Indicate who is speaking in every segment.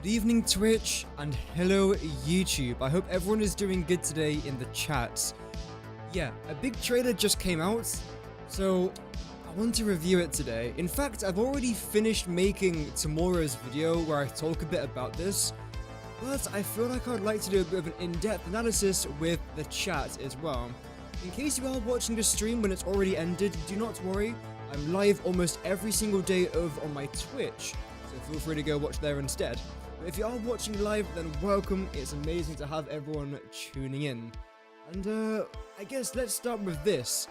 Speaker 1: Good evening, Twitch, and hello, YouTube. I hope everyone is doing good today in the chats. Yeah, a big trailer just came out, so I want to review it today. In fact, I've already finished making tomorrow's video where I talk a bit about this, but I feel like I'd like to do a bit of an in-depth analysis with the chat as well. In case you are watching the stream when it's already ended, do not worry. I'm live almost every single day over on my Twitch, so feel free to go watch there instead. But if you are watching live, then welcome. It's amazing to have everyone tuning in. And I guess let's start with this.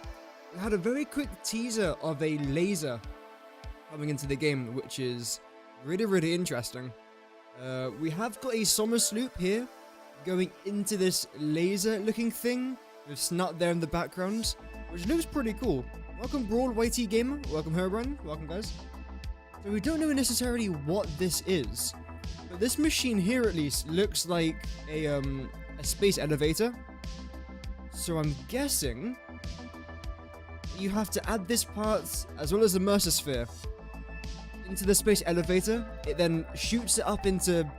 Speaker 1: We had a very quick teaser of a laser coming into the game, which is really interesting. We have got a Somers loop here going into this laser looking thing with Snut there in the background, which looks pretty cool. Welcome Brawl YT Gamer, welcome Herbrun, welcome guys. So we don't know necessarily what this is, but this machine here at least looks like a space elevator. So I'm guessing you have to add this part as well as the Mercer Sphere into the space elevator. It then shoots it up into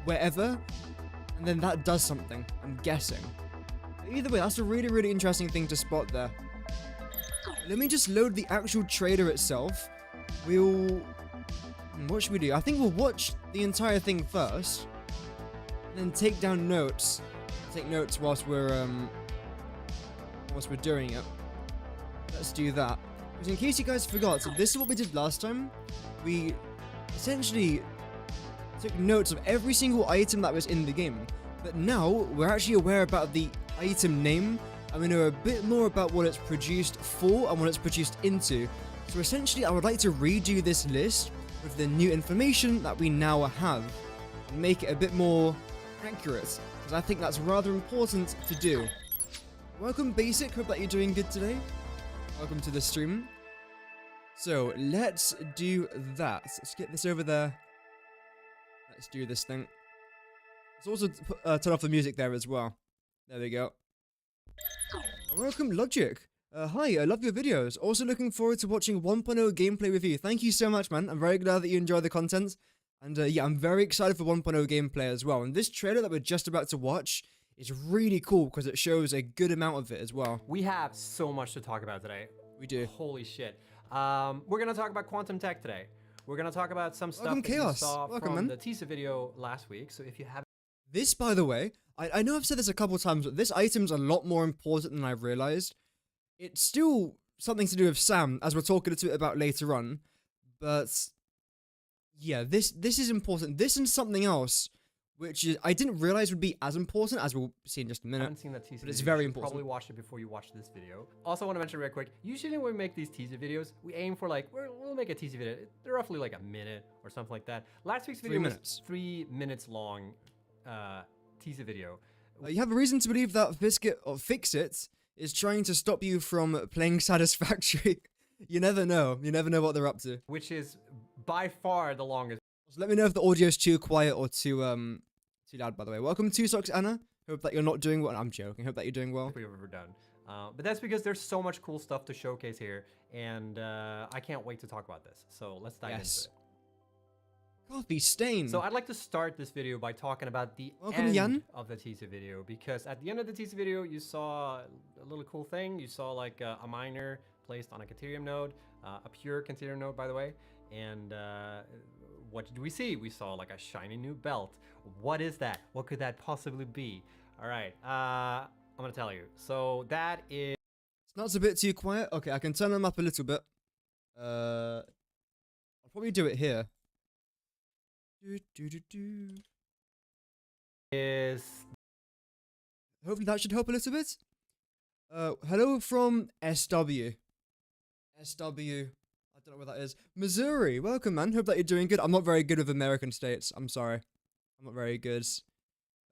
Speaker 1: wherever, and then that does something, I'm guessing. But either way, that's a really interesting thing to spot there. Let me just load the actual trailer itself. What should we do? I think we'll watch the entire thing first, and then take down notes. Take notes whilst we're doing it. Let's do that. Because in case you guys forgot, so this is what we did last time. We essentially took notes of every single item that was in the game. But now, we're actually aware about the item name, and we know a bit more about what it's produced for and what it's produced into. So essentially, I would like to redo this list with the new information that we now have, and make it a bit more accurate, because I think that's rather important to do. Welcome Basic, hope that you're doing good today. Welcome to the stream. So, let's do that. Let's get this over there. Let's do this thing. Let's also turn off the music there as well. There we go. Welcome Logic. Hi, I love your videos. Also looking forward to watching 1.0 gameplay with you. Thank you so much, man. I'm very glad that you enjoy the content. And yeah, I'm very excited for 1.0 gameplay as well. And this trailer that we're just about to watch is really cool because it shows a good amount of it as well.
Speaker 2: We have so much to talk about today.
Speaker 1: We do.
Speaker 2: Holy shit. We're going to talk about quantum tech today. We're going to talk about some stuff that
Speaker 1: Chaos.
Speaker 2: you saw
Speaker 1: Welcome,
Speaker 2: from
Speaker 1: man.
Speaker 2: the teaser video last week. So if you haven't...
Speaker 1: This, by the way, I know I've said this a couple times, but this item's a lot more important than I've realized. It's still something to do with Sam, as we'll talk a little bit about later on. But yeah, this is important. This and something else, which is I didn't realize would be as important, as we'll see in just a minute.
Speaker 2: I haven't seen that teaser
Speaker 1: but it's
Speaker 2: video.
Speaker 1: very
Speaker 2: You should
Speaker 1: important.
Speaker 2: Probably watch it before you watch this video. Also, want to mention real quick. Usually when we make these teaser videos, we aim for like we'll make a teaser video. They're roughly like a minute or something like that. Last week's video was 3 minutes long. Teaser video.
Speaker 1: You have a reason to believe that Fix-It is trying to stop you from playing Satisfactory. You never know. You never know what they're up to.
Speaker 2: Which is by far the longest.
Speaker 1: So let me know if the audio's too quiet or too loud, by the way. Welcome to Socks Anna. Hope that you're not doing well. I'm joking. Hope that you're doing well.
Speaker 2: We've ever done. But that's because there's so much cool stuff to showcase here. And I can't wait to talk about this. So let's dive into it.
Speaker 1: Coffee stain.
Speaker 2: So I'd like to start this video by talking about the end of the teaser video, because at the end of the teaser video you saw a little cool thing. You saw like a miner placed on a Caterium node, a pure Caterium node, by the way. And what did we see? We saw like a shiny new belt. What is that? What could that possibly be? All right, I'm gonna tell you. So that is...
Speaker 1: Snot's a bit too quiet. Okay, I can turn them up a little bit. I'll probably do it here.
Speaker 2: Is
Speaker 1: hopefully that should help a little bit. Hello from SW. I don't know where that is. Missouri. Welcome, man. Hope that you're doing good. I'm not very good with American states. I'm sorry. I'm not very good.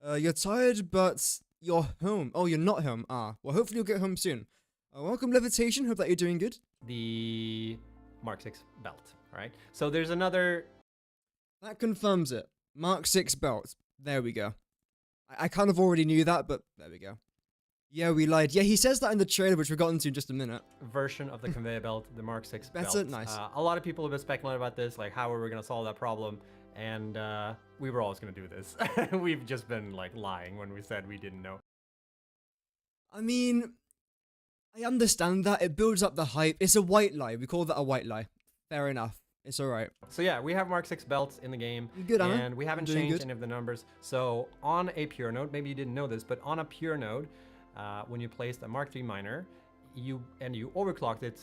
Speaker 1: You're tired, but you're home. Oh, you're not home. Ah, well, hopefully you'll get home soon. Welcome, Levitation. Hope that you're doing good.
Speaker 2: the Mark 6 belt. All right. So there's another...
Speaker 1: That confirms it. Mark 6 belt. There we go. I kind of already knew that, but there we go. Yeah, we lied. Yeah, he says that in the trailer, which we'll get into in just a minute.
Speaker 2: Version of the conveyor belt, the Mark 6 belt.
Speaker 1: Better, nice.
Speaker 2: A lot of people have been speculating about this, like how are we going to solve that problem? and we were always gonna do this. We've just been like lying when we said we didn't know.
Speaker 1: I mean, I understand that. It builds up the hype. It's a white lie. We call that a white lie. Fair enough. It's alright.
Speaker 2: So yeah, we have Mark 6 belts in the game,
Speaker 1: Good, Anna.
Speaker 2: and we haven't changed any of the numbers. So on a pure node, maybe you didn't know this, but on a pure node, when you placed a Mark 3 miner, you overclocked it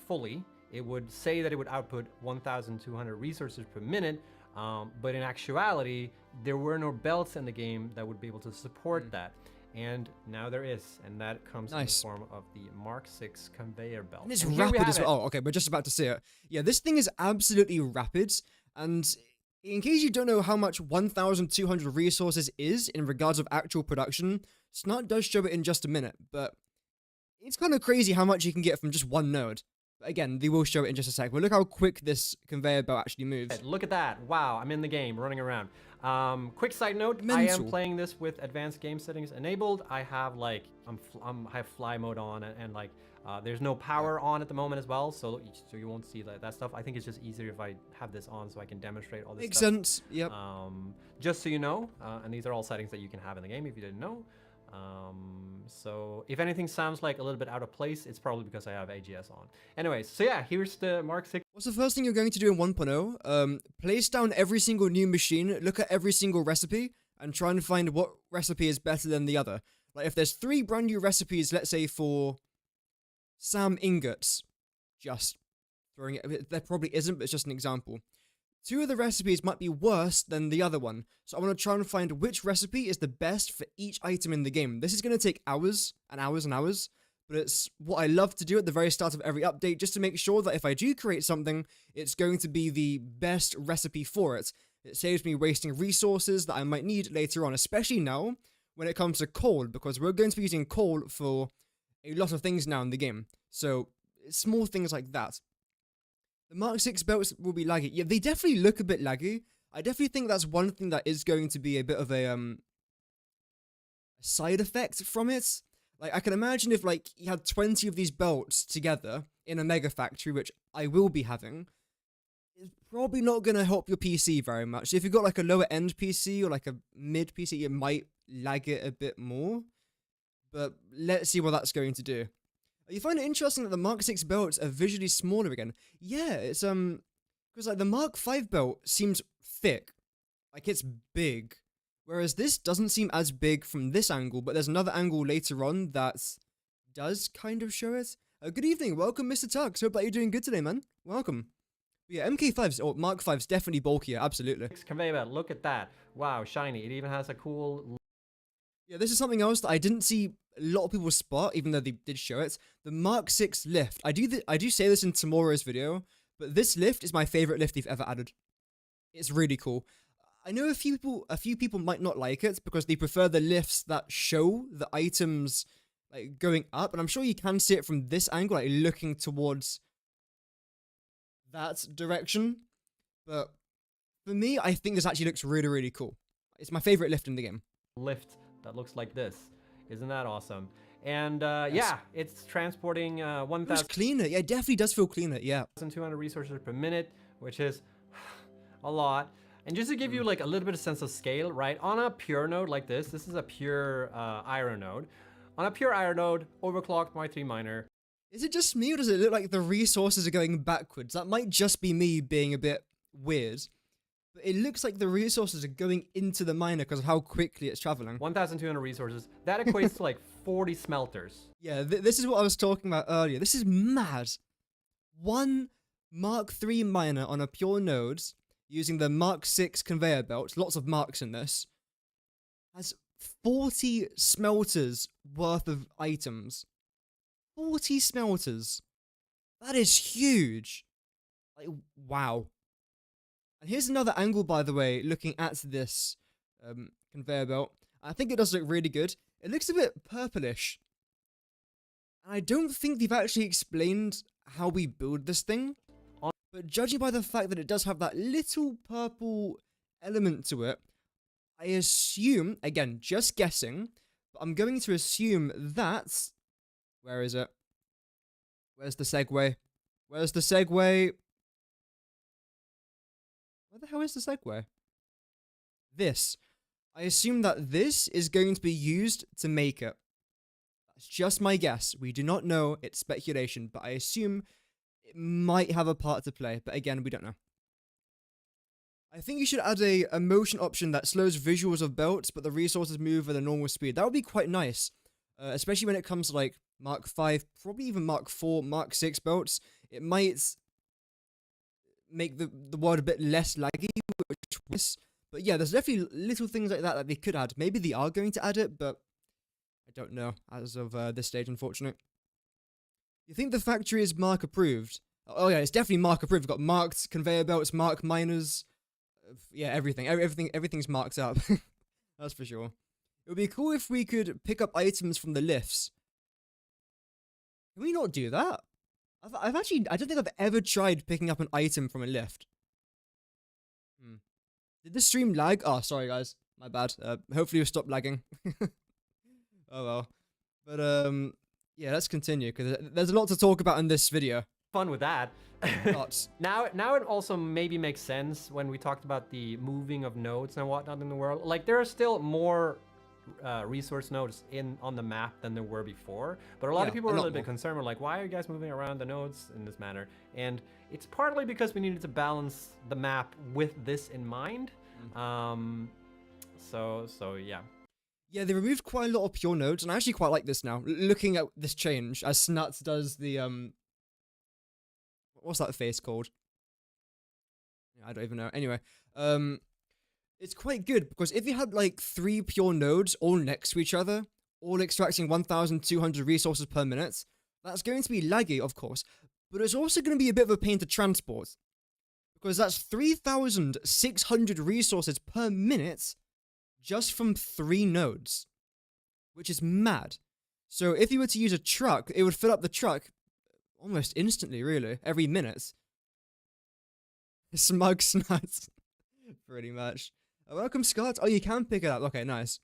Speaker 2: fully, it would say that it would output 1,200 resources per minute, but in actuality, there were no belts in the game that would be able to support that. And now there is, and that comes in the form of the Mark 6 conveyor belt.
Speaker 1: And it's rapid as well. Oh, okay, we're just about to see it. Yeah, this thing is absolutely rapid, and in case you don't know how much 1,200 resources is in regards of actual production, Snart does show it in just a minute, but it's kind of crazy how much you can get from just one node. But again, they will show it in just a sec. But look how quick this conveyor belt actually moves.
Speaker 2: Look at that. Wow, I'm in the game, running around. Quick side note, I am playing this with advanced game settings enabled. I have like, I have fly mode on, and like, there's no power on at the moment as well, so you won't see that stuff. I think it's just easier if I have this on so I can demonstrate all this
Speaker 1: Makes
Speaker 2: stuff.
Speaker 1: sense, yep.
Speaker 2: Just so you know, and these are all settings that you can have in the game if you didn't know. So if anything sounds like a little bit out of place, it's probably because I have AGS on. Anyways, so yeah, here's the Mark 6.
Speaker 1: What's the first thing you're going to do in 1.0? Place down every single new machine, look at every single recipe, and try and find what recipe is better than the other. Like if there's 3 brand new recipes, let's say for Sam ingots, just throwing it, there probably isn't, but it's just an example. 2 of the recipes might be worse than the other one, so I want to try and find which recipe is the best for each item in the game. This is going to take hours and hours and hours, but it's what I love to do at the very start of every update, just to make sure that if I do create something, it's going to be the best recipe for it. It saves me wasting resources that I might need later on, especially now when it comes to coal, because we're going to be using coal for a lot of things now in the game. So, small things like that. The Mark 6 belts will be laggy. Yeah, they definitely look a bit laggy. I definitely think that's one thing that is going to be a bit of a side effect from it. Like, I can imagine if, like, you had 20 of these belts together in a mega factory, which I will be having, it's probably not going to help your PC very much. If you've got, like, a lower-end PC or, like, a mid PC, it might lag it a bit more. But let's see what that's going to do. You find it interesting that the Mark 6 belts are visually smaller again. Yeah, it's, because, like, the Mark 5 belt seems thick. Like, it's big. Whereas this doesn't seem as big from this angle, but there's another angle later on that does kind of show it. Good evening, welcome Mr. Tux. Hope that you're doing good today, man. Welcome. But yeah, MK5's, or Mark 5's definitely bulkier, absolutely.
Speaker 2: Conveyor belt, look at that. Wow, shiny. It even has a cool...
Speaker 1: Yeah, this is something else that I didn't see a lot of people spot, even though they did show it. The Mark 6 lift. I do say this in tomorrow's video, but this lift is my favorite lift they've ever added. It's really cool. I know a few people might not like it because they prefer the lifts that show the items like going up, and I'm sure you can see it from this angle, like looking towards that direction. But for me, I think this actually looks really, really cool. It's my favorite lift in the game.
Speaker 2: Lift that looks like this. Isn't that awesome? And yeah, it's transporting 1,000.
Speaker 1: It's cleaner. Yeah, it definitely does feel cleaner. Yeah.
Speaker 2: 1,200 resources per minute, which is a lot. And just to give you like a little bit of sense of scale, right? On a pure node like this is a pure iron node. On a pure iron node, overclocked my 3 miner.
Speaker 1: Is it just me, or does it look like the resources are going backwards? That might just be me being a bit weird. But it looks like the resources are going into the miner because of how quickly it's traveling.
Speaker 2: 1,200 resources. That equates to like 40 smelters.
Speaker 1: Yeah, this is what I was talking about earlier. This is mad. One Mark 3 miner on a pure node using the Mark 6 conveyor belt, lots of marks in this, has 40 smelters worth of items. 40 smelters. That is huge. Like, wow. And here's another angle, by the way, looking at this conveyor belt. I think it does look really good. It looks a bit purplish. And I don't think they've actually explained how we build this thing. But judging by the fact that it does have that little purple element to it, I assume, again, just guessing, but I'm going to assume that... Where is it? Where's the segue? Where's the segue? Where the hell is the segue? this. I assume that this is going to be used to make it. That's just my guess. We do not know. It's speculation, but I assume it might have a part to play. But again, we don't know. I think you should add a motion option that slows visuals of belts, but the resources move at a normal speed. That would be quite nice, especially when it comes to like Mark 5, probably even Mark 4, Mark 6 belts. It might make the world a bit less laggy, which was. But yeah, there's definitely little things like that they could add. Maybe they are going to add it, but I don't know as of this stage, unfortunately. You think the factory is Mark approved? Oh yeah, it's definitely Mark approved. We've got marked conveyor belts, marked miners. Yeah, everything's marked up. That's for sure. It would be cool if we could pick up items from the lifts. Can we not do that? I don't think I've ever tried picking up an item from a lift. Did the stream lag? Oh, sorry guys, my bad. Hopefully you'll stop lagging. Oh well. But yeah, let's continue because there's a lot to talk about in this video.
Speaker 2: Fun with that.
Speaker 1: Lots.
Speaker 2: Now it also maybe makes sense when we talked about the moving of nodes and whatnot in the world. Like there are still more resource nodes on the map than there were before, but a lot of people are a little bit concerned. We're like, why are you guys moving around the nodes in this manner? And it's partly because we needed to balance the map with this in mind. So yeah.
Speaker 1: Yeah, they removed quite a lot of pure nodes, and I actually quite like this now. Looking at this change, as Snuts does the what's that face called? I don't even know. Anyway, it's quite good because if you had like 3 pure nodes all next to each other, all extracting 1,200 resources per minute, that's going to be laggy, of course, but it's also going to be a bit of a pain to transport because that's 3,600 resources per minute just from 3 nodes, which is mad. So if you were to use a truck, it would fill up the truck almost instantly, really, every minute. Smug Snuts. Pretty much. Welcome, Scott. Oh, you can pick it up. Okay, nice.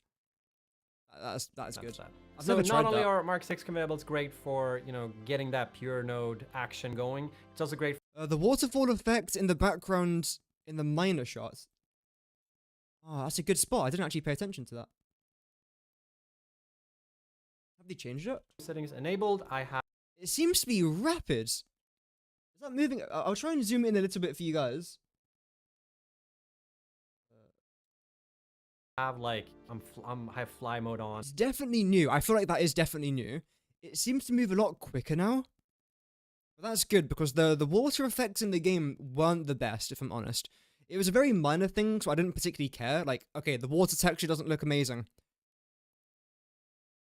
Speaker 1: That's good. I've
Speaker 2: so
Speaker 1: never tried
Speaker 2: not only
Speaker 1: that.
Speaker 2: are Mark 6 conveyor belts great for, you know, getting that pure node action going, it's also great
Speaker 1: for the waterfall effect in the background in the miner shots. Oh, that's a good spot. I didn't actually pay attention to that. Have they changed it?
Speaker 2: Settings enabled.
Speaker 1: It seems to be rapid. Is that moving? I'll try and zoom in a little bit for you guys.
Speaker 2: I have fly mode on.
Speaker 1: It's definitely new. I feel like that is definitely new. It seems to move a lot quicker now. But that's good because the water effects in the game weren't the best, if I'm honest. It was a very minor thing, so I didn't particularly care. Like, okay, the water texture doesn't look amazing.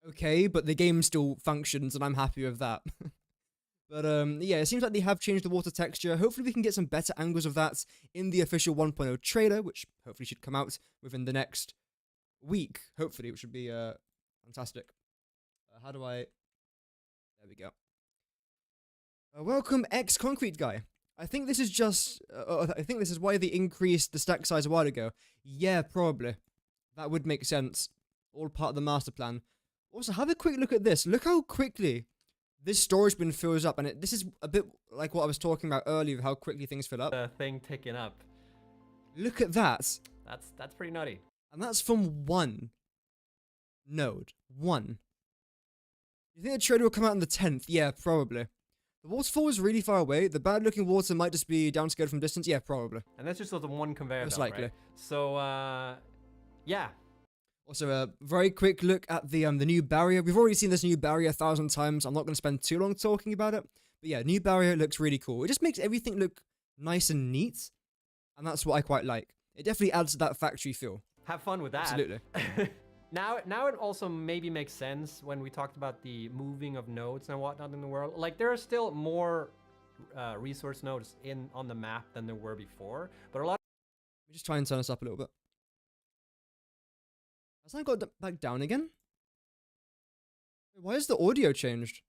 Speaker 1: Okay, but the game still functions, and I'm happy with that. But yeah, it seems like they have changed the water texture. Hopefully we can get some better angles of that in the official 1.0 trailer, which hopefully should come out within the next week. Hopefully, which should be fantastic. How do I... There we go. Welcome, X-Concrete Guy. I think this is just... I think this is why they increased the stack size a while ago. Yeah, probably. That would make sense. All part of the master plan. Also, have a quick look at this. Look how quickly this storage bin fills up. And this is a bit like what I was talking about earlier, how quickly things fill up.
Speaker 2: The thing ticking up.
Speaker 1: Look at that.
Speaker 2: That's pretty nutty.
Speaker 1: And that's from 1 node. 1. You think the trailer will come out on the 10th? Yeah, probably. The waterfall is really far away. The bad-looking water might just be downscaled from distance. Yeah, probably.
Speaker 2: And that's just the one conveyor belt,
Speaker 1: likely.
Speaker 2: Right? So, yeah.
Speaker 1: Also, a very quick look at the new barrier. We've already seen this new barrier 1,000 times. I'm not going to spend too long talking about it. But yeah, new barrier looks really cool. It just makes everything look nice and neat. And that's what I quite like. It definitely adds to that factory feel.
Speaker 2: Have fun with that.
Speaker 1: Absolutely.
Speaker 2: Now it also maybe makes sense when we talked about the moving of nodes and whatnot in the world. Like there are still more resource nodes on the map than there were before, but a lot.
Speaker 1: Let me just try and turn this up a little bit. Has that got back down again? Why is the audio changed?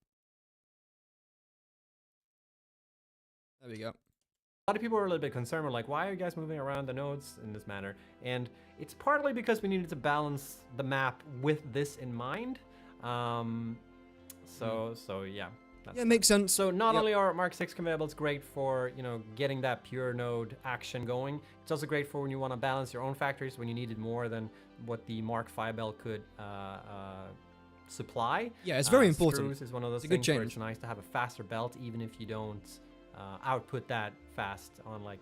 Speaker 1: There we go.
Speaker 2: A lot of people were a little bit concerned. We're like, why are you guys moving around the nodes in this manner? And it's partly because we needed to balance the map with this in mind. So yeah.
Speaker 1: Yeah, makes sense.
Speaker 2: So not only are Mark 6 convertibles great for, you know, getting that pure node action going, it's also great for when you want to balance your own factories, when you needed more than what the Mark 5 belt could supply.
Speaker 1: Yeah, it's very important.
Speaker 2: Screws is one of those things where it's nice to have a faster belt, even if you don't output that fast on like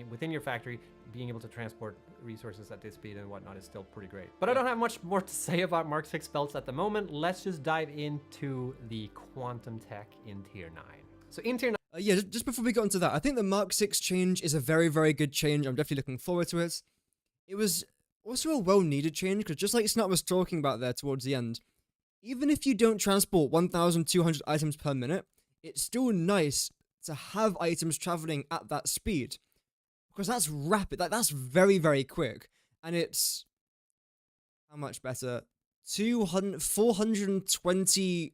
Speaker 2: within your factory. Being able to transport resources at this speed and whatnot is still pretty great. But I don't have much more to say about Mark 6 belts at the moment. Let's just dive into the quantum tech in tier 9. So in tier 9,
Speaker 1: yeah, just before we get into that, I think the Mark 6 change is a very, very good change. I'm definitely looking forward to it. It was also a well-needed change, because just like Snap was talking about there towards the end, even if you don't transport 1,200 items per minute, it's still nice to have items traveling at that speed. Because that's rapid, like that's very, very quick. And it's, how much better? 420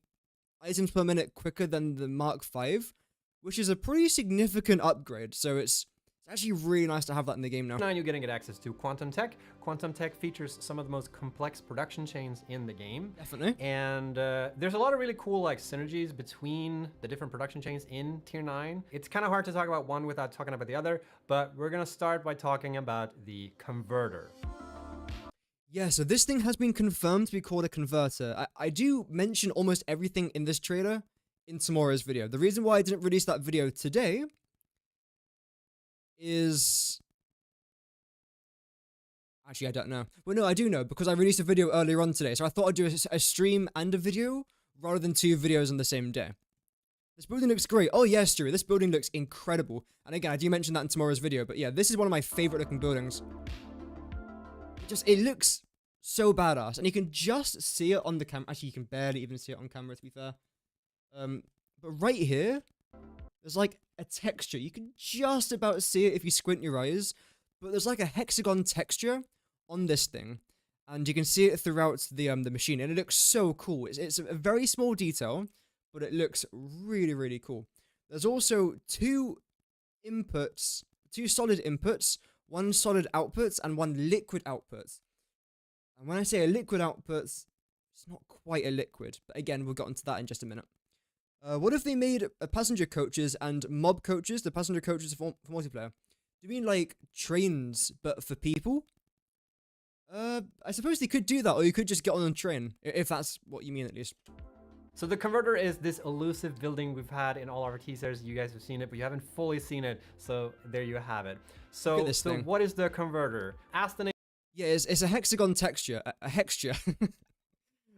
Speaker 1: items per minute quicker than the Mark 5, which is a pretty significant upgrade. So it's actually really nice to have that in the game now.
Speaker 2: Now you're getting access to quantum tech. Quantum tech features some of the most complex production chains in the game.
Speaker 1: Definitely.
Speaker 2: And there's a lot of really cool like synergies between the different production chains in tier 9. It's kind of hard to talk about one without talking about the other, but we're gonna start by talking about the converter.
Speaker 1: Yeah, so this thing has been confirmed to be called a converter. I do mention almost everything in this trailer in tomorrow's video. The reason why I didn't release that video today is... Actually, I don't know. Well, no, I do know, because I released a video earlier on today, so I thought I'd do a stream and a video rather than 2 videos on the same day. This building looks great. Oh, yes, Drew, this building looks incredible. And again, I do mention that in tomorrow's video, but yeah, this is one of my favorite looking buildings. It looks so badass, and you can just see it on the camera. Actually, you can barely even see it on camera, to be fair. But right here, there's like a texture. You can just about see it if you squint your eyes, but there's like a hexagon texture on this thing, and you can see it throughout the machine, and it looks so cool. It's a very small detail, but it looks really, really cool. There's also 2 inputs, 2 solid inputs, 1 solid output, and 1 liquid output. And when I say a liquid output, it's not quite a liquid, but again, we'll get onto that in just a minute. What if they made passenger coaches and mob coaches, the passenger coaches for multiplayer? Do you mean like trains, but for people? I suppose they could do that, or you could just get on a train, if that's what you mean at least.
Speaker 2: So the converter is this elusive building we've had in all our teasers. You guys have seen it, but you haven't fully seen it. So there you have it. So what is the converter? Ask the name.
Speaker 1: Yeah, it's a hexagon texture, a hexture.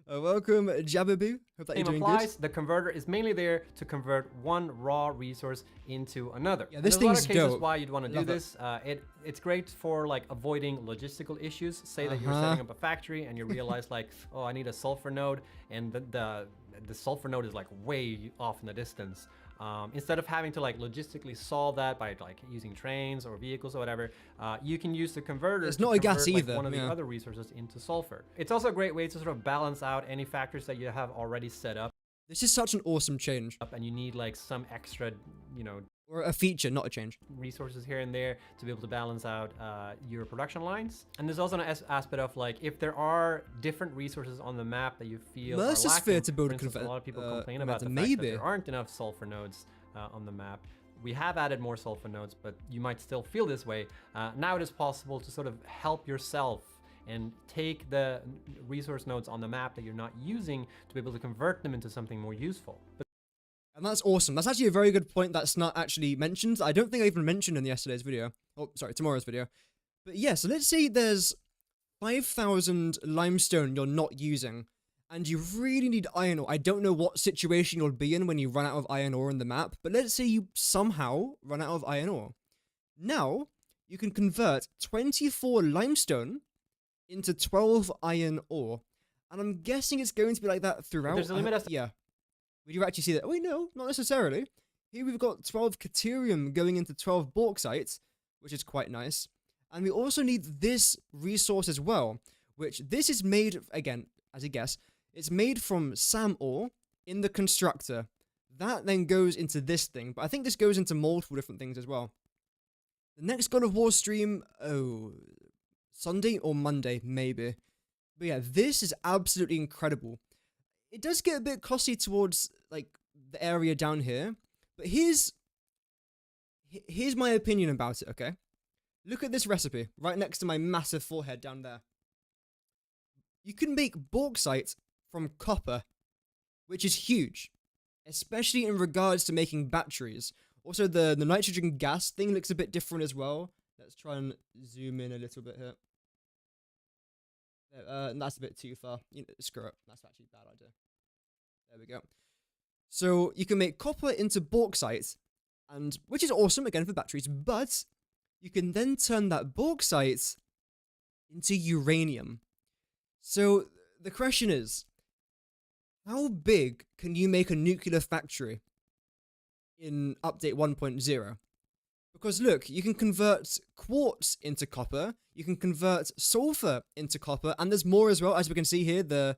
Speaker 1: Welcome, Jababoo. Hope that you're doing good.
Speaker 2: The converter is mainly there to convert one raw resource into another.
Speaker 1: Yeah, this thing's dope.
Speaker 2: There's a lot of cases why you'd want to do this. It's great for like avoiding logistical issues. Say that you're setting up a factory and you realize like, oh, I need a sulfur node, and the sulfur node is like way off in the distance. Instead of having to like logistically solve that by like using trains or vehicles or whatever, you can use the converter
Speaker 1: to convert gas either,
Speaker 2: one of the other resources into sulfur. It's also a great way to sort of balance out any factors that you have already set up.
Speaker 1: This is such an awesome change.
Speaker 2: And you need like some extra, you know,
Speaker 1: or a feature, not a change,
Speaker 2: resources here and there to be able to balance out your production lines. And there's also an aspect of like, if there are different resources on the map that you feel are lacking,
Speaker 1: to build
Speaker 2: for instance, a lot of people complain about the fact that there aren't enough sulfur nodes on the map. We have added more sulfur nodes, but you might still feel this way. Now it is possible to sort of help yourself and take the resource nodes on the map that you're not using to be able to convert them into something more useful.
Speaker 1: And that's awesome. That's actually a very good point that's not actually mentioned. I don't think I even mentioned in yesterday's video. Oh, sorry, tomorrow's video. But yeah, so let's say there's 5,000 limestone you're not using, and you really need iron ore. I don't know what situation you'll be in when you run out of iron ore in the map, but let's say you somehow run out of iron ore. Now, you can convert 24 limestone into 12 iron ore. And I'm guessing it's going to be like that throughout.
Speaker 2: There's a limit.
Speaker 1: Yeah. Would you actually see that? Oh, wait, no, not necessarily. Here we've got 12 Caterium going into 12 bauxite, which is quite nice. And we also need this resource as well, which this is made, again, as a guess, it's made from SAM ore in the constructor. That then goes into this thing, but I think this goes into multiple different things as well. The next God of War stream, Sunday or Monday, maybe. But yeah, this is absolutely incredible. It does get a bit costly towards, like, the area down here. But here's my opinion about it, okay? Look at this recipe right next to my massive forehead down there. You can make bauxite from copper, which is huge, especially in regards to making batteries. Also, the nitrogen gas thing looks a bit different as well. Let's try and zoom in a little bit here. That's a bit too far. Screw it. That's actually a bad idea. There we go. So you can make copper into bauxite, and which is awesome, again, for batteries, but you can then turn that bauxite into uranium. So the question is, how big can you make a nuclear factory in update 1.0? Because look, you can convert quartz into copper, you can convert sulfur into copper, and there's more as well. As we can see here, the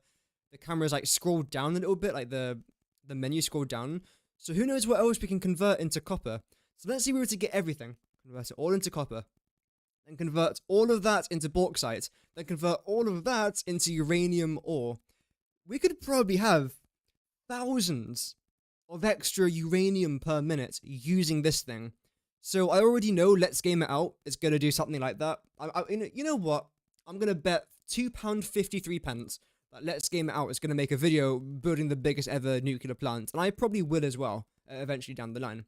Speaker 1: camera's like scrolled down a little bit, like the menu scrolled down. So who knows what else we can convert into copper. So let's see if we were to get everything. Convert it all into copper. Then convert all of that into bauxite. Then convert all of that into uranium ore. We could probably have thousands of extra uranium per minute using this thing. So I already know Let's Game It Out is going to do something like that. You know what? I'm going to bet £2.53 that Let's Game It Out is going to make a video building the biggest ever nuclear plant. And I probably will as well, eventually down the line.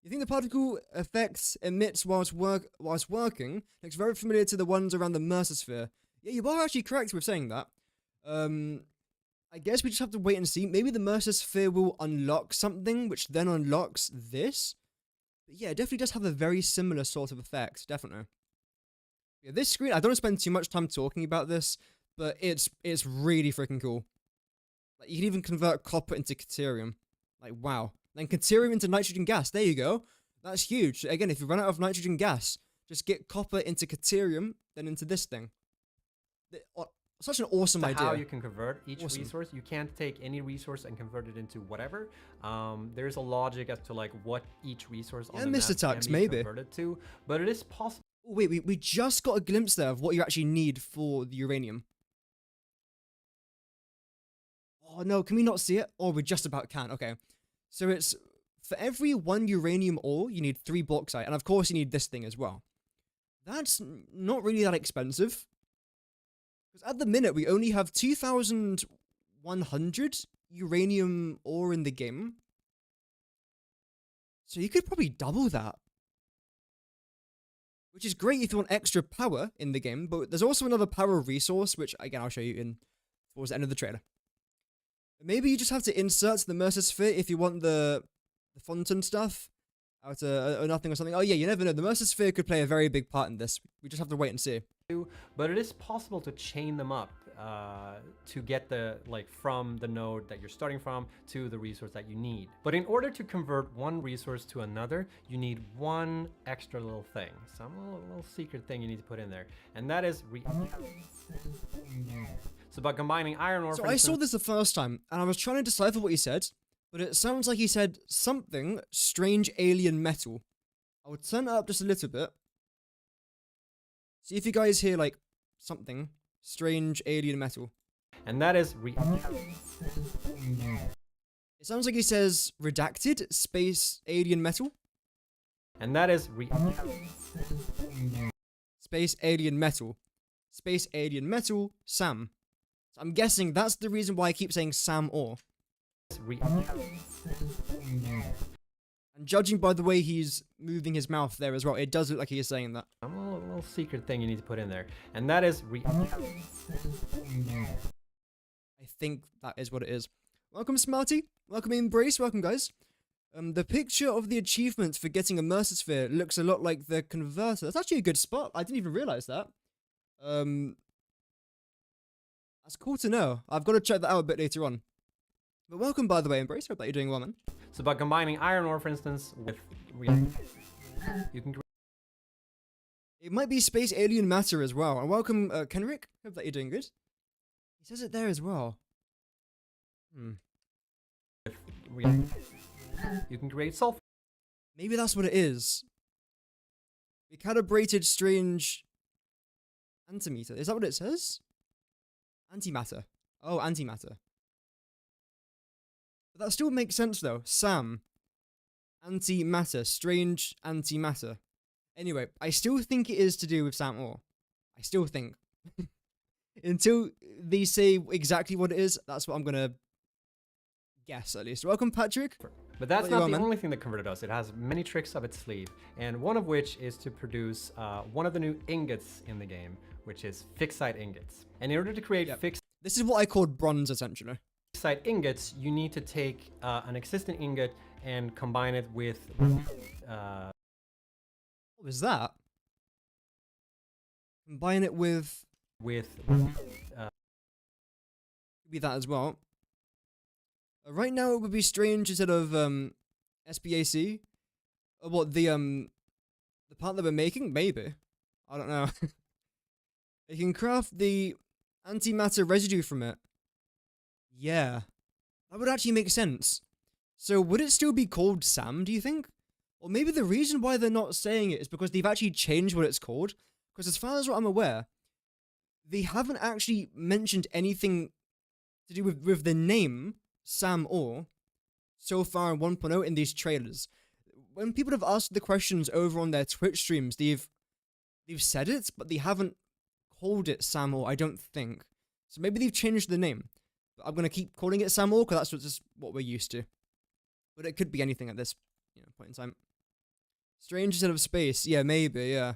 Speaker 1: You think the particle effect emits whilst working looks very familiar to the ones around the Mercer. Yeah, you are actually correct with saying that. I guess we just have to wait and see. Maybe the Mercer will unlock something, which then unlocks this. But yeah, it definitely does have a very similar sort of effect, definitely. Yeah, this screen, I don't want to spend too much time talking about this, but it's really freaking cool. Like, you can even convert copper into deuterium. Like, wow. Then deuterium into nitrogen gas. There you go. That's huge. Again, if you run out of nitrogen gas, just get copper into deuterium, then into this thing. Such an awesome idea.
Speaker 2: How you can convert each resource. You can't take any resource and convert it into whatever. There's a logic as to like what each resource on the map can be converted to, but it is possible.
Speaker 1: Oh, wait, we just got a glimpse there of what you actually need for the uranium. Oh no, can we not see it? Oh, we just about can. Okay. So it's, for every 1 uranium ore, you need 3 bauxite. And of course you need this thing as well. That's not really that expensive. Because at the minute, we only have 2,100 uranium ore in the game. So you could probably double that. Which is great if you want extra power in the game. But there's also another power resource, which again, I'll show you towards the end of the trailer. Maybe you just have to insert the Mercer if you want the Fontaine stuff out of nothing or something. Oh yeah, you never know. The Mercer could play a very big part in this. We just have to wait and see.
Speaker 2: But it is possible to chain them up to get from the node that you're starting from to the resource that you need. But in order to convert one resource to another, you need one extra little thing, some little secret thing you need to put in there, and that is So by combining iron ore.
Speaker 1: So I saw this the first time, and I was trying to decipher what he said, but it sounds like he said something strange alien metal. I would turn it up just a little bit. See if you guys hear like something strange alien metal.
Speaker 2: And that is
Speaker 1: It sounds like he says redacted space alien metal.
Speaker 2: And that is
Speaker 1: space alien metal. Space alien metal Sam. So I'm guessing that's the reason why I keep saying Sam or. And judging by the way he's moving his mouth there as well, it does look like he is saying that.
Speaker 2: A little secret thing you need to put in there. And that is
Speaker 1: I think that is what it is. Welcome, Smarty. Welcome, Embrace. Welcome, guys. The picture of the achievement for getting a Mercer looks a lot like the converter. That's actually a good spot. I didn't even realize that. That's cool to know. I've got to check that out a bit later on. But welcome, by the way, Embrace. Hope that you're doing well, man.
Speaker 2: So by combining iron ore, for instance, with you can.
Speaker 1: It might be space alien matter as well. And welcome, Kenrick. Hope that you're doing good. He says it there as well.
Speaker 2: You can create sulfur.
Speaker 1: Maybe that's what it is. We calibrated strange antimatter. Is that what it says? Antimatter. Oh, antimatter. But that still makes sense though. SAM, antimatter, strange antimatter. Anyway, I still think it is to do with SAM ore. I still think. Until they say exactly what it is, that's what I'm gonna guess at least. Welcome, Patrick.
Speaker 2: But that's not the only thing the converter does. It has many tricks up its sleeve, and one of which is to produce one of the new ingots in the game, which is fixed site ingots. And in order to create
Speaker 1: this is what I called bronze, essentially.
Speaker 2: Fixed site ingots, you need to take an existing ingot and combine it with.
Speaker 1: What was that? Combine it with. Be that as well. Right now, it would be strange instead of SPAC. What the part that we're making? Maybe. I don't know. You can craft the antimatter residue from it. Yeah, that would actually make sense. So would it still be called SAM, do you think? Or maybe the reason why they're not saying it is because they've actually changed what it's called. Because as far as what I'm aware, they haven't actually mentioned anything to do with the name SAM ore so far in 1.0 in these trailers. When people have asked the questions over on their Twitch streams, they've said it, but they haven't called it SAM ore, I don't think. So maybe they've changed the name. But I'm going to keep calling it SAM ore because that's just what we're used to. But it could be anything at this point in time. Strange instead of space. Yeah, maybe, yeah.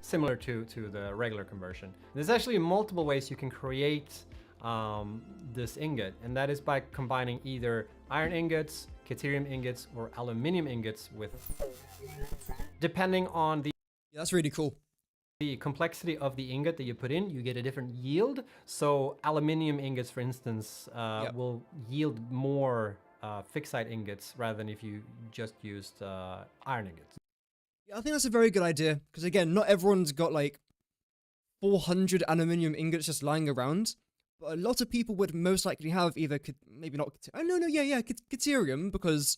Speaker 2: Similar to the regular conversion. There's actually multiple ways you can create this ingot, and that is by combining either iron ingots, caterium ingots, or aluminium ingots with, depending on the
Speaker 1: that's really cool.
Speaker 2: The complexity of the ingot that you put in, you get a different yield. So aluminium ingots, for instance, will yield more fixed site ingots rather than if you just used iron ingots.
Speaker 1: Yeah, I think that's a very good idea, because again, not everyone's got like 400 aluminium ingots just lying around, but a lot of people would most likely have either, maybe not, caterium, because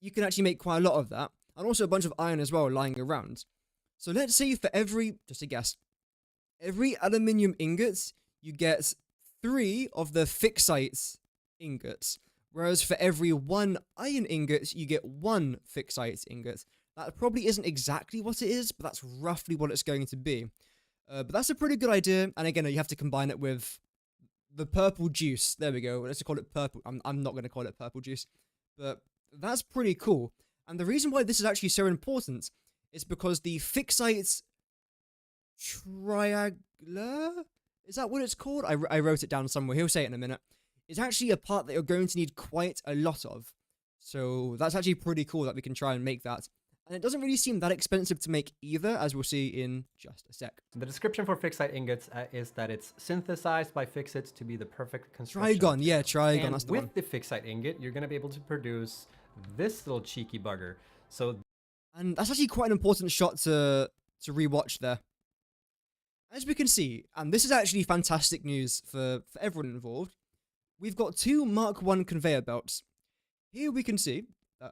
Speaker 1: you can actually make quite a lot of that, and also a bunch of iron as well lying around. So let's say for every, just a guess, every aluminium ingot, you get 3 of the fixed site ingots, whereas for every 1 iron ingot, you get 1 fixed site ingot. That probably isn't exactly what it is, but that's roughly what it's going to be. But that's a pretty good idea, and again, you have to combine it with the purple juice. There we go. Let's call it purple. I'm not going to call it purple juice, but that's pretty cool. And the reason why this is actually so important is because the fixed site triangular, is that what it's called? I wrote it down somewhere. He'll say it in a minute. It's actually a part that you're going to need quite a lot of. So that's actually pretty cool that we can try and make that. And it doesn't really seem that expensive to make either, as we'll see in just a sec.
Speaker 2: The description for fixed site ingots is that it's synthesized by Fixits to be the perfect construction.
Speaker 1: Trigon, yeah, Trigon,
Speaker 2: and
Speaker 1: that's the one.
Speaker 2: with the fixed site ingot, you're going to be able to produce this little cheeky bugger.
Speaker 1: And that's actually quite an important shot to rewatch there. As we can see, and this is actually fantastic news for everyone involved, we've got 2 Mark 1 conveyor belts. Here we can see that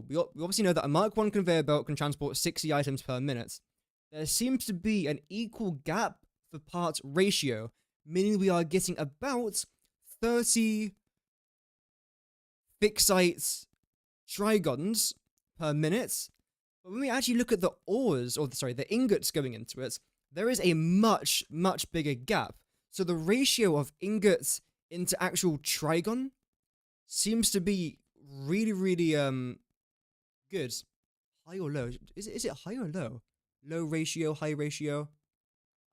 Speaker 1: we obviously know that a Mark 1 conveyor belt can transport 60 items per minute. There seems to be an equal gap for parts ratio, meaning we are getting about 30 fixed site trigons per minute. But when we actually look at the ores, the ingots going into it, there is a much, much bigger gap. So the ratio of ingots into actual trigon seems to be really, really good. High or low? Is it high or low? Low ratio, high ratio?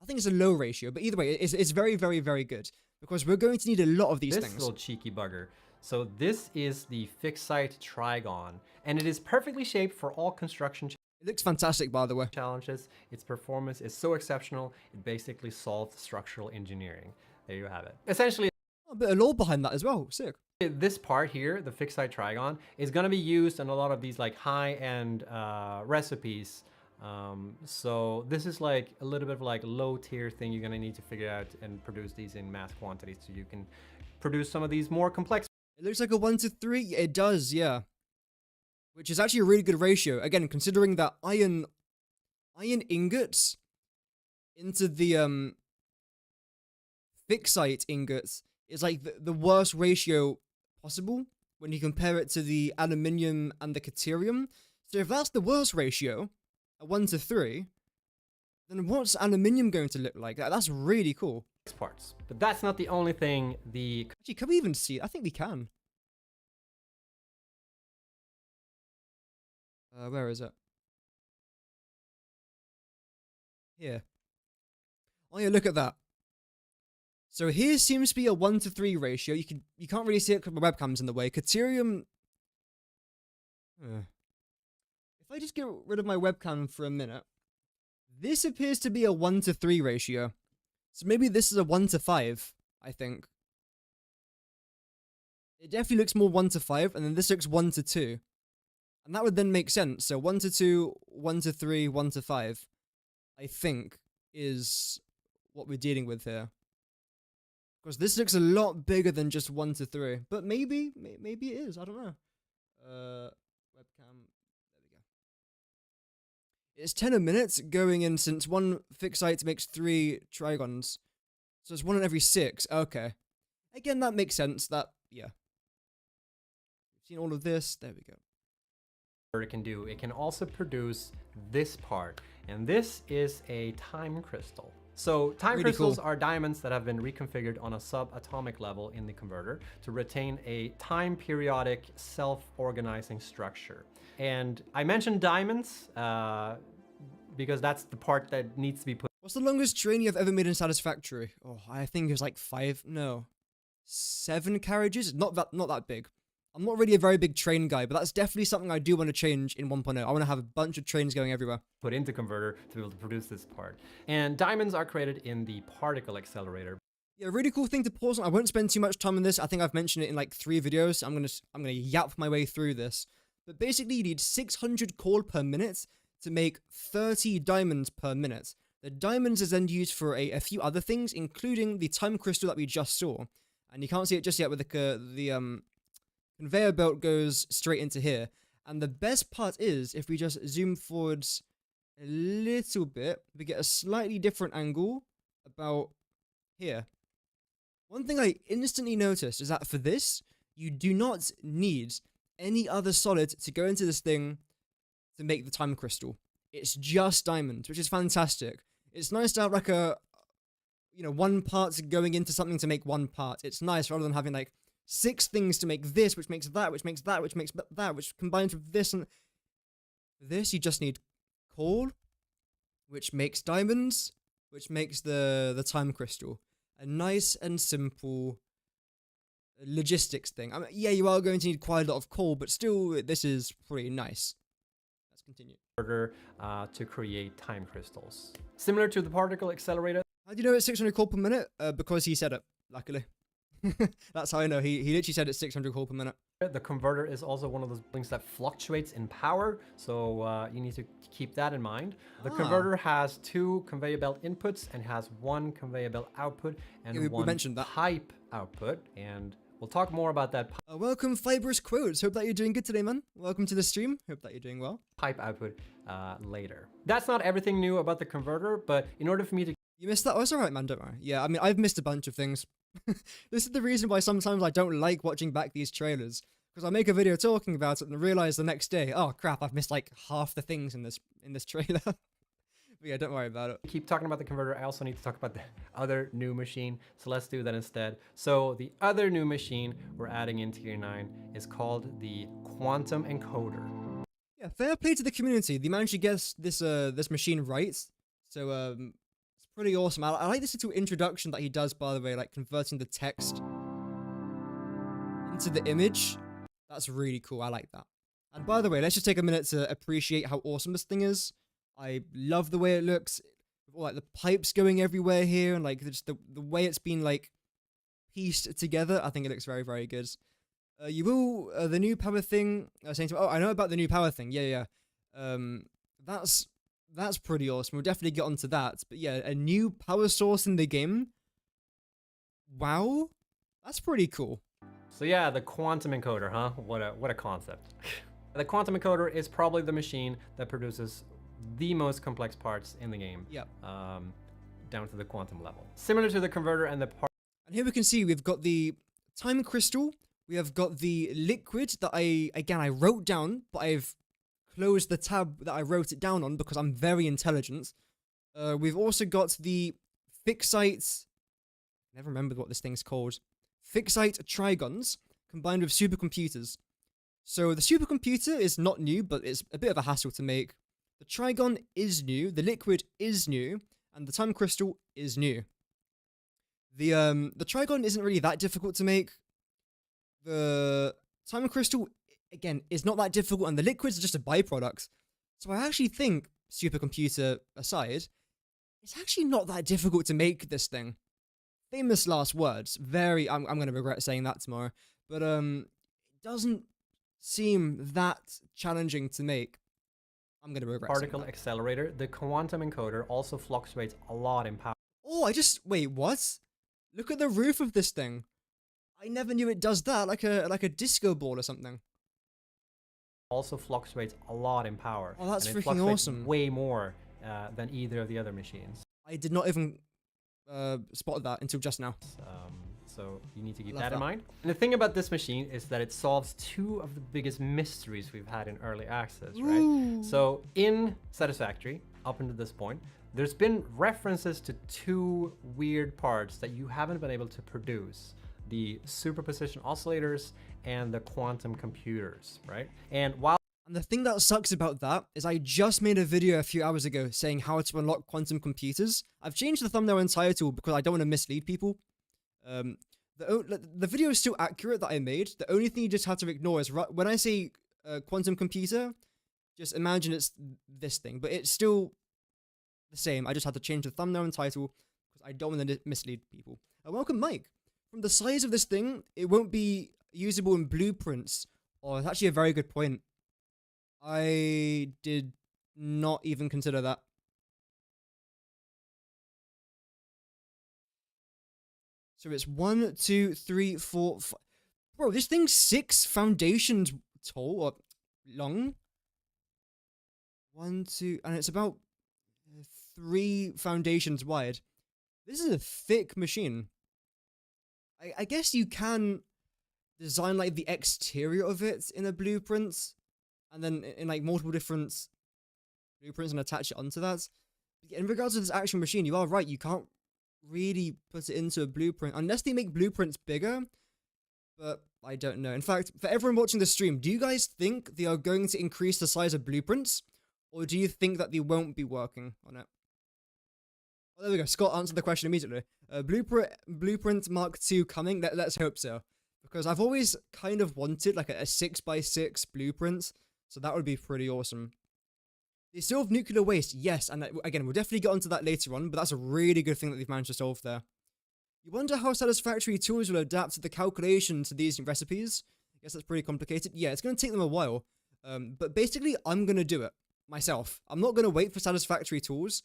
Speaker 1: I think it's a low ratio, but either way, it's very, very, very good. Because we're going to need a lot of these things.
Speaker 2: This little cheeky bugger. So this is the fixed site trigon, and it is perfectly shaped for all construction
Speaker 1: It looks fantastic, by the way.
Speaker 2: challenges. Its performance is so exceptional, it basically solved structural engineering. There you have it. Essentially,
Speaker 1: A bit of lore behind that as well. Sick.
Speaker 2: this part here, the fixed site trigon, is going to be used in a lot of these like high-end recipes. So this is like a little bit of like low tier thing you're going to need to figure out and produce these in mass quantities so you can produce some of these more complex.
Speaker 1: It looks like a 1-to-3. It does, yeah. Which is actually a really good ratio. Again, considering that iron ingots into the fixed site ingots is like the worst ratio possible when you compare it to the aluminium and the deuterium. So if that's the worst ratio, a 1 to 3, then what's aluminium going to look like? That's really cool.
Speaker 2: Parts. But that's not the only thing the...
Speaker 1: Actually, can we even see it? I think we can. Where is it? Here. Oh yeah, look at that. So here seems to be a 1 to 3 ratio. You can't really see it because my webcam's in the way. Deuterium. If I just get rid of my webcam for a minute, this appears to be a 1 to 3 ratio. So maybe this is a 1 to 5, I think. It definitely looks more 1 to 5, and then this looks 1 to 2. And that would then make sense. So 1 to 2, 1 to 3, 1 to 5, I think, is what we're dealing with here. Because this looks a lot bigger than just 1 to 3. But maybe it is. I don't know. Webcam. There we go. It's 10 a minute going in since one fixite makes 3 trigons. So it's 1 in every 6. Okay. Again, that makes sense. Yeah. We've seen all of this. There we go.
Speaker 2: It can do. It can also produce this part. And this is a time crystal. So time crystals are diamonds that have been reconfigured on a subatomic level in the converter to retain a time periodic self-organizing structure. And I mentioned diamonds because that's the part that needs to be put.
Speaker 1: What's the longest train you've ever made in Satisfactory? Oh, I think it was like 7 carriages. Not that big. I'm not really a very big train guy, but that's definitely something I do want to change in 1.0. I want to have a bunch of trains going everywhere.
Speaker 2: Put into converter to be able to produce this part. And diamonds are created in the particle accelerator.
Speaker 1: Yeah, really cool thing to pause on. I won't spend too much time on this. I think I've mentioned it in like 3 videos. I'm gonna yap my way through this. But basically, you need 600 coal per minute to make 30 diamonds per minute. The diamonds is then used for a few other things, including the time crystal that we just saw. And you can't see it just yet, with the conveyor belt goes straight into here. And the best part is, if we just zoom forwards a little bit, we get a slightly different angle about here. One thing I instantly noticed is that for this, you do not need any other solid to go into this thing to make the time crystal. It's just diamonds, which is fantastic. It's nice to have like one part going into something to make one part. It's nice rather than having like 6 things to make this, which makes that, which makes that, which makes that, which combines with this. And for this, you just need coal, which makes diamonds, which makes the time crystal. A nice and simple logistics thing. I mean, yeah, you are going to need quite a lot of coal, but still, this is pretty nice. Let's continue.
Speaker 2: Order to create time crystals. Similar to the particle accelerator.
Speaker 1: How do you know it's 600 coal per minute? Because he said it, luckily. That's how I know. He literally said it's 600 coal per minute.
Speaker 2: The converter is also one of those things that fluctuates in power, so you need to keep that in mind. The converter has 2 conveyor belt inputs and has 1 conveyor belt output and 1 pipe output, and we'll talk more about that.
Speaker 1: Welcome, Fibrous Quotes. Hope that you're doing good today, man. Welcome to the stream. Hope that you're doing well.
Speaker 2: Pipe output later. That's not everything new about the converter, but in order for me to...
Speaker 1: You missed that? Oh, it's alright, man. Don't worry. Yeah, I mean, I've missed a bunch of things. This is the reason why sometimes I don't like watching back these trailers, because I make a video talking about it and realize the next day, oh crap, I've missed like half the things in this trailer. But yeah, don't worry about it.
Speaker 2: Keep talking about the converter. I also need to talk about the other new machine, so let's do that instead. So the other new machine we're adding in tier 9 is called the quantum encoder.
Speaker 1: Yeah, fair play to the community. They managed to get this machine right. So pretty awesome. I like this little introduction that he does, by the way, like converting the text into the image. That's really cool. I like that. And by the way, let's just take a minute to appreciate how awesome this thing is. I love the way it looks. Like the pipes going everywhere here, and like just the way it's been like pieced together. I think it looks very, very good. You will the new power thing. Saying to, oh, I know about the new power thing. Yeah. That's pretty awesome. We'll definitely get onto that. But yeah, a new power source in the game. Wow, that's pretty cool.
Speaker 2: So yeah, the quantum encoder, huh? What a concept. The quantum encoder is probably the machine that produces the most complex parts in the game.
Speaker 1: Yep.
Speaker 2: Down to the quantum level. Similar to the converter and the part.
Speaker 1: And here we can see we've got the time crystal, We have got the liquid that I wrote down, but I've closed the tab that I wrote it down on because I'm very intelligent. We've also got the fixite, never remembered what this thing's called, fixite trigons combined with supercomputers. So the supercomputer is not new, but it's a bit of a hassle to make. The trigon is new, the liquid is new, and the time crystal is new. The trigon isn't really that difficult to make. The time crystal, again, is not that difficult, and the liquids are just a byproduct. So I actually think, supercomputer aside, it's actually not that difficult to make this thing. Famous last words. I'm going to regret saying that tomorrow. But it doesn't seem that challenging to make. I'm going to regret saying that.
Speaker 2: Particle accelerator, the quantum encoder also fluctuates a lot in power.
Speaker 1: Oh, wait, what? Look at the roof of this thing. I never knew it does that, like a disco ball or something.
Speaker 2: Also fluctuates a lot in power.
Speaker 1: Oh, that's
Speaker 2: and it
Speaker 1: freaking
Speaker 2: fluctuates
Speaker 1: awesome.
Speaker 2: Way more than either of the other machines.
Speaker 1: I did not even spot that until just now.
Speaker 2: So you need to keep that in mind. And the thing about this machine is that it solves two of the biggest mysteries we've had in early access, right?
Speaker 1: Ooh.
Speaker 2: So in Satisfactory, up until this point, there's been references to two weird parts that you haven't been able to produce. The superposition oscillators and the quantum computers, right? And
Speaker 1: the thing that sucks about that is I just made a video a few hours ago saying how to unlock quantum computers. I've changed the thumbnail and title because I don't want to mislead people. The video is still accurate that I made. The only thing you just have to ignore is when I say quantum computer, just imagine it's this thing, but it's still the same. I just had to change the thumbnail and title because I don't want to mislead people. Welcome, Mike. From the size of this thing, it won't be usable in blueprints. Oh, that's actually a very good point. I did not even consider that. So it's 1, 2, 3, 4, 5. Bro, this thing's 6 foundations tall or long. 1, 2, and it's about 3 foundations wide. This is a thick machine. I guess you can design like the exterior of it in a blueprint, and then in like multiple different blueprints and attach it onto that. But in regards to this actual machine, you are right. You can't really put it into a blueprint unless they make blueprints bigger. But I don't know. In fact, for everyone watching the stream, do you guys think they are going to increase the size of blueprints, or do you think that they won't be working on it? Oh, there we go. Scott answered the question immediately. Blueprint Mark II coming? Let's hope so. Because I've always kind of wanted like a 6x6 blueprint. So that would be pretty awesome. They solve nuclear waste. Yes. And again, we'll definitely get onto that later on. But that's a really good thing that they've managed to solve there. You wonder how Satisfactory tools will adapt the calculation to these recipes? I guess that's pretty complicated. Yeah, it's going to take them a while. But basically, I'm going to do it myself. I'm not going to wait for Satisfactory tools.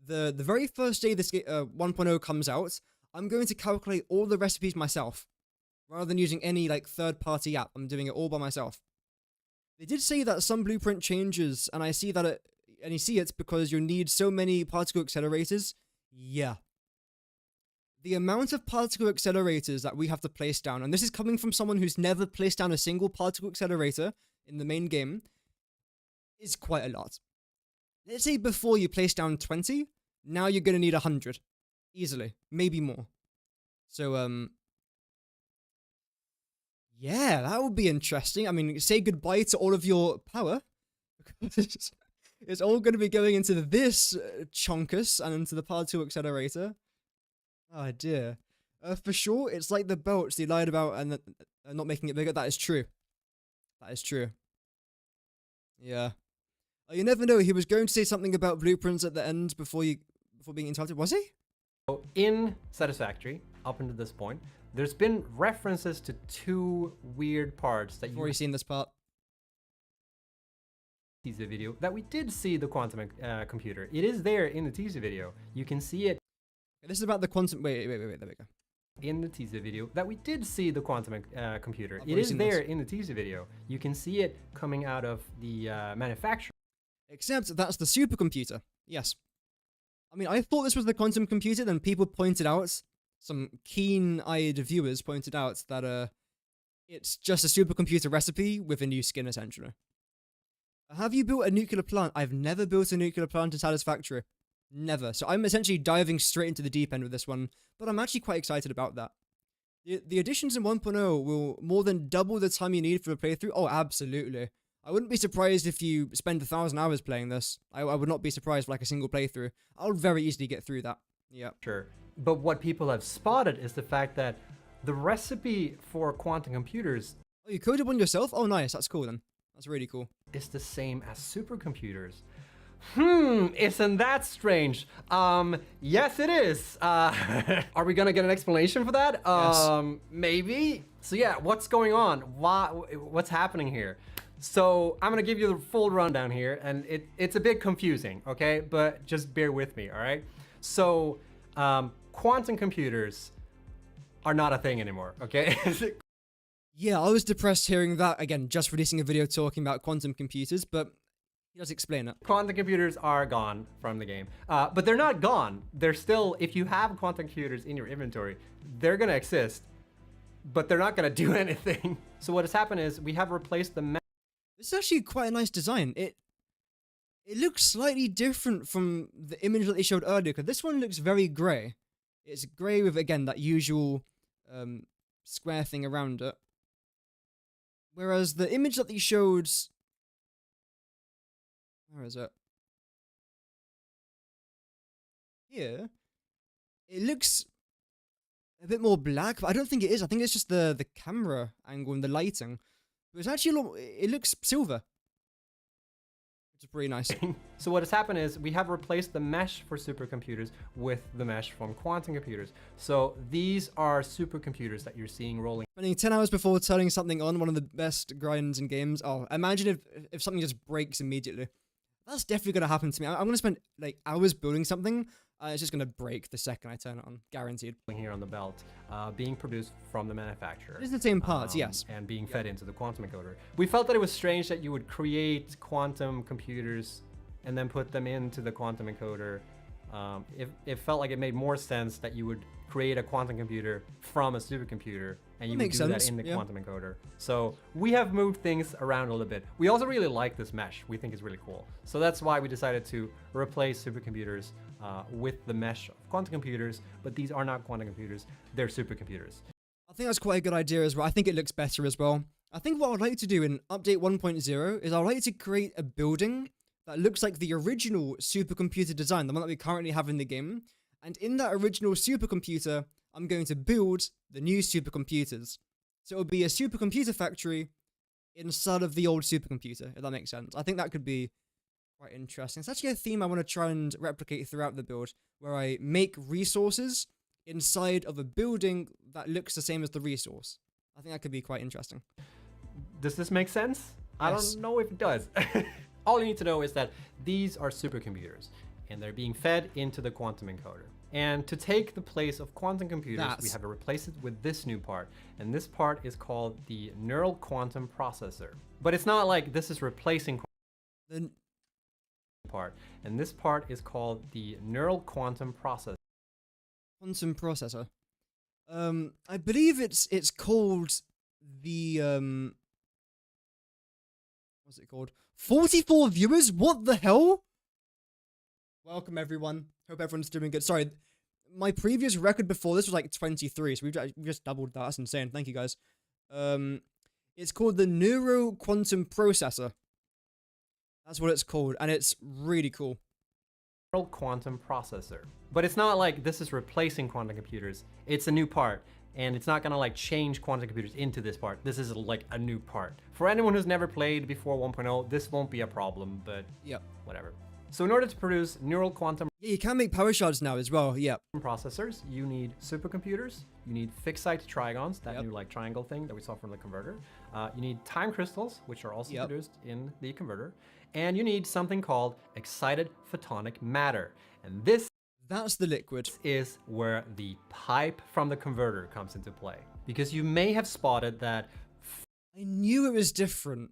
Speaker 1: The very first day this 1.0 comes out, I'm going to calculate all the recipes myself. Rather than using any like third-party app, I'm doing it all by myself. They did say that some blueprint changes, and I see that you see it because you need so many particle accelerators. Yeah. The amount of particle accelerators that we have to place down, and this is coming from someone who's never placed down a single particle accelerator in the main game, is quite a lot. Let's say before you place down 20, now you're going to need 100. Easily. Maybe more. So, yeah, that would be interesting. I mean, say goodbye to all of your power. It's all going to be going into this chunkus and into the particle accelerator. Oh dear. For sure, it's like the belts they lied about and not making it bigger. That is true. That is true. Yeah. You never know. He was going to say something about blueprints at the end before being interrupted. Was he?
Speaker 2: So in Satisfactory, up until this point, there's been references to two weird parts that you've
Speaker 1: already seen this part.
Speaker 2: Teaser video that we did see the quantum computer. It is there in the teaser video. You can see it.
Speaker 1: This is about the quantum. Wait. There we go.
Speaker 2: In the teaser video that we did see the quantum computer. It is there in the teaser video. You can see it coming out of the manufacturer.
Speaker 1: Except that's the supercomputer. Yes. I mean, I thought this was the quantum computer, then people pointed out, some keen-eyed viewers pointed out that It's just a supercomputer recipe with a new skin, essentially. Have you built a nuclear plant? I've never built a nuclear plant in Satisfactory. Never. So I'm essentially diving straight into the deep end with this one, but I'm actually quite excited about that. The additions in 1.0 will more than double the time you need for a playthrough. Oh, absolutely. I wouldn't be surprised if you spend 1,000 hours playing this. I would not be surprised for like a single playthrough. I'll very easily get through that. Yeah.
Speaker 2: Sure. But what people have spotted is the fact that the recipe for quantum computers...
Speaker 1: Oh, you coded one yourself? Oh, nice. That's cool then. That's really cool.
Speaker 2: ...is the same as supercomputers. Isn't that strange? Yes, it is. Are we gonna get an explanation for that?
Speaker 1: Yes.
Speaker 2: Maybe. So yeah, what's going on? What's happening here? So I'm gonna give you the full rundown here, and it's a bit confusing, okay? But just bear with me, all right? So quantum computers are not a thing anymore, okay?
Speaker 1: Yeah, I was depressed hearing that, again, just releasing a video talking about quantum computers, but he does explain it.
Speaker 2: Quantum computers are gone from the game, but they're not gone. They're still, if you have quantum computers in your inventory, they're gonna exist, but they're not gonna do anything. So what has happened is we have replaced the...
Speaker 1: This is actually quite a nice design. It looks slightly different from the image that they showed earlier, because this one looks very grey. It's grey with, again, that usual square thing around it. Whereas the image that they showed... Where is it? Here. It looks a bit more black, but I don't think it is. I think it's just the camera angle and the lighting. But it's actually it looks silver. Which is pretty nice.
Speaker 2: So what has happened is we have replaced the mesh for supercomputers with the mesh from quantum computers. So these are supercomputers that you're seeing rolling.
Speaker 1: Spending 10 hours before turning something on, one of the best grinds in games. Oh, imagine if something just breaks immediately. That's definitely going to happen to me. I'm going to spend like hours building something. It's just going to break the second I turn it on. Guaranteed.
Speaker 2: Here on the belt, being produced from the manufacturer.
Speaker 1: It's the same parts, yes.
Speaker 2: And being fed into the quantum encoder. We felt that it was strange that you would create quantum computers and then put them into the quantum encoder. It felt like it made more sense that you would create a quantum computer from a supercomputer and you would do that in the quantum encoder. So we have moved things around a little bit. We also really like this mesh. We think it's really cool. So that's why we decided to replace supercomputers with the mesh of quantum computers, but these are not quantum computers, they're supercomputers.
Speaker 1: I think that's quite a good idea as well. I think it looks better as well. I think what I'd like to do in update 1.0 is I'd like to create a building that looks like the original supercomputer design, the one that we currently have in the game. And in that original supercomputer, I'm going to build the new supercomputers. So it'll be a supercomputer factory inside of the old supercomputer, if that makes sense. I think that could be quite interesting. It's actually a theme I want to try and replicate throughout the build, where I make resources inside of a building that looks the same as the resource. I think that could be quite interesting.
Speaker 2: Does this make sense? I don't know if it does. All you need to know is that these are supercomputers and they're being fed into the quantum encoder. And to take the place of quantum computers, we have to replace it with this new part. And this part is called the neural quantum processor. But it's not like this is replacing the part. And this part is called the neural quantum processor.
Speaker 1: Quantum processor. I believe it's called the what's it called? 44 viewers? What the hell? Welcome everyone. Hope everyone's doing good. Sorry, my previous record before this was like 23, so we've just doubled that. That's insane. Thank you guys. It's called the Neuro Quantum Processor. That's what it's called, and it's really cool.
Speaker 2: Neural quantum processor. But it's not like this is replacing quantum computers. It's a new part, and it's not gonna like change quantum computers into this part. This is like a new part. For anyone who's never played before 1.0, this won't be a problem, but yeah, whatever. So in order to produce neural quantum
Speaker 1: you can make power shards now as well,
Speaker 2: processors, you need supercomputers, you need fixed-site trigons, that new like triangle thing that we saw from the converter. You need time crystals, which are also produced in the converter. And you need something called excited photonic matter. And
Speaker 1: that's the liquid.
Speaker 2: Is where the pipe from the converter comes into play. Because you may have spotted that...
Speaker 1: I knew it was different.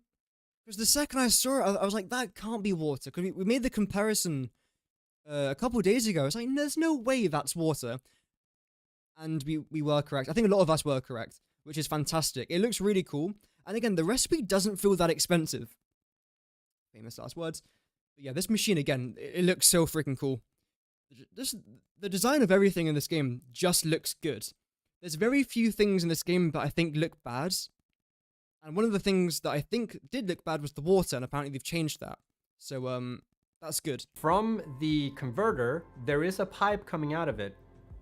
Speaker 1: Because the second I saw it, I was like, that can't be water. Because we made the comparison a couple days ago. It's like, there's no way that's water. And we were correct. I think a lot of us were correct. which is fantastic. It looks really cool. And again, the recipe doesn't feel that expensive. Famous last words. But yeah, this machine, again, it looks so freaking cool. The design of everything in this game just looks good. There's very few things in this game that I think look bad. And one of the things that I think did look bad was the water, and apparently they've changed that. So, that's good.
Speaker 2: From the converter, there is a pipe coming out of it,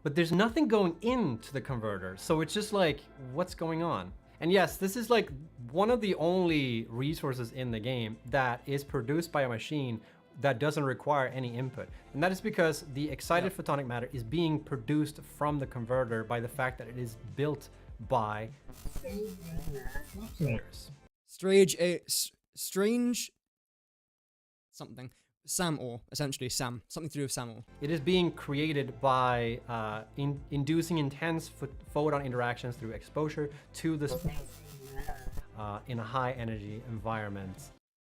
Speaker 2: but there's nothing going into the converter. So it's just like, what's going on? And yes, this is like one of the only resources in the game that is produced by a machine that doesn't require any input. And that is because the excited photonic matter is being produced from the converter by the fact that it is built by
Speaker 1: strange something. SAM ore, essentially SAM, something to do with SAM ore.
Speaker 2: It is being created by inducing intense photon interactions through exposure to the in a high energy environment.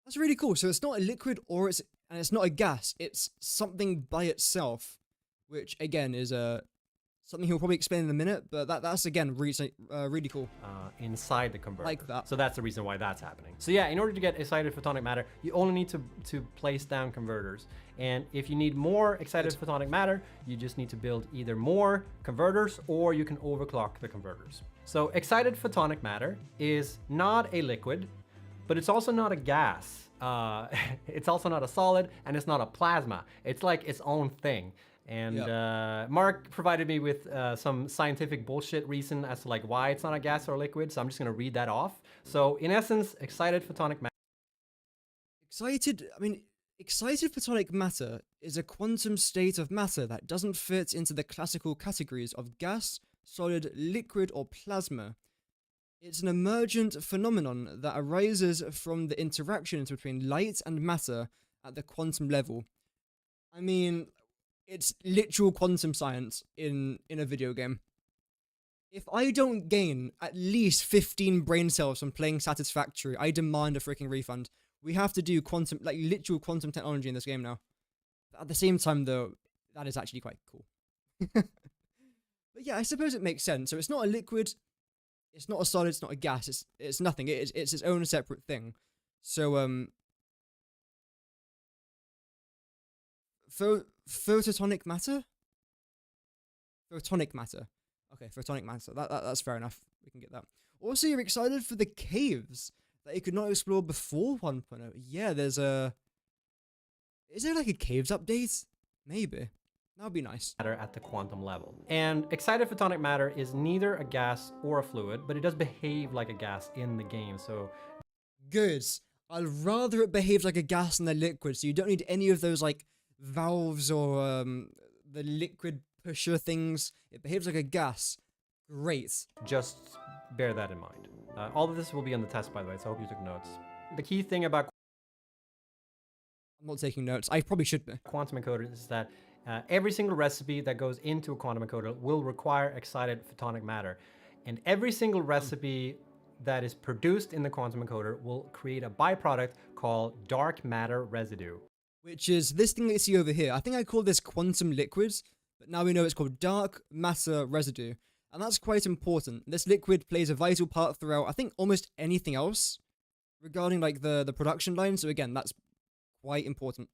Speaker 1: That's really cool. So it's not a liquid and it's not a gas. It's something by itself, which again is something he'll probably explain in a minute. But that's again really cool.
Speaker 2: Inside the converter.
Speaker 1: Like that.
Speaker 2: So that's the reason why that's happening. So yeah, in order to get excited photonic matter, you only need to place down converters. And if you need more excited photonic matter, you just need to build either more converters or you can overclock the converters. So excited photonic matter is not a liquid, but it's also not a gas. It's also not a solid, and it's not a plasma. It's like its own thing. And Mark provided me with some scientific bullshit reason as to like why it's not a gas or a liquid, so I'm just gonna read that off. So in essence, excited photonic matter.
Speaker 1: Excited photonic matter is a quantum state of matter that doesn't fit into the classical categories of gas, solid, liquid, or plasma. It's an emergent phenomenon that arises from the interactions between light and matter at the quantum level. I mean, it's literal quantum science in a video game. If I don't gain at least 15 brain cells from playing Satisfactory, I demand a freaking refund. We have to do quantum, like literal quantum technology in this game now. But at the same time, though, that is actually quite cool. But yeah, I suppose it makes sense. So it's not a liquid, it's not a solid, it's not a gas, it's nothing. It's its own separate thing. So photonic matter? Photonic matter. Okay, photonic matter. That's fair enough. We can get that. Also, you're excited for the caves that you could not explore before 1.0. Yeah, there's a... Is there like a caves update? Maybe. That would be nice.
Speaker 2: Matter at the quantum level. And excited photonic matter is neither a gas or a fluid, but it does behave like a gas in the game, so...
Speaker 1: Good. I'd rather it behaves like a gas than a liquid, so you don't need any of those, like, valves or the liquid pusher things. It behaves like a gas. Great.
Speaker 2: Just bear that in mind. All of this will be on the test, by the way, so I hope you took notes. The key thing about...
Speaker 1: I'm not taking notes. I probably should be.
Speaker 2: Quantum encoders is that every single recipe that goes into a quantum encoder will require excited photonic matter. And every single recipe that is produced in the quantum encoder will create a byproduct called dark matter residue.
Speaker 1: Which is this thing that you see over here. I think I call this quantum liquids, but now we know it's called dark matter residue. And that's quite important. This liquid plays a vital part throughout, I think, almost anything else regarding like the production line. So again, that's quite important.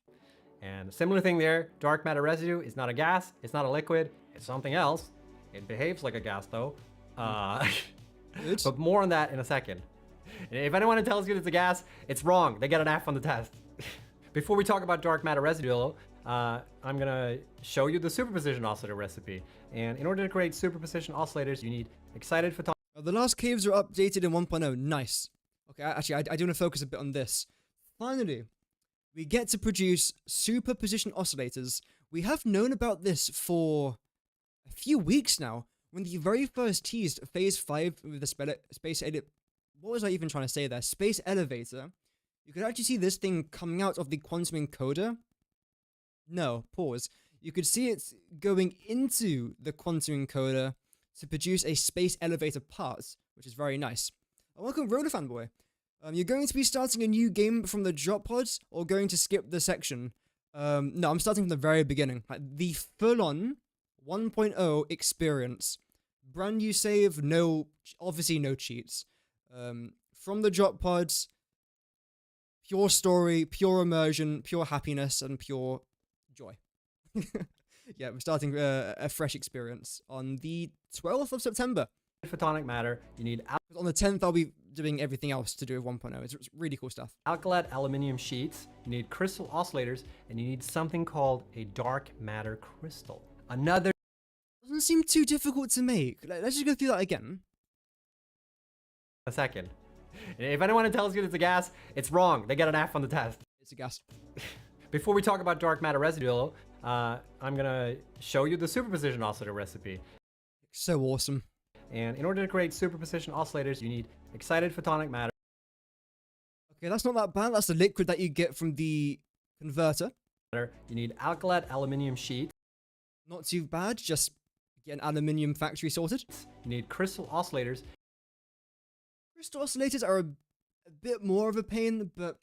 Speaker 2: And similar thing there, dark matter residue is not a gas, it's not a liquid, it's something else. It behaves like a gas though. But more on that in a second. If anyone tells you it's a gas, it's wrong. They get an F on the test. Before we talk about dark matter residue, I'm gonna show you the superposition oscillator recipe. And in order to create superposition oscillators, you need excited photonic.
Speaker 1: The last caves are updated in 1.0. Nice. Okay, actually, I do want to focus a bit on this. Finally, we get to produce superposition oscillators. We have known about this for a few weeks now. When the very first teased Phase 5 with the space edit... What was I even trying to say there? Space elevator. You could actually see this thing coming out of the quantum encoder. No, pause. You could see it going into the quantum encoder to produce a space elevator part, which is very nice. Welcome, Roller Fanboy. You're going to be starting a new game from the drop pods, or going to skip the section? No, I'm starting from the very beginning. Like the full-on 1.0 experience. brand new save, obviously no cheats. From the drop pods, pure story, pure immersion, pure happiness, and pure joy. Yeah, we're starting a fresh experience on the 12th of September.
Speaker 2: Photonic matter, you need
Speaker 1: On the 10th, I'll be doing everything else to do with 1.0. It's really cool stuff.
Speaker 2: alkaline aluminium sheets, you need crystal oscillators, and you need something called a dark matter crystal. Another
Speaker 1: Doesn't seem too difficult to make. Let's just go through that again.
Speaker 2: a second. If anyone tells you it's a gas, it's wrong. They get an F on the test.
Speaker 1: It's a gas.
Speaker 2: Before we talk about dark matter residue, I'm gonna show you the superposition oscillator recipe.
Speaker 1: So awesome.
Speaker 2: And in order to create superposition oscillators, you need excited photonic matter.
Speaker 1: Okay, that's not that bad. That's the liquid that you get from the converter.
Speaker 2: You need alkaline aluminium sheet.
Speaker 1: Not too bad. Just get an aluminium factory sorted.
Speaker 2: You need crystal oscillators.
Speaker 1: Crystal oscillators are a bit more of a pain, but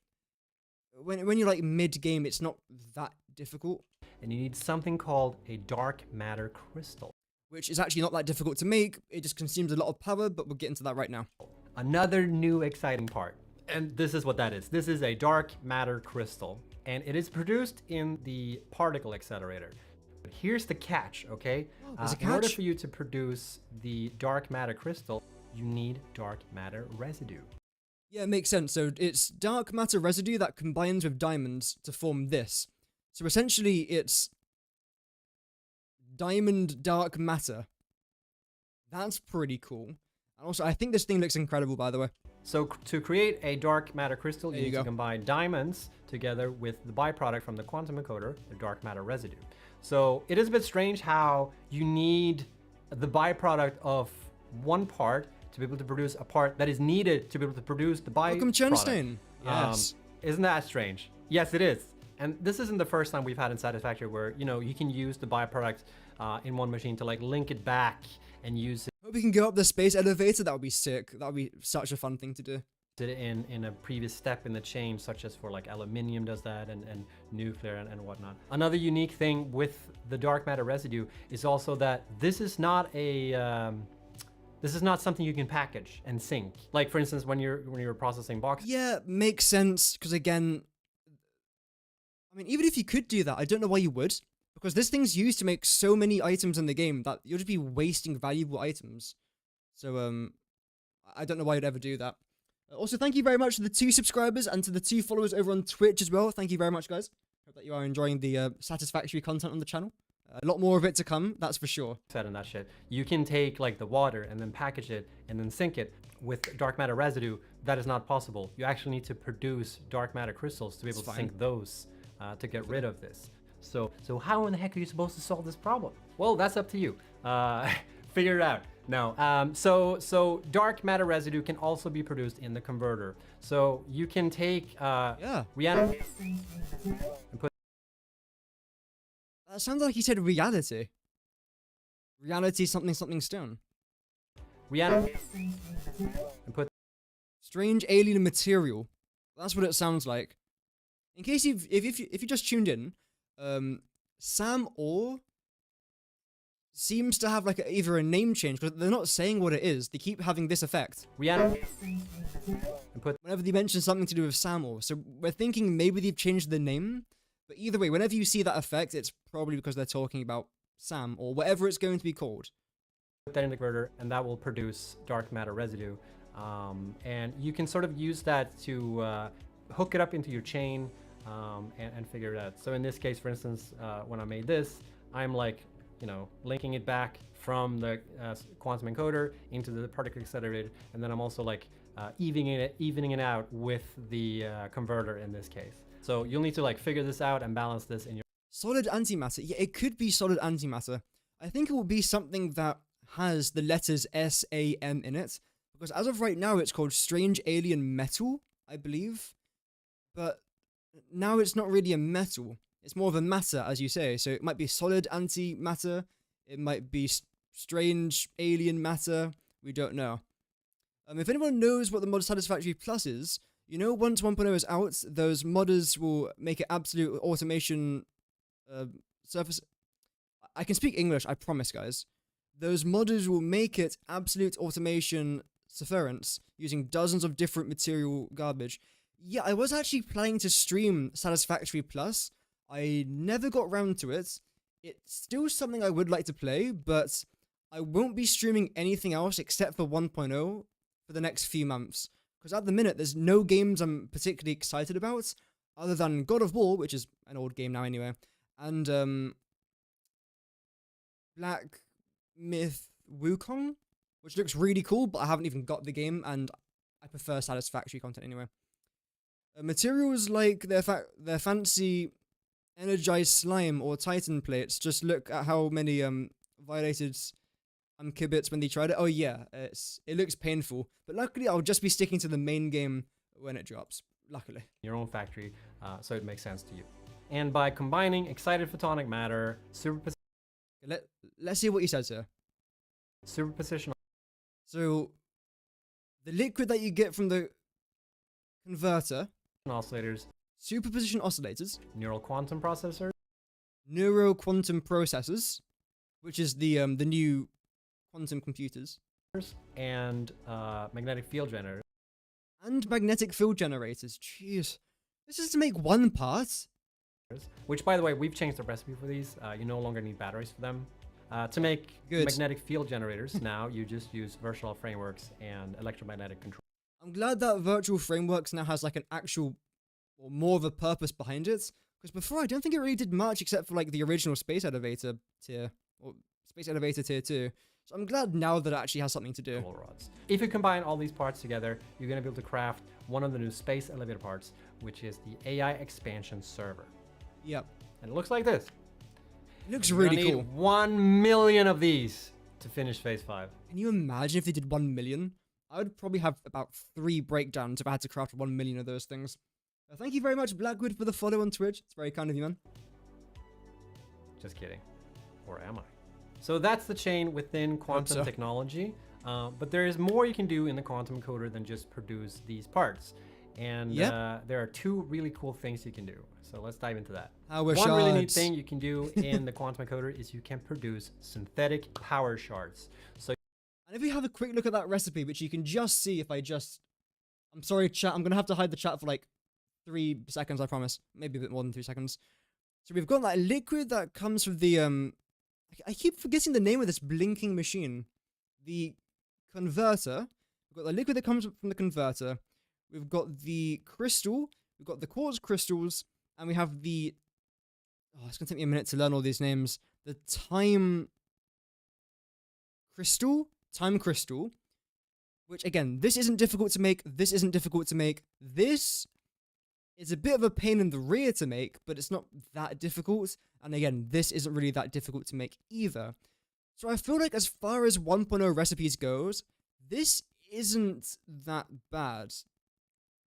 Speaker 1: when you're like mid-game, it's not that difficult.
Speaker 2: And you need something called a dark matter crystal.
Speaker 1: Which is actually not that difficult to make. It just consumes a lot of power, but we'll get into that right now.
Speaker 2: Another new exciting part. And this is what that is. This is a dark matter crystal. And it is produced in the particle accelerator. But here's the catch, okay?
Speaker 1: There's a
Speaker 2: In order
Speaker 1: catch?
Speaker 2: for you to produce the dark matter crystal, you need dark matter residue.
Speaker 1: Yeah, it makes sense. So it's dark matter residue that combines with diamonds to form this. So essentially, it's diamond dark matter. That's pretty cool. And also, I think this thing looks incredible, by the way.
Speaker 2: So to create a dark matter crystal,
Speaker 1: There
Speaker 2: you
Speaker 1: you
Speaker 2: need to
Speaker 1: go.
Speaker 2: combine diamonds together with the byproduct from the quantum encoder, the dark matter residue. So it is a bit strange how you need the byproduct of one part to be able to produce a part that is needed to be able to produce the byproduct.
Speaker 1: Welcome, Chernstein. Yes.
Speaker 2: Isn't that strange? Yes, it is. And this isn't the first time we've had in Satisfactory where, you know, you can use the byproduct in one machine to like link it back and use
Speaker 1: Hope we can go up the space elevator. That would be sick. That would be such a fun thing to do.
Speaker 2: it in a previous step in the chain, such as for like aluminium does that and nuclear and whatnot. Another unique thing with the dark matter residue is also that this is not a this is not something you can package and sync. Like for instance, when you're processing boxes.
Speaker 1: Yeah, makes sense. Because again, I mean, even if you could do that, I don't know why you would. Because this thing's used to make so many items in the game that you'll just be wasting valuable items. So, I don't know why you'd ever do that. Also, thank you very much to the 2 subscribers and to the 2 followers over on Twitch as well. Thank you very much, guys. Hope that you are enjoying the Satisfactory content on the channel. A lot more of it to come, that's for sure.
Speaker 2: Said in that shit. You can take like the water and then package it and then sync it with dark matter residue. That is not possible. You actually need to produce dark matter crystals to be able to sync those to get rid of this. So how in the heck are you supposed to solve this problem? Well, that's up to you. Figure it out. No. So dark matter residue can also be produced in the converter. So you can take reality and put.
Speaker 1: That sounds like he said reality. Reality something something stone.
Speaker 2: Reality and put.
Speaker 1: Strange alien material. That's what it sounds like. In case if you just tuned in, Sam Orr seems to have like either a name change, but they're not saying what it is. They keep having this effect.
Speaker 2: Reality and put.
Speaker 1: Whenever they mention something to do with Sam Orr, so we're thinking maybe they've changed the name. But either way, whenever you see that effect, it's probably because they're talking about Sam or whatever it's going to be called.
Speaker 2: Put that in the converter, and that will produce dark matter residue. And you can sort of use that to hook it up into your chain and figure it out. So in this case, for instance, when I made this, I'm like, you know, linking it back from the quantum encoder into the particle accelerator, and then I'm also like evening it out with the converter in this case. So you'll need to like figure this out and balance this in your
Speaker 1: solid antimatter. Yeah, it could be solid antimatter. I think it will be something that has the letters SAM in it, because as of right now, it's called Strange Alien Metal, I believe. But now it's not really a metal. It's more of a matter, as you say. So it might be solid antimatter. It might be strange alien matter. We don't know. If anyone knows what the mod Satisfactory Plus is, you know, once 1.0 is out, those modders will make it absolute automation surface. I can speak English, I promise, guys. those modders will make it absolute automation sufferance using dozens of different material garbage. Yeah, I was actually planning to stream Satisfactory Plus. I never got round to it. It's still something I would like to play, but I won't be streaming anything else except for 1.0 for the next few months. Because at the minute, there's no games I'm particularly excited about, other than God of War, which is an old game now anyway, and Black Myth Wukong, which looks really cool, but I haven't even got the game, and I prefer Satisfactory content anyway. Materials like their fancy energized slime or titan plates. Just look at how many violated kibits when they tried it. Oh yeah, it looks painful, but luckily I'll just be sticking to the main game when it drops. Luckily,
Speaker 2: your own factory, so it makes sense to you. And by combining excited photonic matter,
Speaker 1: let's see what he says here.
Speaker 2: Superposition.
Speaker 1: So the liquid that you get from the converter,
Speaker 2: oscillators,
Speaker 1: superposition oscillators,
Speaker 2: neural quantum processors,
Speaker 1: neuro quantum processors, which is the new quantum computers,
Speaker 2: and magnetic field generators.
Speaker 1: And magnetic field generators. Jeez, this is to make one part.
Speaker 2: Which, by the way, we've changed the recipe for these. You no longer need batteries for them. To make magnetic field generators, now you just use virtual frameworks and electromagnetic control.
Speaker 1: I'm glad that virtual frameworks now has like an actual, or more of a purpose behind it. Because before, I don't think it really did much except for like the original Space Elevator tier, or Space Elevator tier 2. So I'm glad now that it actually has something to do.
Speaker 2: Rods. If you combine all these parts together, you're going to be able to craft one of the new Space Elevator parts, which is the AI expansion server.
Speaker 1: Yep.
Speaker 2: And it looks like this.
Speaker 1: It looks really cool.
Speaker 2: 1 million of these to finish phase 5.
Speaker 1: Can you imagine if they did 1 million? I would probably have about 3 breakdowns if I had to craft 1 million of those things. Thank you very much, Blackwood, for the follow on Twitch. It's very kind of you, man.
Speaker 2: Just kidding. Or am I? So that's the chain within quantum technology. But there is more you can do in the quantum encoder than just produce these parts. And there are 2 really cool things you can do. So let's dive into that. One really neat thing you can do in the quantum encoder is you can produce synthetic power shards. So,
Speaker 1: and if we have a quick look at that recipe, which you can just see if I just... I'm sorry, chat. I'm going to have to hide the chat for like 3 seconds, I promise. Maybe a bit more than 3 seconds. So we've got that liquid that comes from the... I keep forgetting the name of this blinking machine. The converter. We've got the liquid that comes from the converter. We've got the crystal. We've got the quartz crystals. And we have the... Oh, it's going to take me a minute to learn all these names. The time crystal? Time crystal. Which, again, this isn't difficult to make. This isn't difficult to make. This is a bit of a pain in the rear to make, but it's not that difficult. And again, this isn't really that difficult to make either. So I feel like as far as 1.0 recipes goes, this isn't that bad.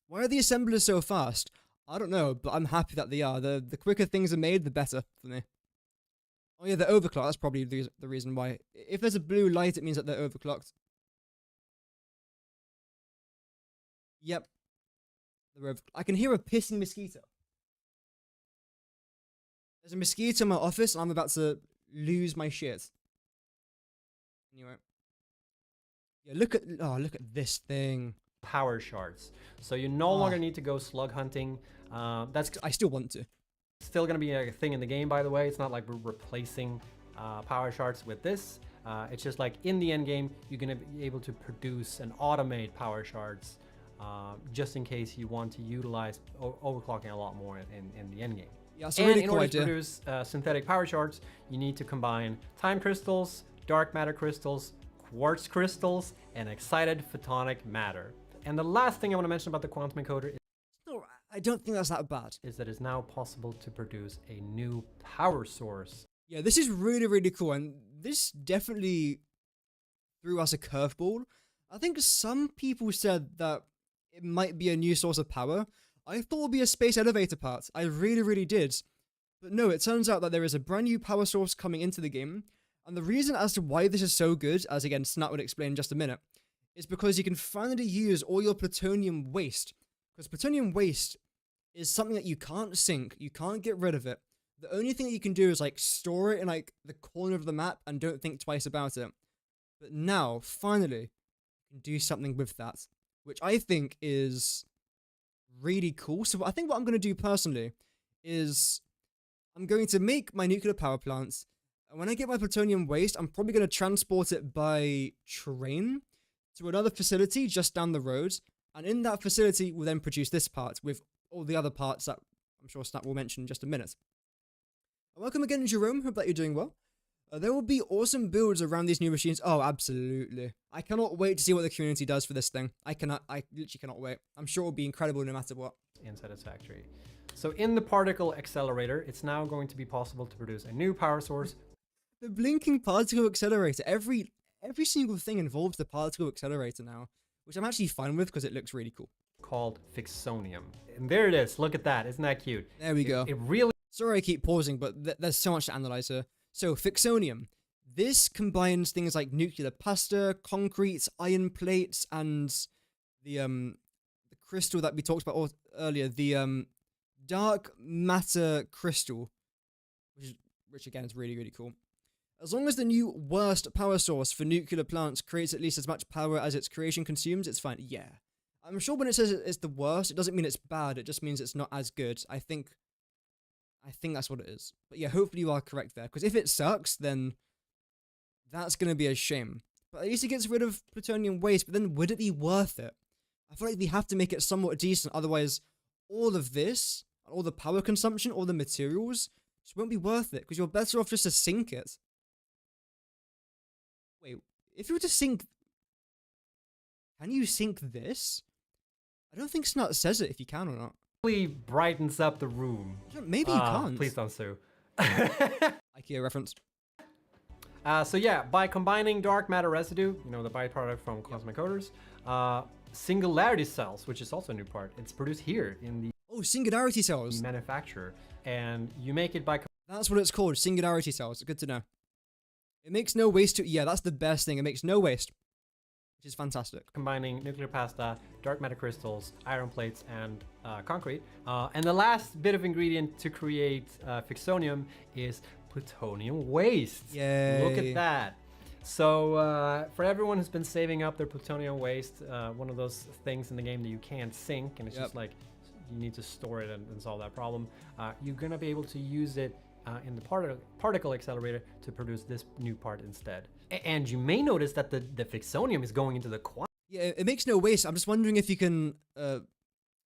Speaker 1: Why are the assemblers so fast? I don't know, but I'm happy that they are. The quicker things are made, the better for me. Oh yeah, they're overclocked. That's probably the reason why. If there's a blue light, it means that they're overclocked. Yep. I can hear a pissing mosquito. There's a mosquito in my office, and I'm about to lose my shit. Anyway. Yeah, look at this thing.
Speaker 2: Power shards. So you no longer need to go slug hunting.
Speaker 1: I still want to.
Speaker 2: Still going to be a thing in the game, by the way. It's not like we're replacing power shards with this. It's just like in the end game, you're going to be able to produce and automate power shards just in case you want to utilize overclocking a lot more in the end game.
Speaker 1: Yeah, so really
Speaker 2: in order to produce synthetic power shards, you need to combine time crystals, dark matter crystals, quartz crystals, and excited photonic matter. And the last thing I want to mention about the quantum encoder is
Speaker 1: I don't think that's that bad.
Speaker 2: Is that it's now possible to produce a new power source.
Speaker 1: Yeah, this is really, really cool. And this definitely threw us a curveball. I think some people said that it might be a new source of power. I thought it would be a space elevator part. I really, really did. But no, it turns out that there is a brand new power source coming into the game. And the reason as to why this is so good, as again, Snap would explain in just a minute, is because you can finally use all your plutonium waste. Because plutonium waste is something that you can't sink, you can't get rid of it. the only thing that you can do is like store it in like the corner of the map and don't think twice about it. But now, finally, you can do something with that, which I think is really cool. So I think what I'm going to do personally is I'm going to make my nuclear power plants. And when I get my plutonium waste, I'm probably going to transport it by train to another facility just down the road. And in that facility, we'll then produce this part with all the other parts that I'm sure Snap will mention in just a minute. Welcome again, Jerome. Hope that you're doing well. There will be awesome builds around these new machines. Oh, absolutely. I cannot wait to see what the community does for this thing. I literally cannot wait. I'm sure it will be incredible no matter what.
Speaker 2: In Satisfactory. So in the particle accelerator, it's now going to be possible to produce a new power source.
Speaker 1: The blinking particle accelerator. Every single thing involves the particle accelerator now, which I'm actually fine with because it looks really cool.
Speaker 2: Called Fixonium. And there it is. Look at that. Isn't that cute?
Speaker 1: There we go.
Speaker 2: It really...
Speaker 1: Sorry I keep pausing, but there's so much to analyze here. So, Fixonium. This combines things like nuclear pasta, concrete, iron plates, and the crystal that we talked about earlier, the dark matter crystal, which again is really, really cool. As long as the new worst power source for nuclear plants creates at least as much power as its creation consumes, it's fine. Yeah. I'm sure when it says it's the worst, it doesn't mean it's bad, it just means it's not as good. I think that's what it is. But yeah, hopefully you are correct there. Because if it sucks, then that's going to be a shame. But at least it gets rid of plutonium waste. But then would it be worth it? I feel like we have to make it somewhat decent. Otherwise, all of this, all the power consumption, all the materials, just won't be worth it. Because you're better off just to sink it. Wait, if you were to sink... Can you sink this? I don't think Snut says it if you can or not.
Speaker 2: Brightens up the room.
Speaker 1: Maybe you can't.
Speaker 2: Please don't sue.
Speaker 1: IKEA reference.
Speaker 2: So yeah, by combining dark matter residue, you know, the byproduct from quantum encoders, singularity cells, which is also a new part, it's produced here in the
Speaker 1: singularity cells
Speaker 2: manufacturer, and you make it by...
Speaker 1: That's what it's called, singularity cells. Good to know. It makes no waste to... Yeah, that's the best thing. It makes no waste. Which is fantastic.
Speaker 2: Combining nuclear pasta, dark matter crystals, iron plates, and concrete. And the last bit of ingredient to create Fixonium is plutonium waste.
Speaker 1: Yay.
Speaker 2: Look at that. So for everyone who's been saving up their plutonium waste, one of those things in the game that you can't sink, and it's just like you need to store it and solve that problem, you're going to be able to use it in the particle accelerator to produce this new part instead. And you may notice that the Fixonium is going into the quantum.
Speaker 1: Yeah, it makes no waste. I'm just wondering if you can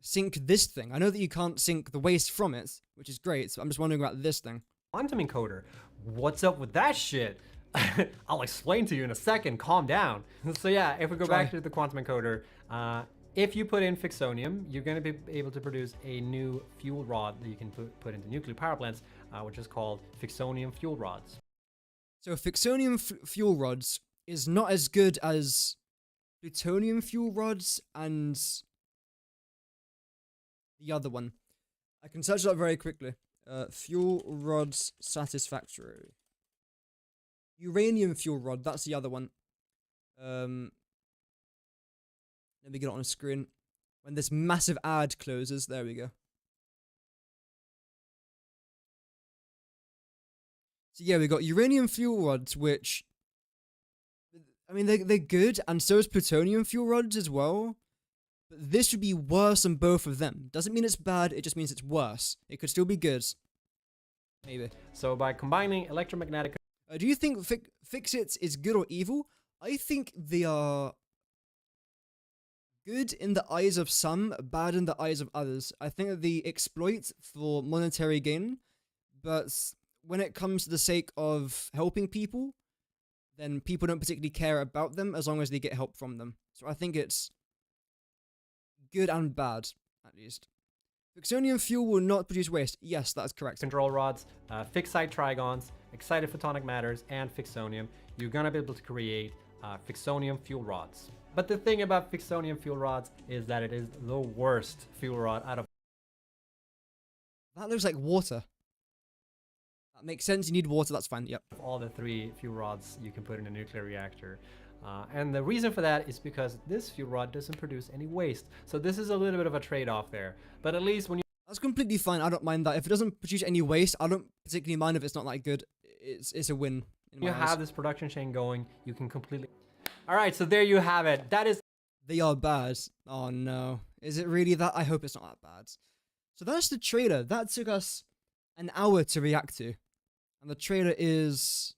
Speaker 1: sink this thing. I know that you can't sink the waste from it, which is great. So I'm just wondering about this thing.
Speaker 2: Quantum encoder. What's up with that shit? I'll explain to you in a second. Calm down. So yeah, if we go back to the quantum encoder, if you put in Fixonium, you're going to be able to produce a new fuel rod that you can put into nuclear power plants, which is called Fixonium fuel rods.
Speaker 1: So Fixonium fuel rods is not as good as plutonium fuel rods and the other one. I can search it up very quickly. Fuel rods satisfactory. Uranium fuel rod, that's the other one. Let me get it on a screen. When this massive ad closes, there we go. So yeah, we got uranium fuel rods, which, I mean, they're good, and so is plutonium fuel rods as well. But this would be worse than both of them. Doesn't mean it's bad, it just means it's worse. It could still be good. Maybe.
Speaker 2: So by combining electromagnetic...
Speaker 1: do you think Fix-It is good or evil? I think they are good in the eyes of some, bad in the eyes of others. I think that they exploit for monetary gain, but when it comes to the sake of helping people, then people don't particularly care about them as long as they get help from them. So I think it's good and bad, at least. Fixonium fuel will not produce waste. Yes, that is correct.
Speaker 2: Control rods, fixed-site trigons, excited photonic matters, and Fixonium. You're going to be able to create Fixonium fuel rods. But the thing about Fixonium fuel rods is that it is the worst fuel rod out of...
Speaker 1: That looks like water. That makes sense. You need water. That's fine. Yep.
Speaker 2: All the 3 fuel rods you can put in a nuclear reactor. And the reason for that is because this fuel rod doesn't produce any waste. So this is a little bit of a trade-off there. But at least when you...
Speaker 1: That's completely fine. I don't mind that. If it doesn't produce any waste, I don't particularly mind if it's not that good. It's a win.
Speaker 2: You have this production chain going, you can completely... All right, so there you have it. That is...
Speaker 1: They are bad. Oh no. Is it really that? I hope it's not that bad. So that's the trailer. That took us an hour to react to. And the trailer is...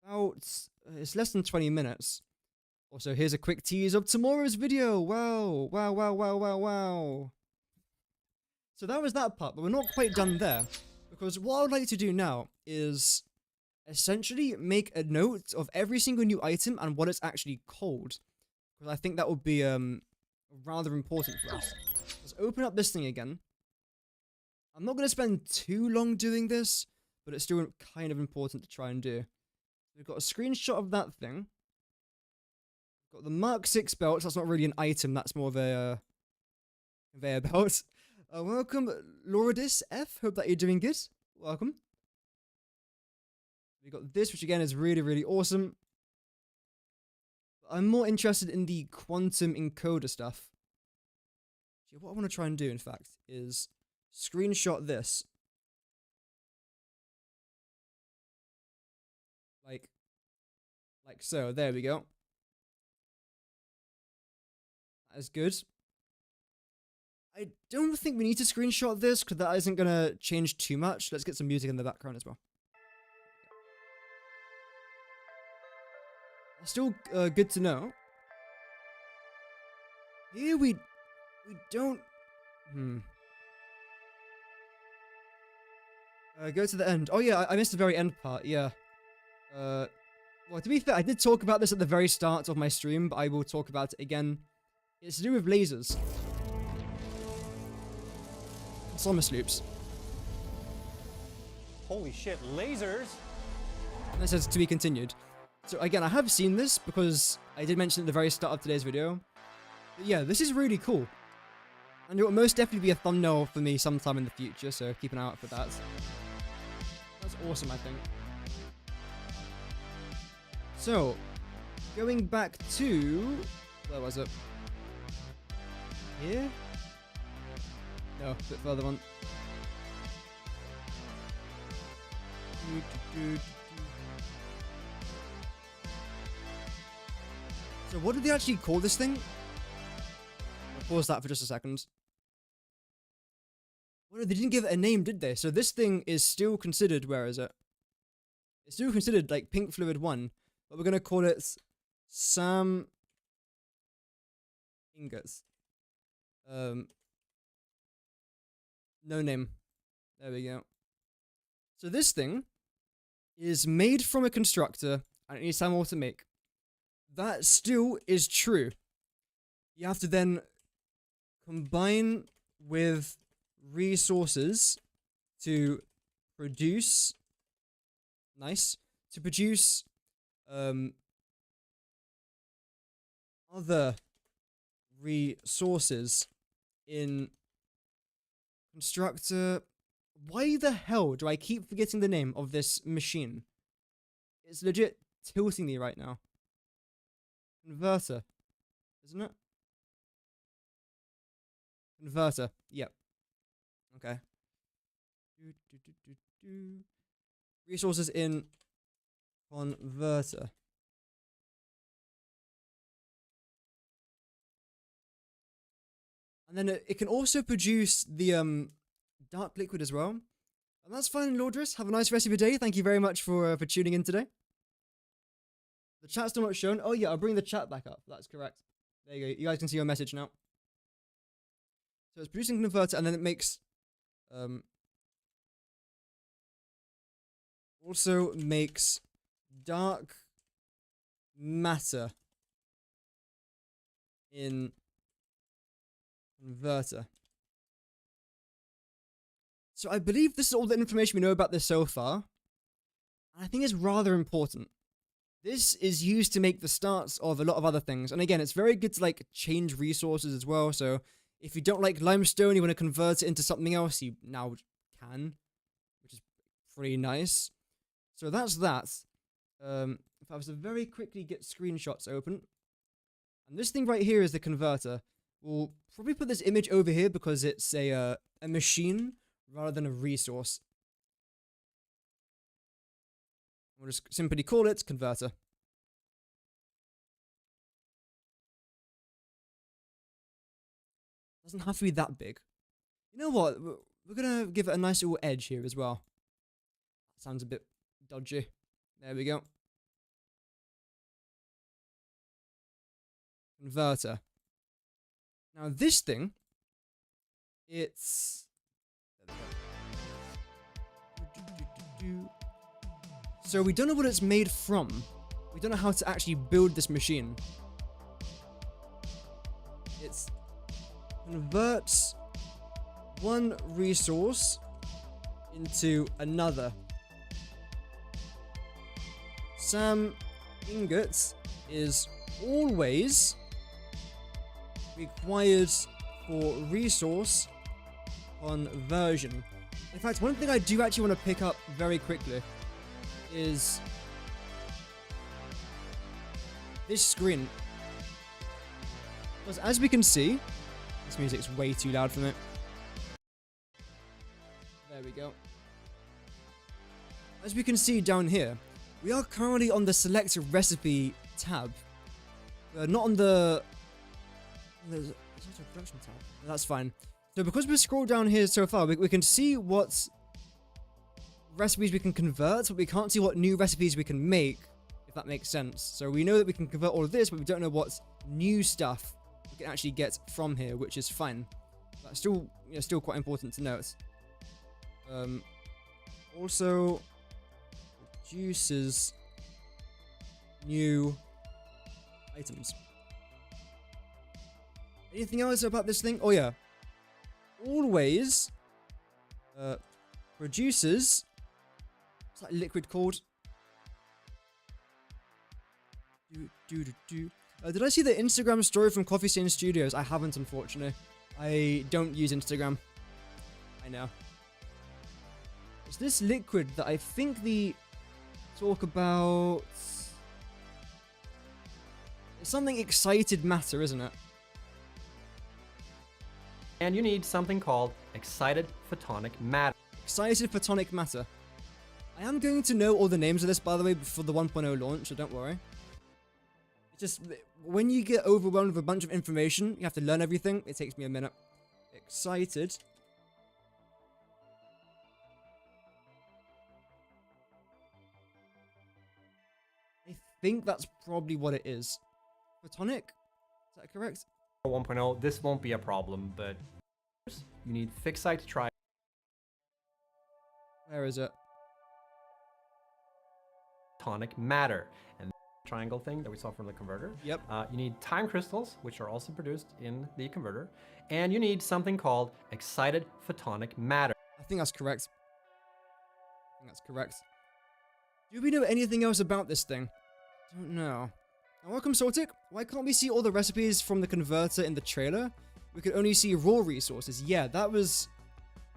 Speaker 1: about... it's less than 20 minutes. Also, here's a quick tease of tomorrow's video. Wow. Wow, wow, wow, wow, wow. So that was that part, but we're not quite done there. Because what I would like to do now is essentially make a note of every single new item and what it's actually called. Because I think that would be rather important for us. Let's open up this thing again. I'm not going to spend too long doing this, but it's still kind of important to try and do. We've got a screenshot of that thing. We've got the Mark 6 belt. That's not really an item. That's more of a conveyor belt. Welcome, Lourdis F. Hope that you're doing good. Welcome. We got this, which again is really, really awesome. I'm more interested in the quantum encoder stuff. What I want to try and do, in fact, is screenshot this. Like so. There we go. That is good. I don't think we need to screenshot this because that isn't going to change too much. Let's get some music in the background as well. Still good to know. Here we don't... go to the end. Oh yeah, I missed the very end part, yeah. Well, to be fair, I did talk about this at the very start of my stream, but I will talk about it again. It's to do with lasers. Summer sloops.
Speaker 3: Holy shit, lasers?
Speaker 1: And it says to be continued. So again, I have seen this because I did mention it at the very start of today's video. But yeah, this is really cool. And it will most definitely be a thumbnail for me sometime in the future, so keep an eye out for that. That's awesome, I think. So, going back to... where was it? Here? No, a bit further on. So what did they actually call this thing? I'll pause that for just a second. Well, they didn't give it a name, did they? So this thing is still considered, where is it? It's still considered like Pink Fluid 1, but we're going to call it Sam Ingots. No name. There we go. So this thing is made from a constructor and it needs time more to make. That still is true. You have to then combine with resources to produce... nice. To produce other resources in constructor. Why the hell do I keep forgetting the name of this machine? It's legit tilting me right now. Converter, isn't it? Converter, yep. Okay. Resources in converter. And then it can also produce the dark liquid as well. And that's fine, Laudris. Have a nice rest of your day. Thank you very much for tuning in today. The chat's still not shown. Oh yeah, I'll bring the chat back up. That's correct. There you go. You guys can see your message now. So it's producing converter, and then it makes also makes dark matter in converter. So I believe this is all the information we know about this so far. And I think it's rather important. This is used to make the starts of a lot of other things. And again, it's very good to like change resources as well. So if you don't like limestone, you want to convert it into something else, you now can, which is pretty nice. So that's that. If I was to very quickly get screenshots open. And this thing right here is the converter. We'll probably put this image over here because it's a machine rather than a resource. We'll just simply call it converter. Doesn't have to be that big. You know what? We're gonna give it a nice little edge here as well. Sounds a bit dodgy. There we go. Converter. Now this thing, it's... So we don't know what it's made from. We don't know how to actually build this machine. It's converts one resource into another. Some ingots is always required for resource conversion. In fact, one thing I do actually want to pick up very quickly is this screen. Because as we can see, this music's way too loud for me. There we go. As we can see down here, we are currently on the select recipe tab. Not on the production tab. That's fine. So because we scroll down here so far, we can see what recipes we can convert, but we can't see what new recipes we can make, if that makes sense. So we know that we can convert all of this, but we don't know what new stuff we can actually get from here, which is fine. That's still, still quite important to note. Also produces new items. Anything else about this thing? Oh yeah. Always produces... What's that liquid called? Did I see the Instagram story from Coffee Stain Studios? I haven't, unfortunately. I don't use Instagram. I know. It's this liquid that I think the... talk about... It's something excited matter, isn't it?
Speaker 2: And you need something called excited photonic matter.
Speaker 1: Excited photonic matter. I am going to know all the names of this, by the way, before the 1.0 launch, so don't worry. It's just, when you get overwhelmed with a bunch of information, you have to learn everything. It takes me a minute. Excited. I think that's probably what it is. Photonic? Is that correct?
Speaker 2: 1.0, this won't be a problem, but you need fixed site try.
Speaker 1: Where is it?
Speaker 2: Photonic matter. And the triangle thing that we saw from the converter.
Speaker 1: Yep.
Speaker 2: You need time crystals, which are also produced in the converter. And you need something called excited photonic matter.
Speaker 1: I think that's correct. Do we know anything else about this thing? Don't know. Now, welcome, Sortic. Why can't we see all the recipes from the converter in the trailer? We could only see raw resources. Yeah, that was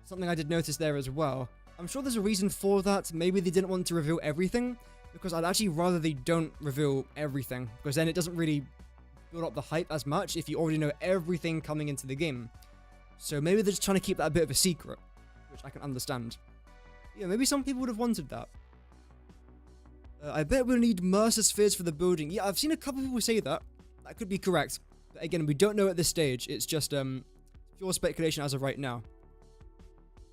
Speaker 1: something I did notice there as well. I'm sure there's a reason for that. Maybe they didn't want to reveal everything, because I'd actually rather they don't reveal everything, because then it doesn't really build up the hype as much if you already know everything coming into the game. So maybe they're just trying to keep that a bit of a secret, which I can understand. Yeah, maybe some people would have wanted that. I bet we'll need Mercer spheres for the building. Yeah, I've seen a couple people say that. That could be correct. But again, we don't know at this stage. It's just pure speculation as of right now.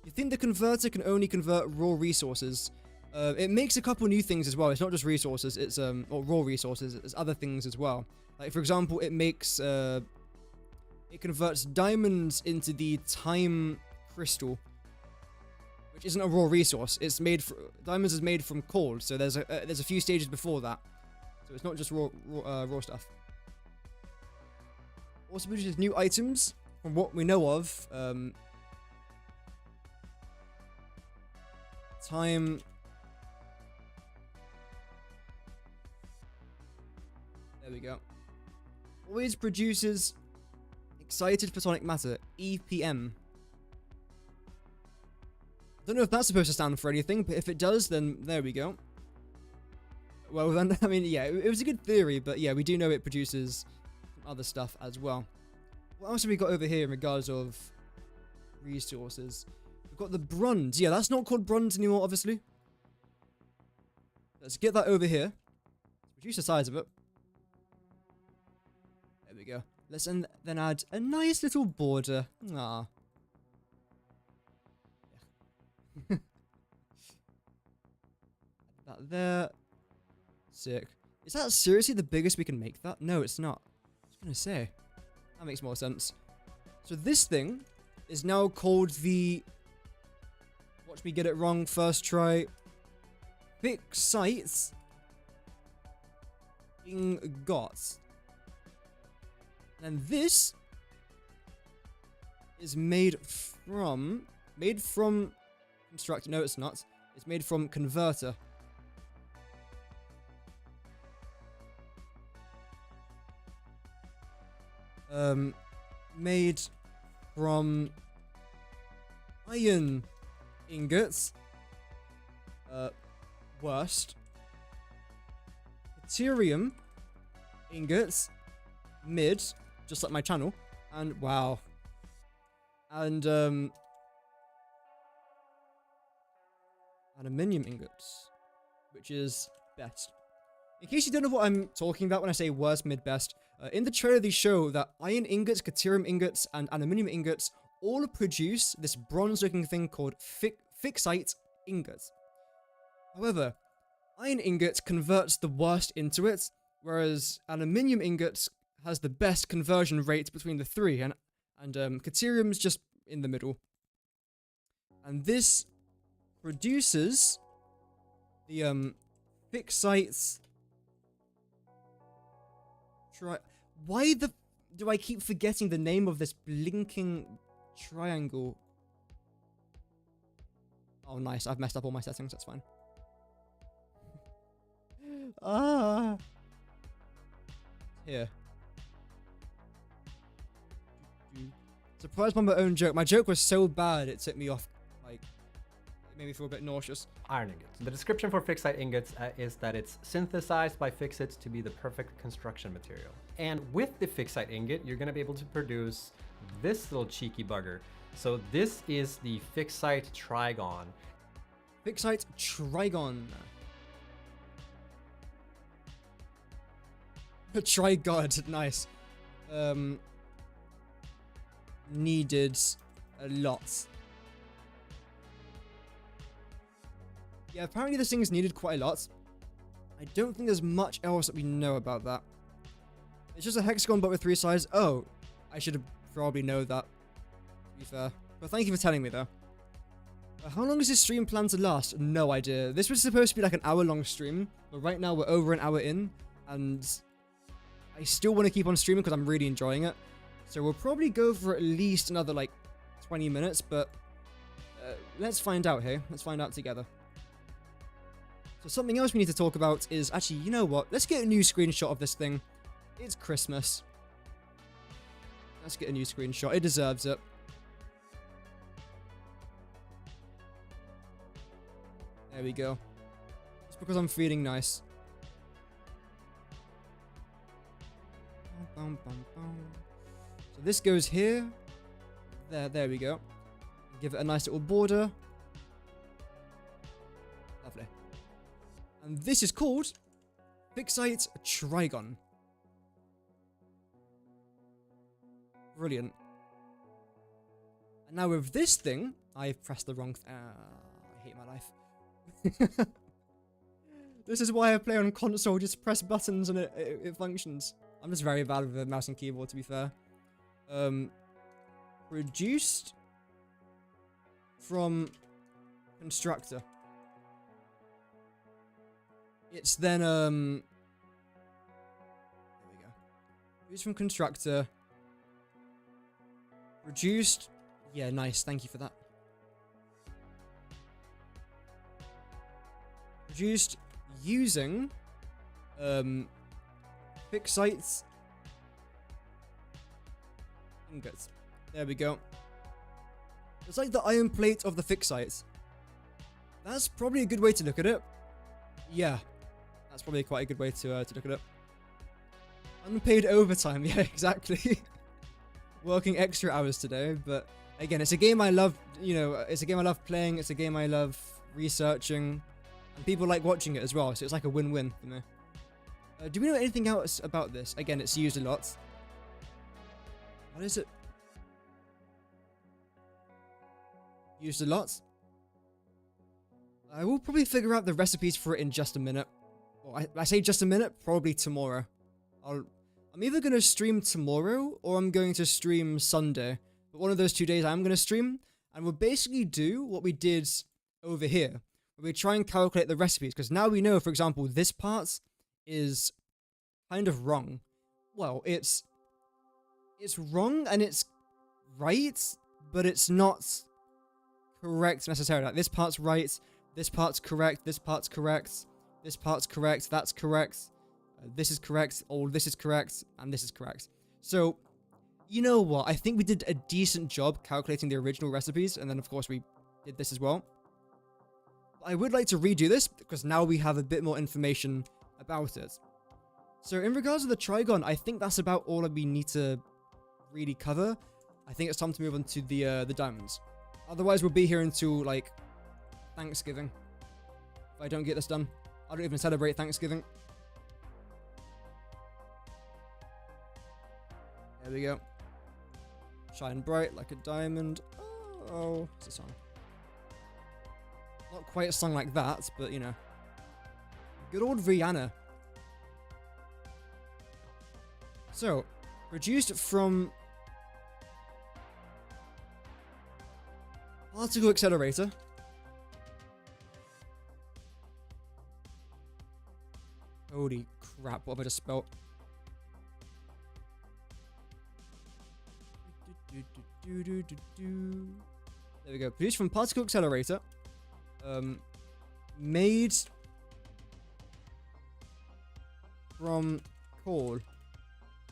Speaker 1: You think the converter can only convert raw resources? It makes a couple new things as well. It's not just resources. It's or raw resources. It's other things as well. Like for example, it makes it converts diamonds into the time crystal, which isn't a raw resource. It's made diamonds is made from coal, so there's a few stages before that. So it's not just raw stuff. Also produces new items from what we know of. Time. There we go. Always produces excited photonic matter, EPM. Don't know if that's supposed to stand for anything, but if it does, then there we go. Well, then, I mean, yeah, it was a good theory, but yeah, we do know it produces other stuff as well. What else have we got over here in regards of resources? We've got the bronze. Yeah, that's not called bronze anymore, obviously. Let's get that over here. Reduce the size of it. There we go. Let's then add a nice little border. Ah. Yeah. That there. Sick. Is that seriously the biggest we can make that? No, it's not. I was gonna say. That makes more sense. So this thing is now called the... Watch me get it wrong first try. Fixite ingots. And this is made from constructor. No, it's not. It's made from converter. Made from iron ingots. Worst. Deuterium ingots. Mid. Just like my channel. And wow. And aluminium ingots. Which is best. In case you don't know what I'm talking about when I say worst, mid, best. In the trailer they show that iron ingots, deuterium ingots, and aluminium ingots all produce this bronze-looking thing called fixite ingots. However, iron ingots converts the worst into it, whereas aluminium ingots has the best conversion rate between the three, and deuterium's just in the middle. And this produces the fixites. Why do I keep forgetting the name of this blinking triangle? Oh, nice. I've messed up all my settings. That's fine. Ah. Here. Surprised by my own joke. My joke was so bad it took me off. Like, it made me feel a bit nauseous.
Speaker 2: Iron ingots. The description for fixite ingots is that it's synthesized by fixites to be the perfect construction material. And with the fixite ingot, you're going to be able to produce this little cheeky bugger. So this is the fixite trigon.
Speaker 1: Fixite trigon. Trigod, nice. Needed a lot. Yeah, apparently this thing is needed quite a lot. I don't think there's much else that we know about that. It's just a hexagon but with 3 sides. Oh, I should have probably known that, to be fair. But thank you for telling me though. How long is this stream planned to last? No idea. This was supposed to be like an hour-long stream, but right now we're over an hour in, and I still want to keep on streaming because I'm really enjoying it. So we'll probably go for at least another like 20 minutes, but let's find out here. Let's find out together. So something else we need to talk about is actually, you know what? Let's get a new screenshot of this thing. It's Christmas. Let's get a new screenshot. It deserves it. There we go. Just because I'm feeling nice. So this goes here. There we go. Give it a nice little border. Lovely. And this is called Fixite Trigon. Brilliant. And now with this thing, I've pressed the wrong I hate my life. This is why I play on console, just press buttons and it functions. I'm just very bad with the mouse and keyboard, to be fair. Produced from constructor. It's then, there we go. Produced from constructor. Reduced. Yeah, nice. Thank you for that. Produced using Fixite ingots. There we go. It's like the iron plate of the Fixites. That's probably a good way to look at it. Yeah, that's probably quite a good way to look at it. Unpaid overtime. Yeah, exactly. working extra hours today, but again, it's a game I love, you know, it's a game I love playing, it's a game I love researching, and people like watching it as well, so it's like a win-win for me. Do we know anything else about this? Again, it's used a lot. What is it? Used a lot. I will probably figure out the recipes for it in just a minute. Well, I say just a minute, probably tomorrow. I'm either going to stream tomorrow or I'm going to stream Sunday. But one of those 2 days I'm going to stream, and we'll basically do what we did over here. Where we try and calculate the recipes, because now we know, for example, this part is kind of wrong. Well, it's wrong and it's right, but it's not correct necessarily. Like, this part's right, this part's correct, this part's correct, this part's correct, that's correct, this is correct, oh, this is correct, and this is correct. So, you know what? I think we did a decent job calculating the original recipes, and then of course we did this as well. I would like to redo this, because now we have a bit more information about it. So in regards to the Trigon, I think that's about all that we need to really cover. I think it's time to move on to the diamonds. Otherwise, we'll be here until, like, Thanksgiving. If I don't get this done. I don't even celebrate Thanksgiving. There we go. Shine bright like a diamond. Oh, it's a song. Not quite a song like that, but, you know. Good old Rihanna. So, produced from particle accelerator. Holy crap, what have I just spelled? There we go. Produced from particle accelerator. Made from coal.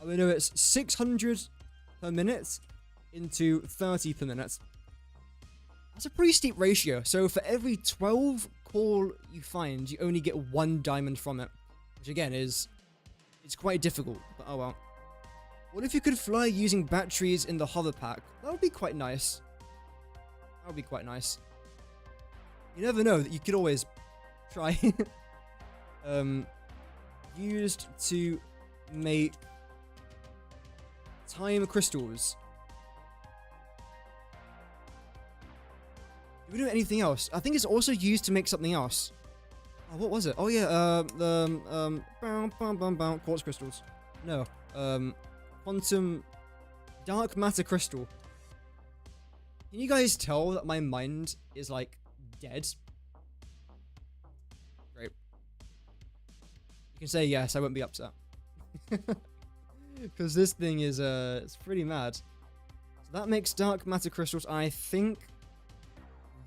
Speaker 1: I know it's 600 per minute into 30 per minute. That's a pretty steep ratio. So for every 12 coal you find, you only get 1 diamond from it. Which again it's quite difficult, but oh well. What if you could fly using batteries in the hover pack? That would be quite nice. That would be quite nice. You never know, that you could always try. Used to make time crystals. Do we do anything else? I think it's also used to make something else. Oh, what was it? Oh yeah, quartz crystals. No, quantum dark matter crystal. Can you guys tell that my mind is like dead? Great. You can say yes, I won't be upset. Because this thing is it's pretty mad. So that makes dark matter crystals. I think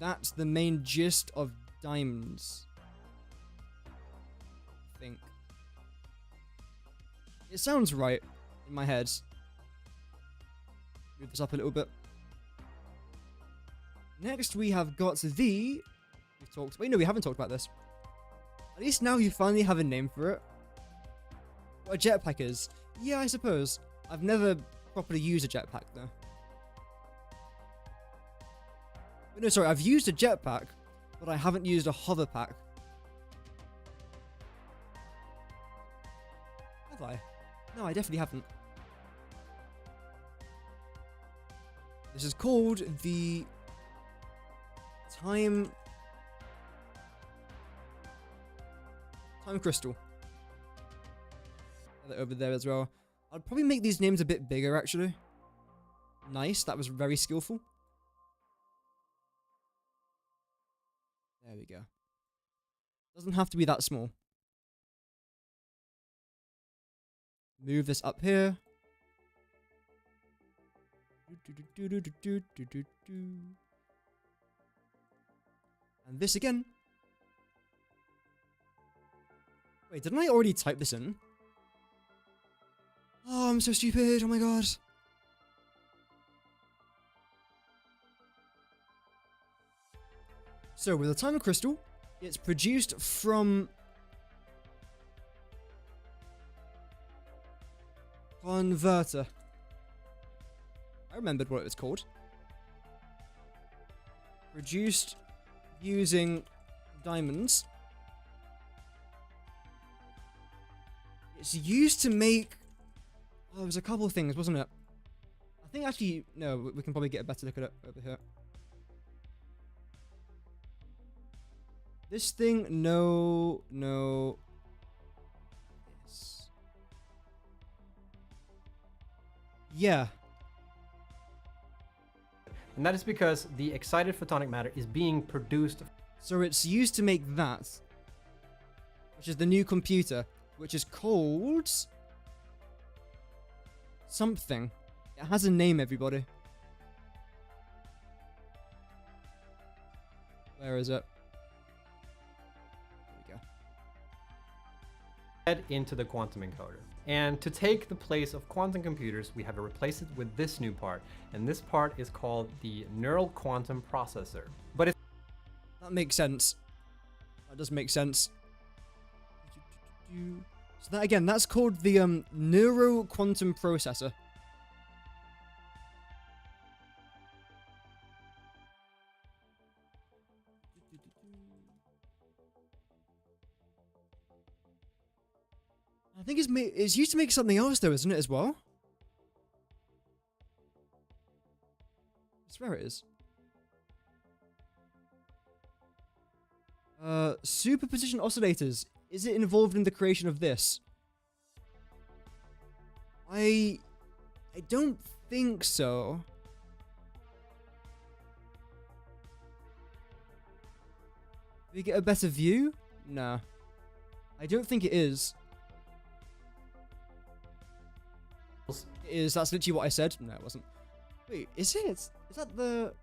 Speaker 1: that's the main gist of diamonds. I think. It sounds right in my head. Move this up a little bit. Next we have got the... We've talked... Wait, no, we haven't talked about this. At least now you finally have a name for it. What a jetpack is. Yeah, I suppose. I've never properly used a jetpack, though. But no, sorry, I've used a jetpack, but I haven't used a hover pack. Have I? No, I definitely haven't. This is called the Time Crystal. Have it over there as well. I'd probably make these names a bit bigger, actually. Nice, that was very skillful. There we go. Doesn't have to be that small. Move this up here. And this again. Wait, didn't I already type this in? Oh, I'm so stupid. Oh my god. So, with a time crystal, it's produced from converter. I remembered what it was called. Produced using diamonds. It's used to make... Oh, there was a couple of things, wasn't it? I think actually... No, we can probably get a better look at it over here. This thing... No. Yes. Yeah.
Speaker 2: And that is because the excited photonic matter is being produced.
Speaker 1: So it's used to make that, which is the new computer, which is called something. It has a name, everybody. Where is it? There we go.
Speaker 2: Head into the quantum encoder. And to take the place of quantum computers, we have to replace it with this new part. And this part is called the neural quantum processor. But it's...
Speaker 1: That makes sense. That does make sense. So that again, that's called the neuro quantum processor. I think it's used to make something else though, isn't it, as well? I swear it is. Superposition oscillators. Is it involved in the creation of this? I don't think so. Do we get a better view? Nah. I don't think it is. That's literally what I said? No, it wasn't. Wait, is it? Is that the...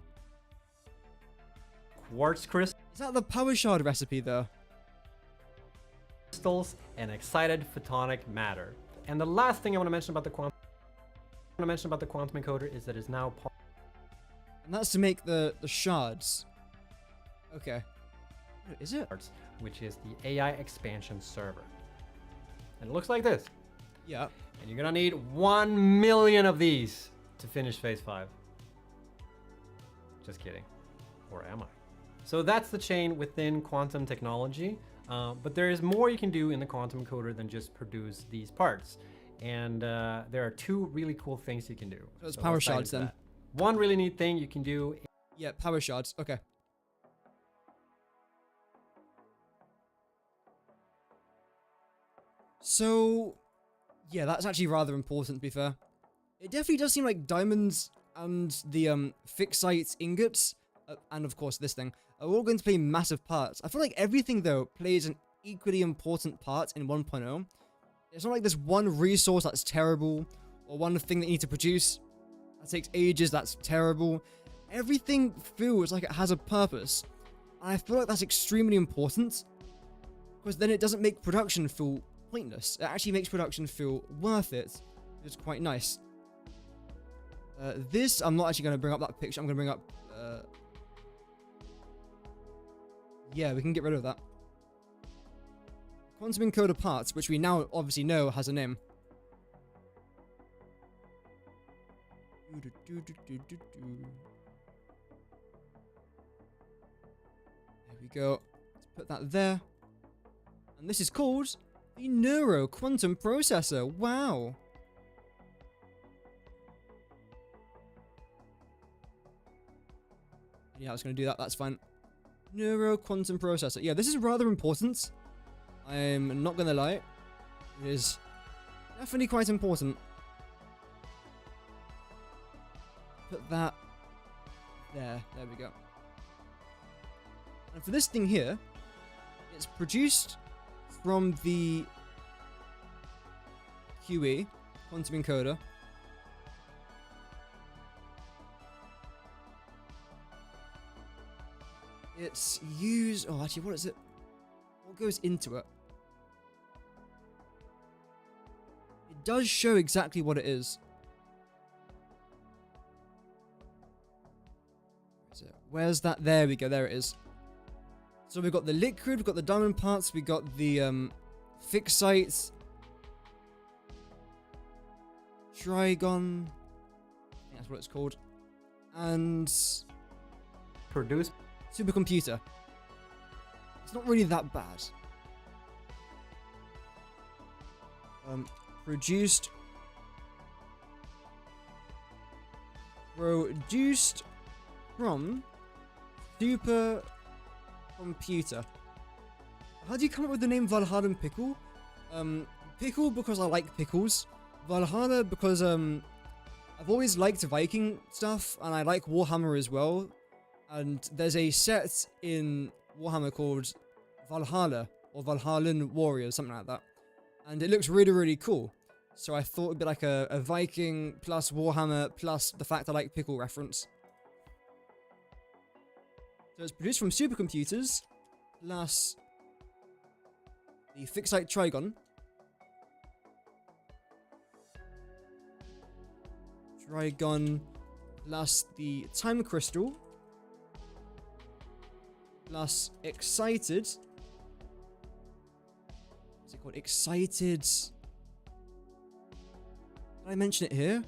Speaker 2: quartz crystals.
Speaker 1: Is that the power shard recipe though?
Speaker 2: Crystals and excited photonic matter. And the last thing I want to mention about the quantum encoder is that it's now part...
Speaker 1: And that's to make the shards. Okay. Is it?
Speaker 2: Which is the AI expansion server. And it looks like this.
Speaker 1: Yeah.
Speaker 2: And you're gonna need 1 million of these to finish phase 5. Just kidding. Or am I? So that's the chain within quantum technology. But there is more you can do in the quantum encoder than just produce these parts. And there are 2 really cool things you can do.
Speaker 1: So it's power shards then.
Speaker 2: One really neat thing you can do.
Speaker 1: Yeah, power shards. Okay. So, yeah, that's actually rather important, to be fair. It definitely does seem like diamonds and the fixite ingots, and of course this thing, are all going to play massive parts. I feel like everything, though, plays an equally important part in 1.0. It's not like there's one resource that's terrible, or one thing that you need to produce that takes ages, that's terrible. Everything feels like it has a purpose, and I feel like that's extremely important, because then it doesn't make production feel pointless. It actually makes production feel worth it. It's quite nice. This, I'm not actually going to bring up that picture. I'm going to bring up... yeah, we can get rid of that. Quantum encoder parts, which we now obviously know has a name. There we go. Let's put that there. And this is called the Neuro Quantum Processor. Wow. Yeah, I was going to do that. That's fine. Neuro Quantum Processor. Yeah, this is rather important. I'm not going to lie. It is definitely quite important. Put that there. There we go. And for this thing here, it's produced from the QE, quantum encoder. It's used... Oh, actually, what is it? What goes into it? It does show exactly what it is. Where is it? Where's that? There we go. There it is. So we've got the liquid, we've got the diamond parts, we got the fixite, trigon. that's what it's called. And
Speaker 2: Produce
Speaker 1: supercomputer. It's not really that bad. Produced from supercomputer. How do you come up with the name Valhalla and Pickle? Pickle because I like pickles. Valhalla because I've always liked Viking stuff and I like Warhammer as well. And there's a set in Warhammer called Valhalla or Valhallan Warriors, something like that. And it looks really, really cool. So I thought it'd be like a Viking plus Warhammer plus the fact I like pickle reference. So it's produced from supercomputers plus the fixite trigon. Trigon plus the time crystal plus excited. What's it called? Excited. Did I mention it here?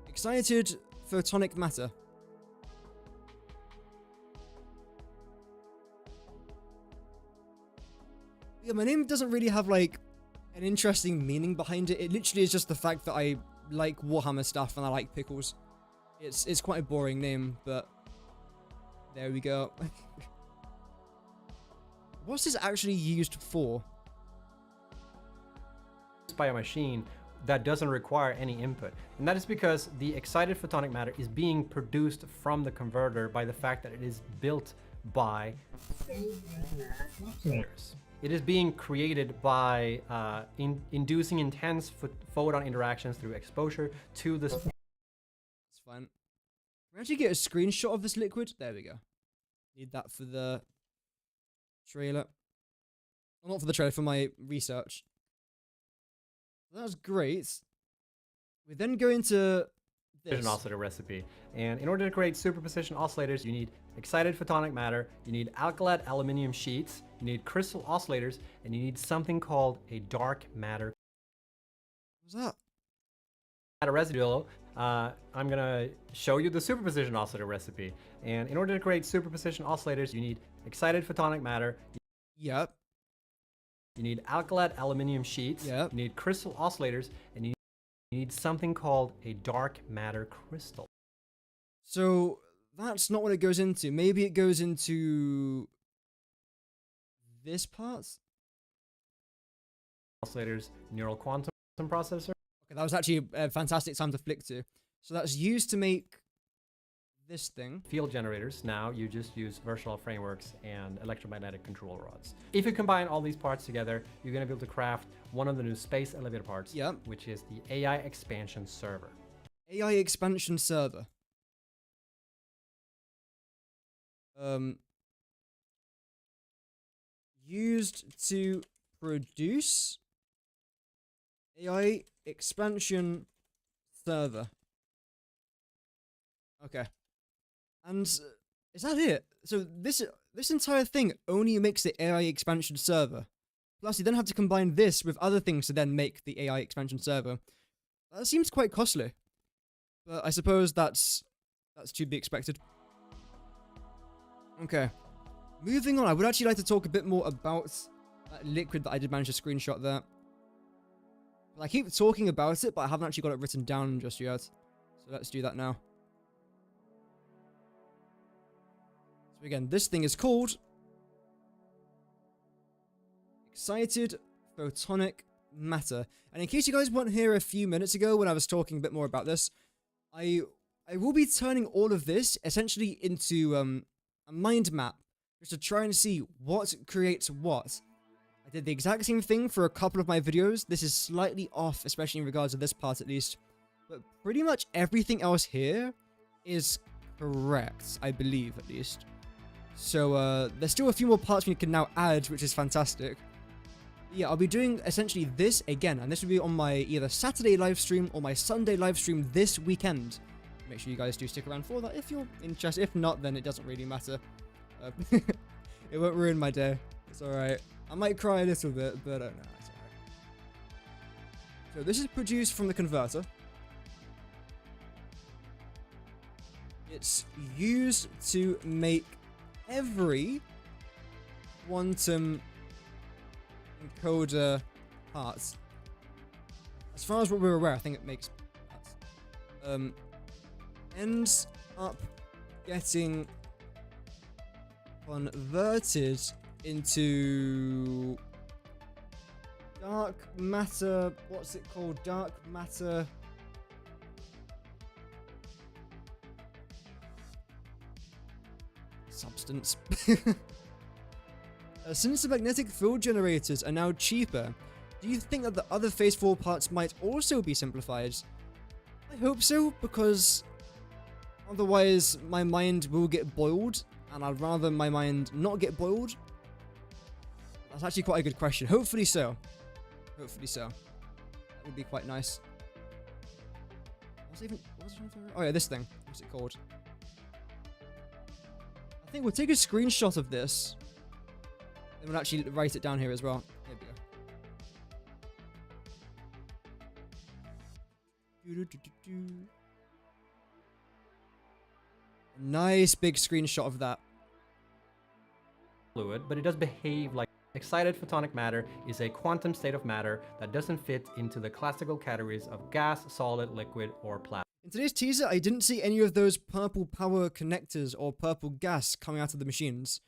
Speaker 1: Excited photonic matter. Yeah, my name doesn't really have like an interesting meaning behind it. It literally is just the fact that I like Warhammer stuff and I like pickles. It's quite a boring name, but there we go. What's this actually used for?
Speaker 2: by a machine that doesn't require any input. And that is because the excited photonic matter is being produced from the converter by the fact that it is built by oscillators. It is being created by inducing intense photon interactions through exposure to this.
Speaker 1: It's fine. Can we actually get a screenshot of this liquid? There we go. Need that for the trailer. Well, not for the trailer, for my research. That was great. We then go into this.
Speaker 2: Oscillator recipe. And in order to create superposition oscillators, you need excited photonic matter, you need alkali aluminium sheets, you need crystal oscillators, and you need something called a dark matter.
Speaker 1: What's that?
Speaker 2: At a residual, I'm gonna show you the superposition oscillator recipe. And in order to create superposition oscillators, you need excited photonic matter.
Speaker 1: Yep.
Speaker 2: You need alkali aluminium sheets.
Speaker 1: Yep.
Speaker 2: You need crystal oscillators, and you need something called a dark matter crystal.
Speaker 1: So that's not what it goes into. Maybe it goes into this part.
Speaker 2: Oscillators, neural quantum processor.
Speaker 1: Okay, that was actually a fantastic time to flick to. So that's used to make this thing.
Speaker 2: Field generators. Now you just use virtual frameworks and electromagnetic control rods. If you combine all these parts together, you're going to be able to craft one of the new space elevator parts,
Speaker 1: Yep.
Speaker 2: which is the AI expansion server.
Speaker 1: AI expansion server. Used to produce AI expansion server. Okay. And is that it? So this entire thing only makes the AI expansion server. Plus you then have to combine this with other things to then make the AI expansion server. That seems quite costly. But I suppose that's to be expected. Okay. Moving on, I would actually like to talk a bit more about that liquid that I did manage to screenshot there. I keep talking about it, but I haven't actually got it written down just yet. So let's do that now. So again, this thing is called excited photonic matter. And in case you guys weren't here a few minutes ago when I was talking a bit more about this, I will be turning all of this essentially into a mind map just to try and see what creates what. I did the exact same thing for a couple of my videos. This is slightly off, especially in regards to this part at least. But pretty much everything else here is correct, I believe at least. So there's still a few more parts we can now add, which is fantastic. Yeah, I'll be doing essentially this again, and this will be on my either Saturday livestream or my Sunday livestream this weekend. Make sure you guys do stick around for that if you're interested. If not, then it doesn't really matter. It won't ruin my day. It's alright. I might cry a little bit, but no, it's alright. So this is produced from the converter. it's used to make every quantum encoder parts. As far as what we're aware, I think it makes parts. Ends up getting converted into dark matter. What's it called? Dark matter. Substance. Since the magnetic field generators are now cheaper, do you think that the other Phase 4 parts might also be simplified? I hope so, because otherwise my mind will get boiled, and I'd rather my mind not get boiled. That's actually quite a good question. Hopefully so. Hopefully so. That would be quite nice. Oh yeah, this thing. What's it called? I think we'll take a screenshot of this. And we'll actually write it down here as well. There we go. Nice big screenshot of that.
Speaker 2: Fluid, but it does behave like excited photonic matter is a quantum state of matter that doesn't fit into the classical categories of gas, solid, liquid, or plasma.
Speaker 1: In today's teaser, I didn't see any of those purple power connectors or purple gas coming out of the machines.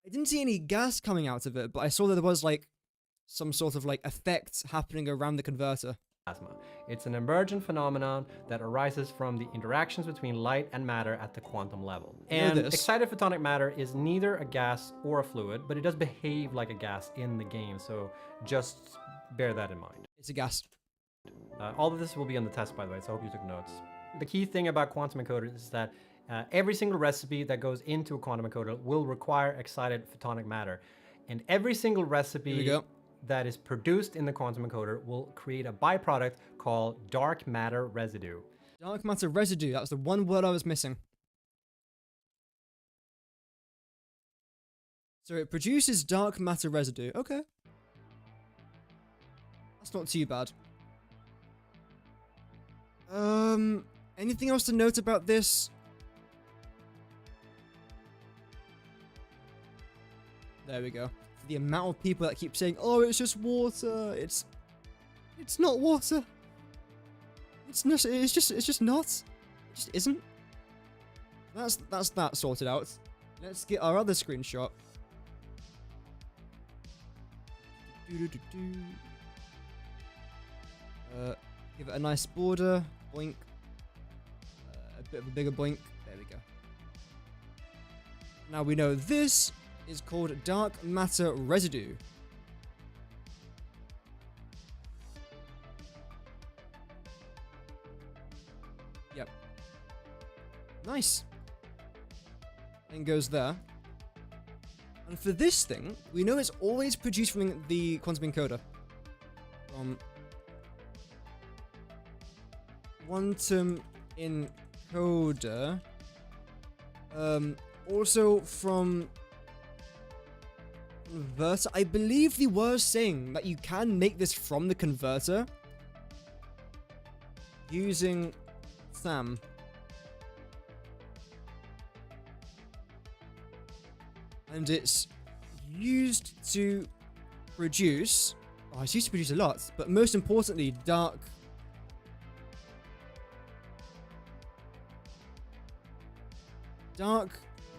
Speaker 1: I didn't see any gas coming out of it, but I saw that there was like some sort of like effect happening around the converter.
Speaker 2: It's an emergent phenomenon that arises from the interactions between light and matter at the quantum level. And excited photonic matter is neither a gas or a fluid, but it does behave like a gas in the game, so just bear that in mind.
Speaker 1: It's a gas.
Speaker 2: All of this will be on the test, by the way, so I hope you took notes. The key thing about quantum encoders is that every single recipe that goes into a quantum encoder will require excited photonic matter. And every single recipe that is produced in the quantum encoder will create a byproduct called dark matter residue.
Speaker 1: Dark matter residue, that was the one word I was missing. So it produces dark matter residue. Okay. That's not too bad. Anything else to note about this? There we go. For the amount of people that keep saying, "Oh, it's just water." It's not water. It's just not. It just isn't. That's that sorted out. Let's get our other screenshot. Give it a nice border. Boink. A bit of a bigger boink. There we go. Now we know this is called dark matter residue. Yep. Nice. And goes there. And for this thing, we know it's always produced from the quantum encoder. From quantum encoder. Also from converter. I believe they were saying that you can make this from the converter using SAM. And it's used to produce, it's used to produce a lot, but most importantly, dark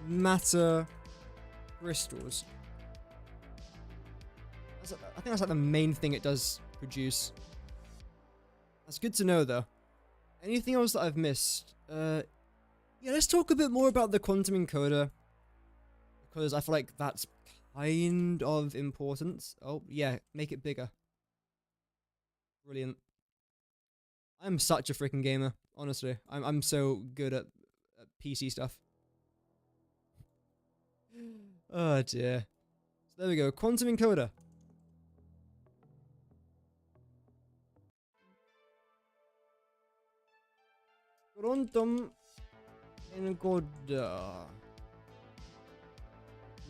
Speaker 1: matter crystals. I think that's like the main thing it does produce. That's good to know though. Anything else that I've missed? Yeah, let's talk a bit more about the quantum encoder, because I feel like that's kind of important. Oh yeah, make it bigger. Brilliant. I'm such a freaking gamer, honestly. I'm so good at PC stuff. Oh dear. So there we go, quantum encoder. Quantum encoder.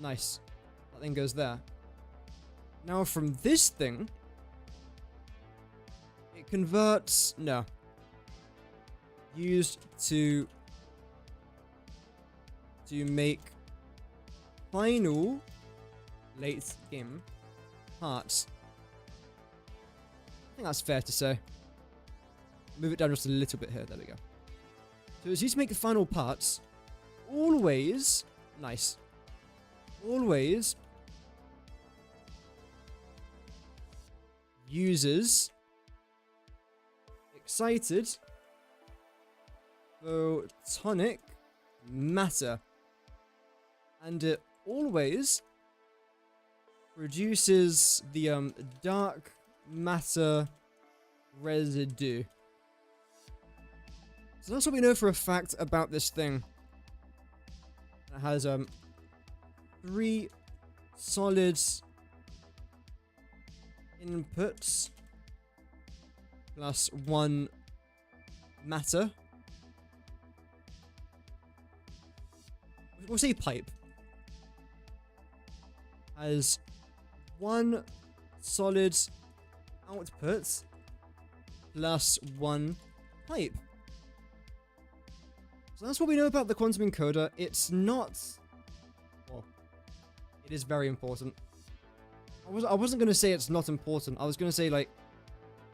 Speaker 1: Nice. That thing goes there. Now from this thing, it converts, no. Used to to make final late game parts. I think that's fair to say. Move it down just a little bit here. There we go. So it's used to make the final parts. Always. Nice. Always uses excited photonic matter. And it always produces the dark matter residue. So that's what we know for a fact about this thing. It has 3 solid inputs plus 1 matter. We'll say pipe. Has 1 solid output plus 1 pipe. So that's what we know about the quantum encoder. It's not... Well, it is very important. I wasn't going to say it's not important. I was going to say, like,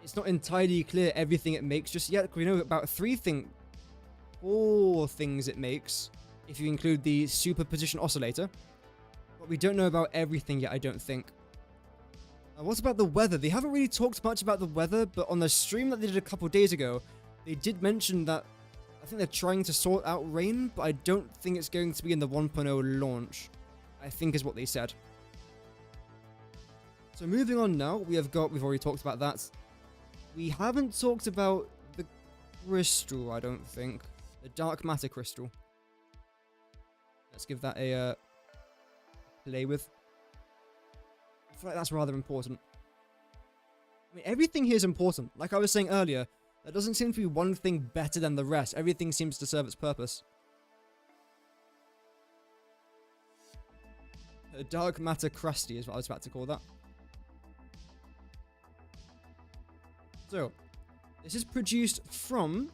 Speaker 1: it's not entirely clear everything it makes just yet. We know about 4 things it makes, if you include the superposition oscillator. But we don't know about everything yet, I don't think. What about the weather? They haven't really talked much about the weather, but on the stream that they did a couple days ago, they did mention that I think they're trying to sort out rain, but I don't think it's going to be in the 1.0 launch, I think is what they said. So moving on now, we've already talked about that. We haven't talked about the crystal, I don't think. The dark matter crystal. Let's give that a play with. I feel like that's rather important. I mean, everything here is important. Like I was saying earlier, there doesn't seem to be one thing better than the rest. Everything seems to serve its purpose. A dark matter crusty is what I was about to call that. So, this is produced from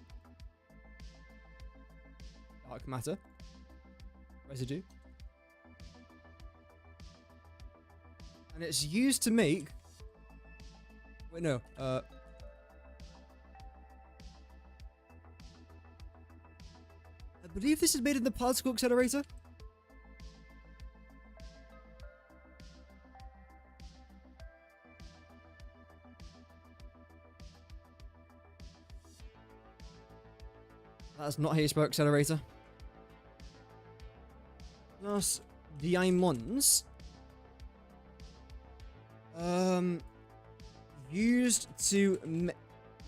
Speaker 1: dark matter residue. And it's used to make... Wait, no. I believe this is made in the particle accelerator. That's not how you spell accelerator. Plus diamonds. Used to...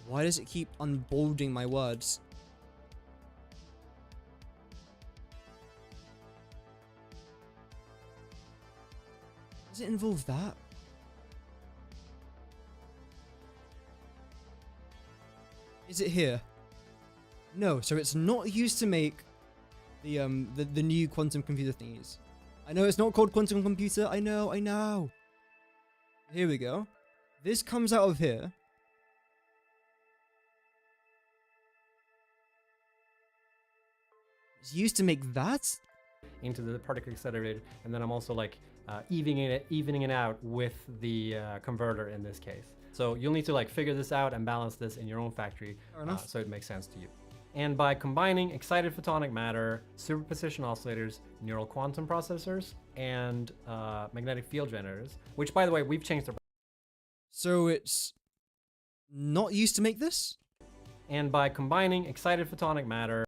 Speaker 1: Why does it keep unbolding my words? Does it involve that? Is it here? No, so it's not used to make the new quantum computer thingies. I know it's not called quantum computer. I know. Here we go. This comes out of here. It's used to make that?
Speaker 2: Into the particle accelerator, and then I'm also like evening it out with the converter in this case. So you'll need to like figure this out and balance this in your own factory so it makes sense to you. And by combining excited photonic matter, superposition oscillators, neural quantum processors, and magnetic field generators, which by the way, we've changed the...
Speaker 1: So it's not used to make this?
Speaker 2: And by combining excited photonic matter...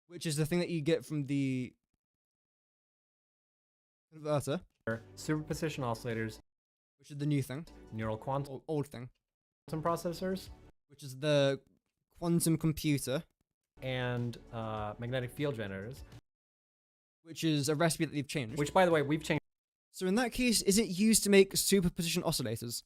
Speaker 1: Which is the thing that you get from the converter.
Speaker 2: Superposition oscillators.
Speaker 1: Which is the new thing.
Speaker 2: Neural quantum...
Speaker 1: Old thing.
Speaker 2: Quantum processors.
Speaker 1: Which is the quantum computer.
Speaker 2: And magnetic field generators.
Speaker 1: Which is a recipe that they've changed.
Speaker 2: Which, by the way, we've changed.
Speaker 1: So in that case, is it used to make superposition oscillators?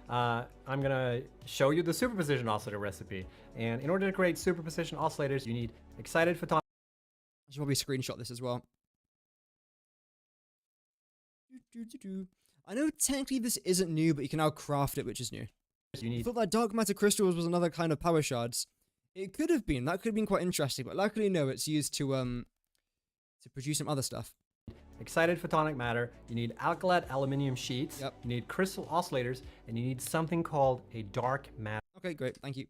Speaker 2: I'm gonna show you the superposition oscillator recipe. And in order to create superposition oscillators, you need excited photonic...
Speaker 1: I should probably screenshot this as well. I know technically this isn't new, but you can now craft it, which is new. I thought that dark matter crystals was another kind of power shards. It could have been. That could have been quite interesting, but luckily no, it's used to produce some other stuff.
Speaker 2: Excited photonic matter, you need alkali aluminium sheets,
Speaker 1: Yep.
Speaker 2: you need crystal oscillators, and you need something called a dark matter.
Speaker 1: Okay, great. Thank you.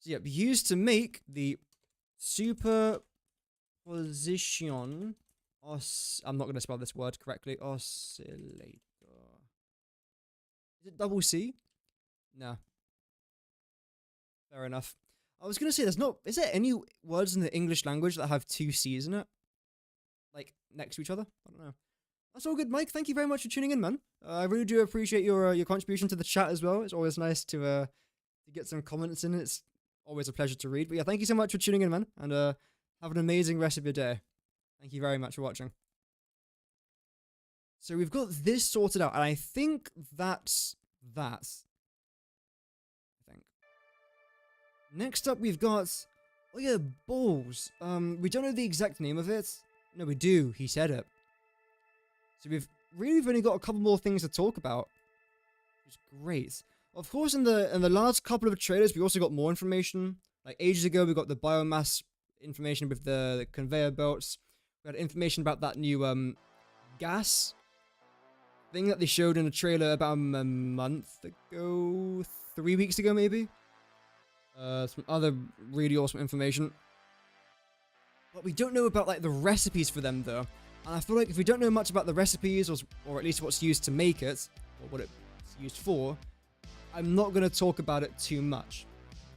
Speaker 1: So yep, used to make the superposition I'm not going to spell this word correctly. Oscillator. Is it double C? No. Fair enough. I was going to say is there any words in the English language that have two C's in it? Like, next to each other? I don't know. That's all good, Mike. Thank you very much for tuning in, man. I really do appreciate your contribution to the chat as well. It's always nice to get some comments in. It's always a pleasure to read. But yeah, thank you so much for tuning in, man. And have an amazing rest of your day. Thank you very much for watching. So we've got this sorted out, and I think that's that. I think. Next up, we've got... Oh yeah, balls. We don't know the exact name of it. No, we do. He said it. So we've only got a couple more things to talk about, which is great. Of course, in the last couple of trailers, we also got more information. Like ages ago, we got the biomass information with the conveyor belts. We had information about that new gas thing that they showed in a trailer about a month ago, 3 weeks ago maybe. Some other really awesome information. But we don't know about like the recipes for them though. And I feel like if we don't know much about the recipes, or at least what's used to make it, or what it's used for, I'm not going to talk about it too much.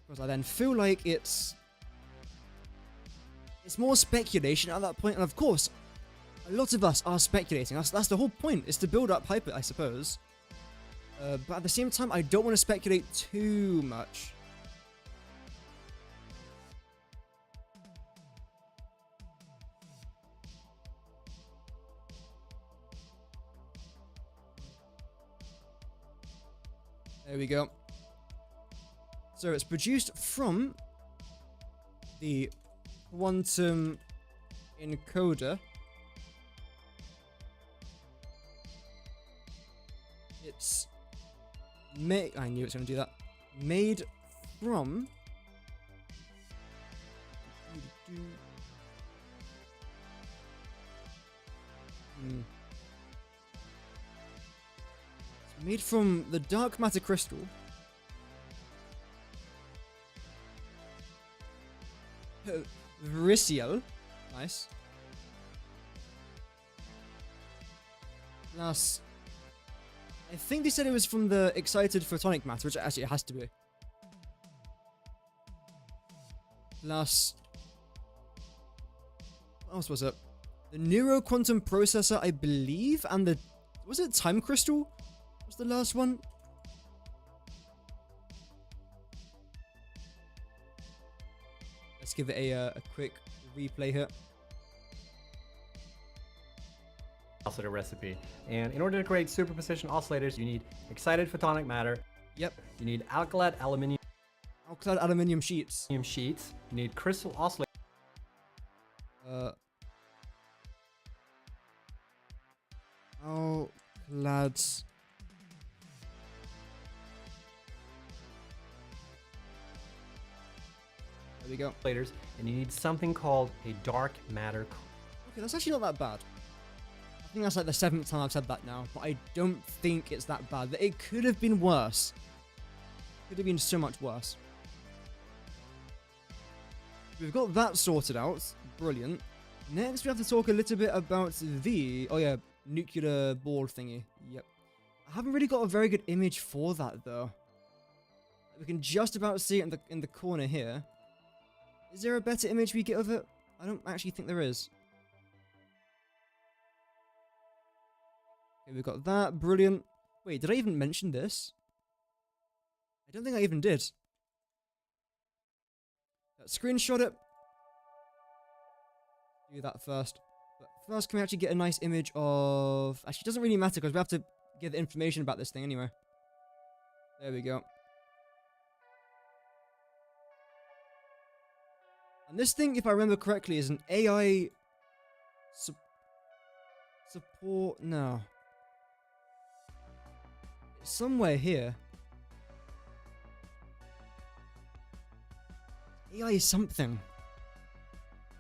Speaker 1: Because I then feel like it's more speculation at that point. And of course, a lot of us are speculating. That's the whole point, is to build up hype, I suppose. But at the same time, I don't want to speculate too much. There we go. So it's produced from the quantum encoder. It's made... I knew it was going to do that. Made from... Made from the dark matter crystal. Vericial. Nice. Plus, I think they said it was from the excited photonic matter, which actually it has to be. Plus, what else was it? The neuro quantum processor, I believe, and the... Was it time crystal? What's the last one? Let's give it a quick replay here.
Speaker 2: Oscillator recipe. And in order to create superposition oscillators, you need excited photonic matter.
Speaker 1: Yep.
Speaker 2: You need alkali aluminium
Speaker 1: sheets.
Speaker 2: sheets. You need crystal oscillators.
Speaker 1: Lads. There we go.
Speaker 2: And you need something called a dark matter.
Speaker 1: Okay, that's actually not that bad. I think that's like the 7th time I've said that now, but I don't think it's that bad. It could have been worse. Could have been so much worse. We've got that sorted out. Brilliant. Next, we have to talk a little bit about the... Oh yeah, nuclear ball thingy. Yep. I haven't really got a very good image for that, though. We can just about see it in the corner here. Is there a better image we get of it? I don't actually think there is. Okay, we've got that. Brilliant. Wait, did I even mention this? I don't think I even did. Screenshot it. Do that first. But first, can we actually get a nice image of... Actually, it doesn't really matter because we have to get the information about this thing anyway. There we go. And this thing, if I remember correctly, is an AI... support... No. It's somewhere here. AI is something.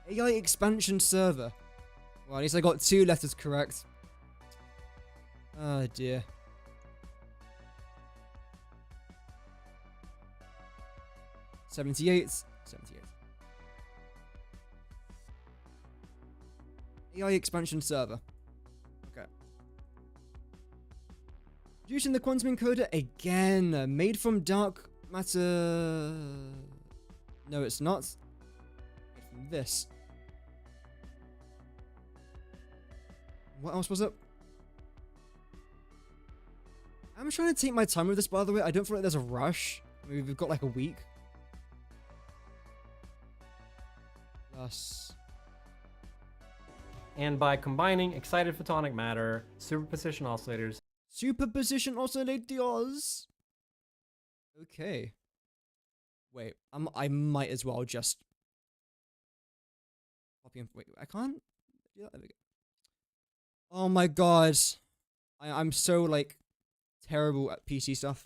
Speaker 1: AI expansion server. Well, at least I got 2 letters correct. Oh dear. $78. AI expansion server. Okay. Producing the quantum encoder again. Made from dark matter. No, it's not. Made from this. What else was it? I'm trying to take my time with this, by the way. I don't feel like there's a rush. I mean, we've got like a week. Plus.
Speaker 2: And by combining excited photonic matter, superposition oscillators.
Speaker 1: Superposition oscillators. Okay. Wait, I might as well just copy and wait. I can't. Yeah, there we go. Oh my god, I'm so like terrible at PC stuff.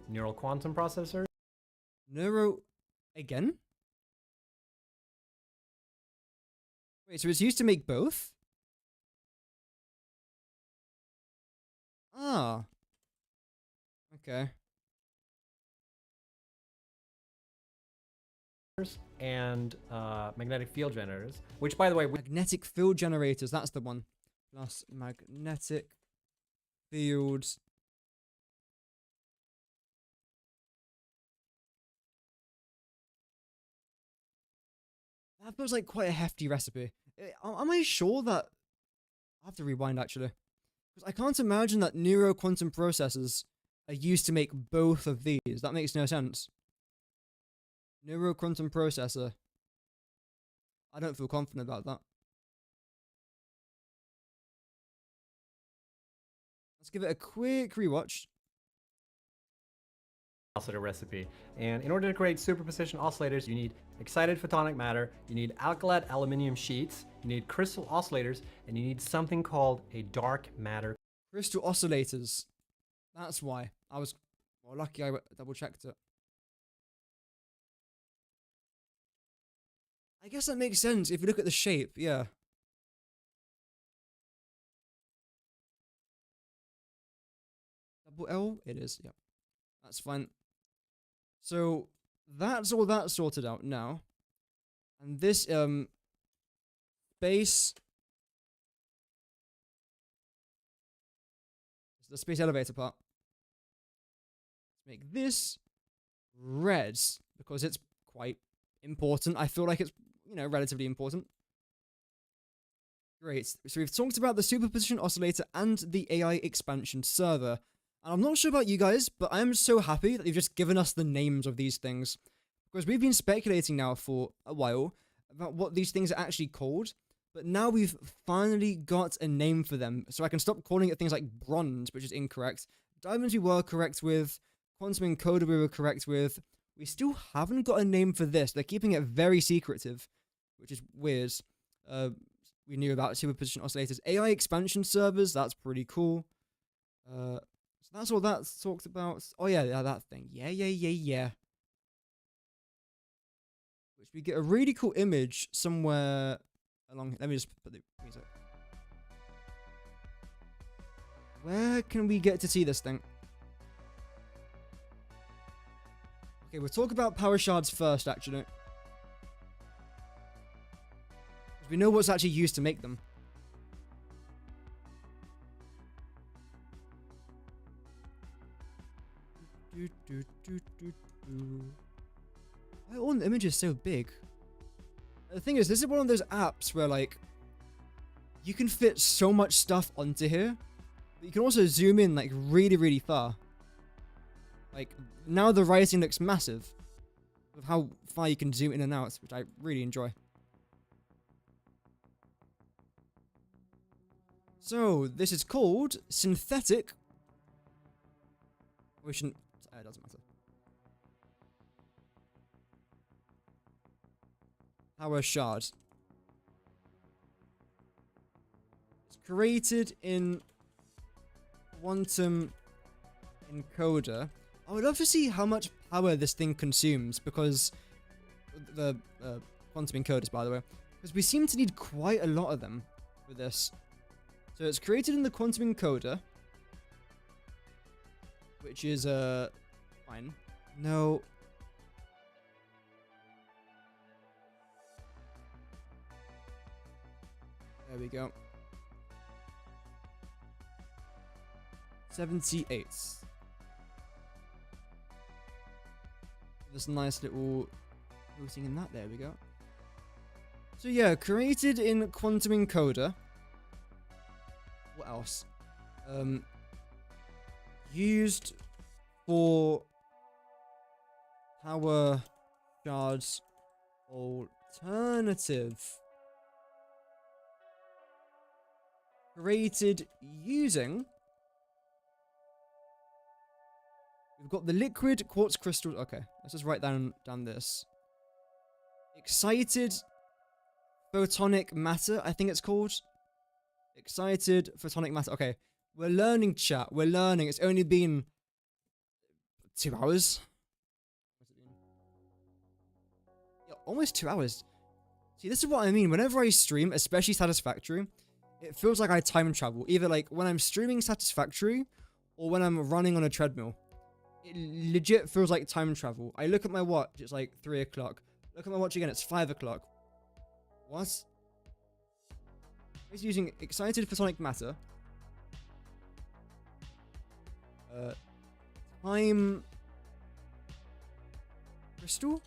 Speaker 2: Neural quantum processors.
Speaker 1: Neuro again? Wait, so it's used to make both? Ah. Okay.
Speaker 2: And magnetic field generators, which by the way,
Speaker 1: magnetic field generators, that's the one. Plus magnetic field. That feels like quite a hefty recipe. Am I sure that... I have to rewind actually. Because I can't imagine that neuro quantum processors are used to make both of these. That makes no sense. Neuro quantum processor. I don't feel confident about that. Let's give it a quick rewatch.
Speaker 2: Oscillator recipe. And in order to create superposition oscillators, you need excited photonic matter, you need alkylate aluminium sheets, you need crystal oscillators, and you need something called a dark matter.
Speaker 1: Crystal oscillators. That's why. I was well, lucky I double checked it. I guess that makes sense if you look at the shape, yeah. Double L? It is, yeah. That's fine. So, that's all that sorted out now. And this, space... the space elevator part. Let's make this red, because it's quite important. I feel like it's, you know, relatively important. Great. So we've talked about the superposition oscillator and the AI expansion server. And I'm not sure about you guys, but I am so happy that you've just given us the names of these things. Because we've been speculating now for a while about what these things are actually called. But now we've finally got a name for them. So I can stop calling it things like bronze, which is incorrect. Diamonds we were correct with. Quantum encoder we were correct with. We still haven't got a name for this. They're keeping it very secretive, which is weird. We knew about superposition oscillators. AI expansion servers, that's pretty cool. So that's all that's talked about. Oh yeah, that thing. Yeah. Which we get a really cool image somewhere along. Let me just put the music. Where can we get to see this thing? Okay, we'll talk about power shards first, actually. We know what's actually used to make them. Why are all the images so big? The thing is, this is one of those apps where, like, you can fit so much stuff onto here, but you can also zoom in, like, really, really far. Like, now the writing looks massive of how far you can zoom in and out, which I really enjoy. So, this is called synthetic. We shouldn't. It doesn't matter. Power shard. It's created in quantum encoder. I would love to see how much power this thing consumes, because the quantum encoders, by the way, because we seem to need quite a lot of them for this. So it's created in the quantum encoder, which is fine. No. There we go. 78. This nice little routing in that. There we go. So yeah, created in quantum encoder. What else? Used for power shards alternative. Created using. We've got the liquid quartz crystals. Okay, let's just write down this. Excited photonic matter, I think it's called. Excited photonic matter. Okay, we're learning, chat. We're learning. It's only been 2 hours. Yeah, almost 2 hours. See, this is what I mean. Whenever I stream, especially Satisfactory, it feels like I time travel. Either like when I'm streaming Satisfactory or when I'm running on a treadmill. It legit feels like time travel. I look at my watch, it's like 3 o'clock. Look at my watch again, it's 5 o'clock. What? He's using excited photonic matter. Time crystal?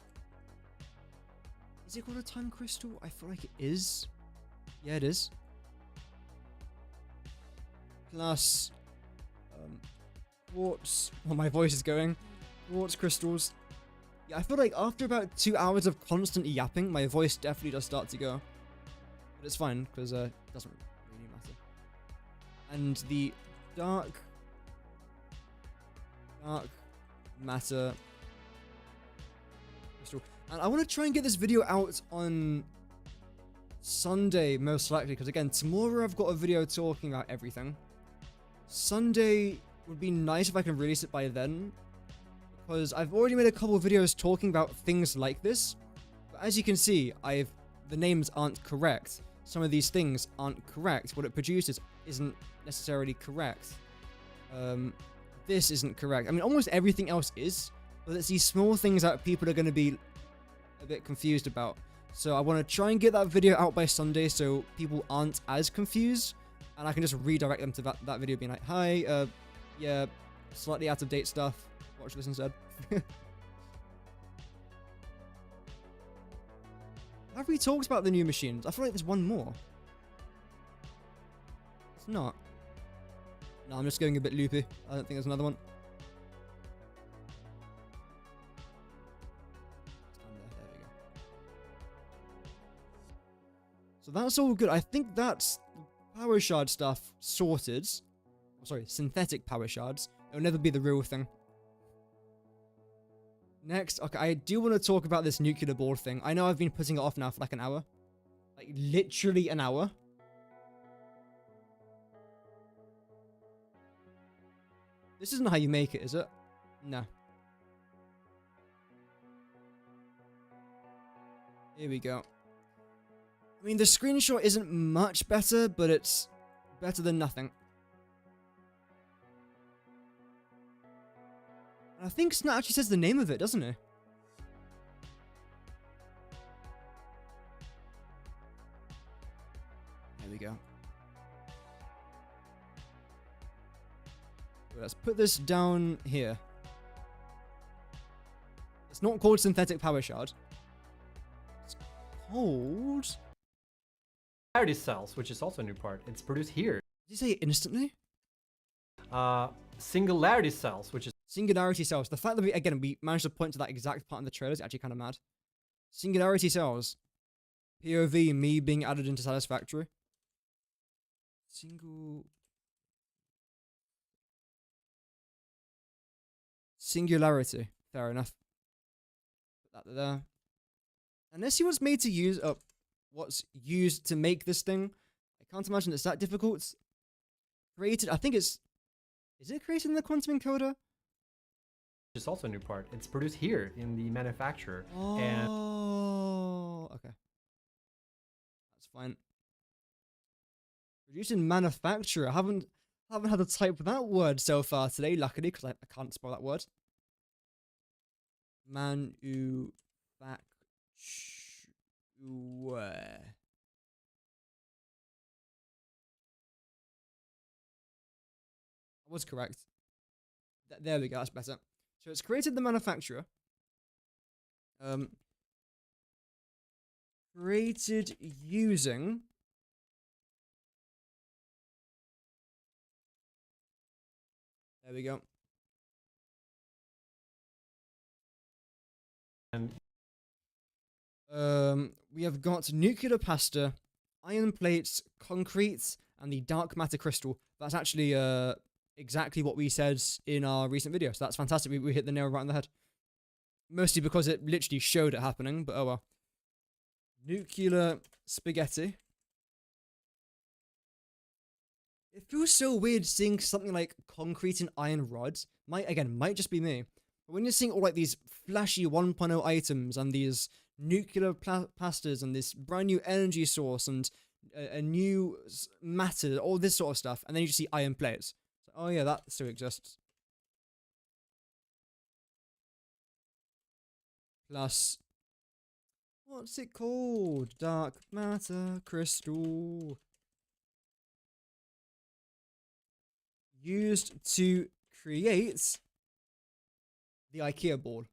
Speaker 1: Is it called a time crystal? I feel like it is. Yeah, it is. Plus quartz. Oh, my voice is going. Quartz crystals. Yeah, I feel like after about 2 hours of constant yapping, my voice definitely does start to go. But it's fine, because it doesn't really matter. And the dark matter crystal. And I want to try and get this video out on Sunday, most likely, because again, tomorrow I've got a video talking about everything. Sunday would be nice if I can release it by then, because I've already made a couple of videos talking about things like this, but as you can see, the names aren't correct. Some of these things aren't correct. What it produces isn't necessarily correct. This isn't correct. I mean, almost everything else is, but it's these small things that people are going to be a bit confused about. So I want to try and get that video out by Sunday so people aren't as confused, and I can just redirect them to that video being like, hi, yeah, slightly out of date stuff. Watch this instead. Have we talked about the new machines? I feel like there's one more. It's not. No, I'm just going a bit loopy. I don't think there's another one. There we go. So that's all good. I think that's power shard stuff sorted. Oh, sorry, synthetic power shards. It'll never be the real thing. Next, okay, I do want to talk about this nuclear board thing. I know I've been putting it off now for like an hour. Like, literally an hour. This isn't how you make it, is it? No. Here we go. I mean, the screenshot isn't much better, but it's better than nothing. And I think Snap actually says the name of it, doesn't it? There we go. Let's put this down here. It's not called synthetic power shard. It's called
Speaker 2: Singularity cells, which is also a new part. It's produced here.
Speaker 1: Did you say it instantly?
Speaker 2: Singularity cells, which is
Speaker 1: Singularity cells. The fact that we managed to point to that exact part in the trailer is actually kind of mad. Singularity cells. POV, me being added into Satisfactory. Singularity. Fair enough. Put that there. And let's see what's made to use what's used to make this thing. I can't imagine it's that difficult. Created, I think it's... Is it created in the quantum encoder?
Speaker 2: is also a new part. It's produced here in the manufacturer. And
Speaker 1: Oh, okay. That's fine. Produced in manufacturer. I haven't had to type that word so far today, luckily, because I can't spell that word. Manufacturer. I was correct. There we go, that's better. So it's created the manufacturer. Created using there we go.
Speaker 2: And
Speaker 1: we have got nuclear pasta, iron plates, concrete, and the dark matter crystal. That's actually exactly what we said in our recent video. So that's fantastic. We hit the nail right on the head. Mostly because it literally showed it happening, but oh well. Nuclear spaghetti. It feels so weird seeing something like concrete and iron rods. Might just be me. But when you're seeing all like these flashy 1.0 items and these nuclear pastas and this brand new energy source and a new matter, all this sort of stuff, and then you just see iron plates. So, oh yeah, that still exists. Plus, what's it called? Dark matter crystal. Used to create the IKEA ball.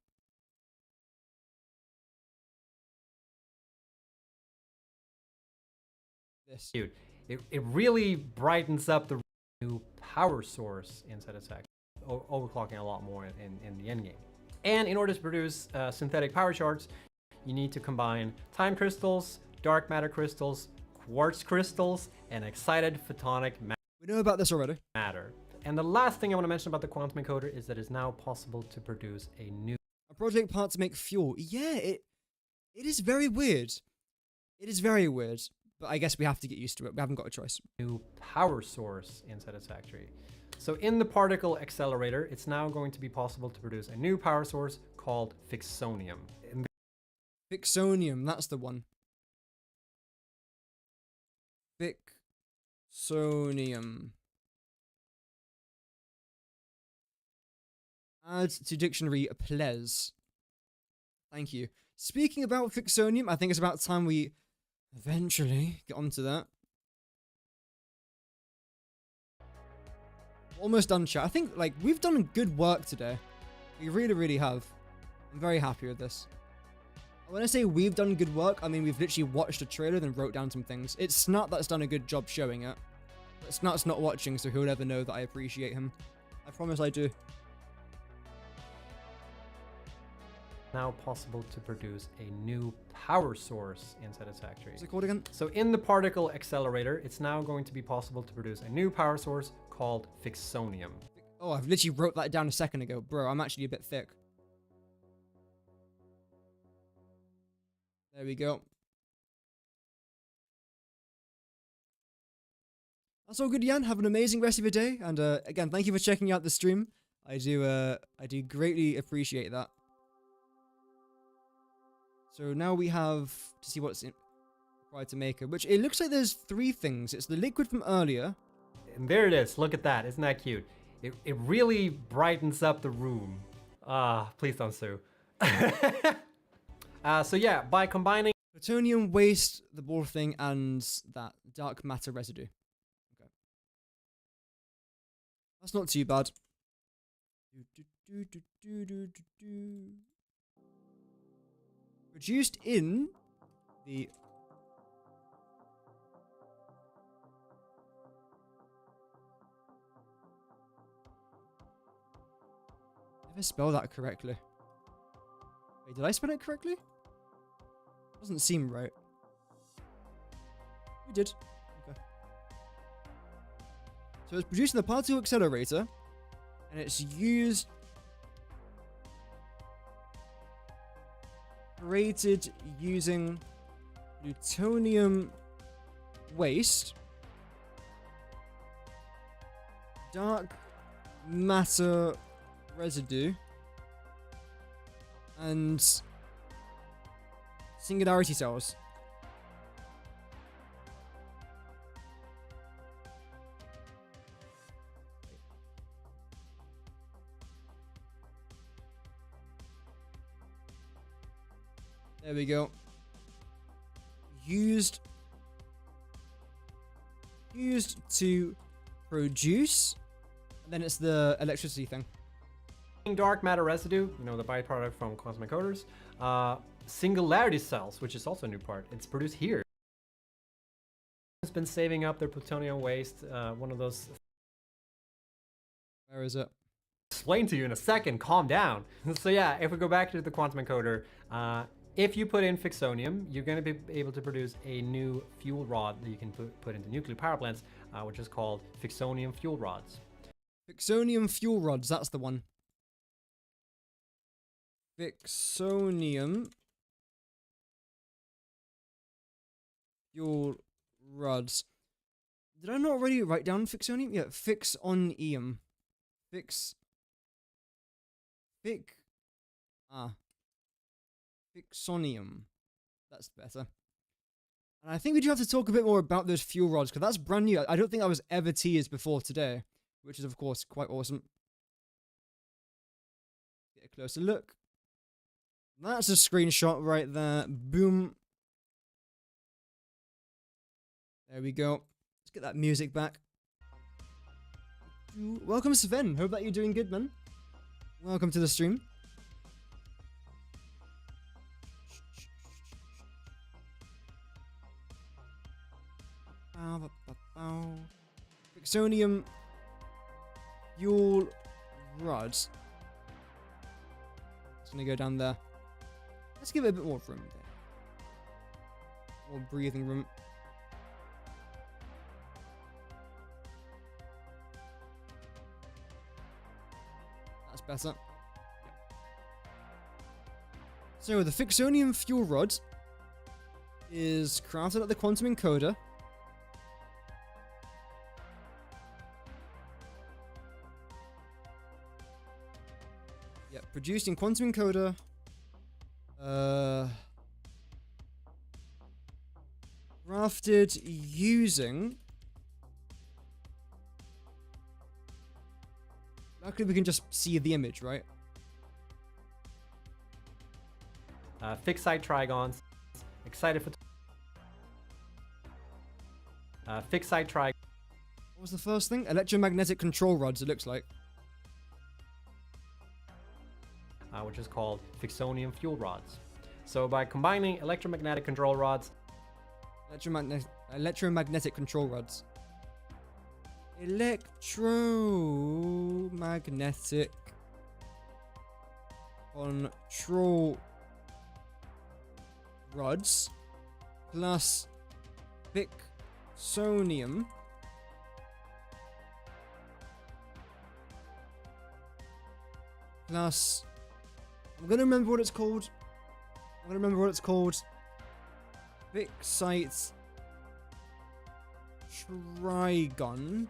Speaker 1: This.
Speaker 2: dude, it really brightens up the new power source in Satisfactory, overclocking a lot more in the endgame. And in order to produce synthetic power shards, you need to combine time crystals, dark matter crystals, quartz crystals, and excited photonic
Speaker 1: We know about this already.
Speaker 2: matter. And the last thing I want to mention about the quantum encoder is that it's now possible to produce
Speaker 1: a project part to make fuel. Yeah, it is very weird. It is very weird, but I guess we have to get used to it. We haven't got a choice.
Speaker 2: new power source in Satisfactory. So in the particle accelerator, it's now going to be possible to produce a new power source called Fixonium.
Speaker 1: Fixonium, that's the one. Fixonium. Add to dictionary, please. Thank you. Speaking about Fixonium, I think it's about time we eventually get onto that. Almost done, chat. I think, like, we've done good work today. We really, really have. I'm very happy with this. When I say we've done good work, I mean we've literally watched a trailer and wrote down some things. It's Snut that's done a good job showing it. But Snut's not watching, so he'll never know that I appreciate him. I promise I do.
Speaker 2: Now possible to produce a new power source in Satisfactory.
Speaker 1: What's it called again?
Speaker 2: So in the particle accelerator, it's now going to be possible to produce a new power source called Fixonium.
Speaker 1: Oh, I've literally wrote that down a second ago. Bro, I'm actually a bit thick. There we go. That's all good, Jan. Have an amazing rest of your day. And again, thank you for checking out the stream. I do greatly appreciate that. So now we have to see what's required to make it, which it looks like there's 3 things. It's the liquid from earlier.
Speaker 2: And there it is. Look at that. Isn't that cute? It really brightens up the room. Please don't sue. So yeah, by combining
Speaker 1: Plutonium waste, the ball thing, and that dark matter residue. Okay. That's not too bad. Produced in the... Never spell that correctly. Wait, did I spell it correctly? Doesn't seem right. We did. Okay. So it's produced in the particle accelerator, and it's used... created using plutonium waste, dark matter residue, and singularity cells. There we go. Used to produce, and then it's the electricity thing.
Speaker 2: Dark matter residue, you know, the byproduct from quantum encoders. Singularity cells, which is also a new part. It's produced here. It's been saving up their plutonium waste. One of those.
Speaker 1: Where is it?
Speaker 2: Explain to you in a second. Calm down. So yeah, if we go back to the quantum encoder, if you put in fixonium, you're going to be able to produce a new fuel rod that you can put into nuclear power plants, which is called fixonium fuel rods.
Speaker 1: Fixonium fuel rods, that's the one. Fixonium fuel rods. Did I not already write down fixonium? Yeah, fixonium. Fixonium. That's better. And I think we do have to talk a bit more about those fuel rods, because that's brand new. I don't think that was ever teased before today, which is, of course, quite awesome. Get a closer look. That's a screenshot right there. Boom. There we go. Let's get that music back. Welcome, Sven. Hope that you're doing good, man. Welcome to the stream. Fixonium fuel rods. It's gonna go down there. Let's give it a bit more room there. More breathing room. That's better. So the fixonium fuel rod is crafted at the quantum encoder. Yep, produced in quantum encoder. Crafted using. Luckily, we can just see the image, right?
Speaker 2: Fixed site trigons, excited for fixed site trigon.
Speaker 1: What was the first thing? Electromagnetic control rods, it looks like.
Speaker 2: Which is called fixonium fuel rods. So by combining electromagnetic control rods,
Speaker 1: electromagnetic control rods. Electromagnetic control rods plus fixonium plus, I'm gonna remember what it's called. Fixite trigon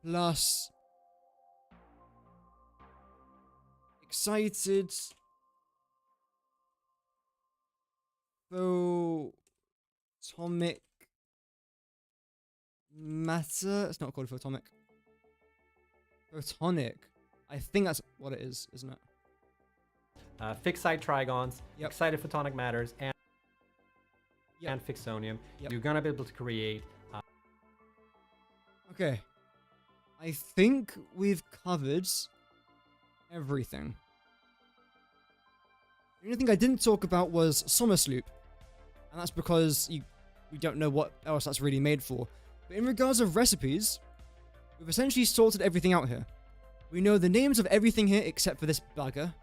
Speaker 1: plus excited photomic matter. It's not called photomic. Photonic. I think that's what it is, isn't it?
Speaker 2: Fixed site trigons,
Speaker 1: Yep.
Speaker 2: excited photonic matters, and
Speaker 1: Yep.
Speaker 2: and fixonium.
Speaker 1: Yep.
Speaker 2: You're gonna be able to create.
Speaker 1: Okay. I think we've covered everything. The only thing I didn't talk about was Sommersloop. And that's because we don't know what else that's really made for. But in regards of recipes, we've essentially sorted everything out here. We know the names of everything here except for this bugger.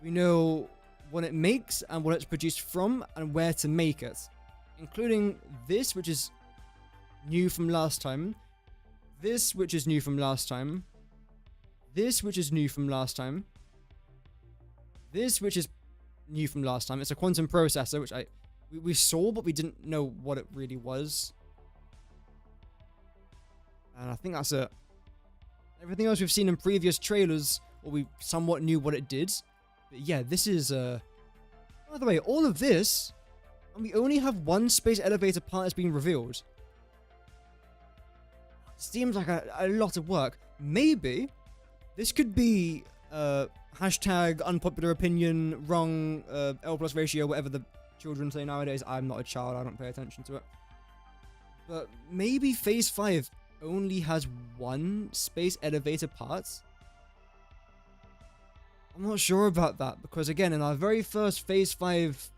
Speaker 1: We know what it makes and what it's produced from and where to make it. Including this, which is new from last time. This, which is new from last time. This, which is new from last time. This, which is new from last time. It's a quantum processor, which we saw, but we didn't know what it really was. And I think that's it. Everything else we've seen in previous trailers, or we somewhat knew what it did. But yeah, this is, by the way, all of this, and we only have one space elevator part that's being revealed. Seems like a lot of work. Maybe this could be hashtag unpopular opinion, wrong, L plus ratio, whatever the children say nowadays. I'm not a child, I don't pay attention to it. But maybe Phase 5 only has one space elevator part. I'm not sure about that, because again, in our very first Phase 5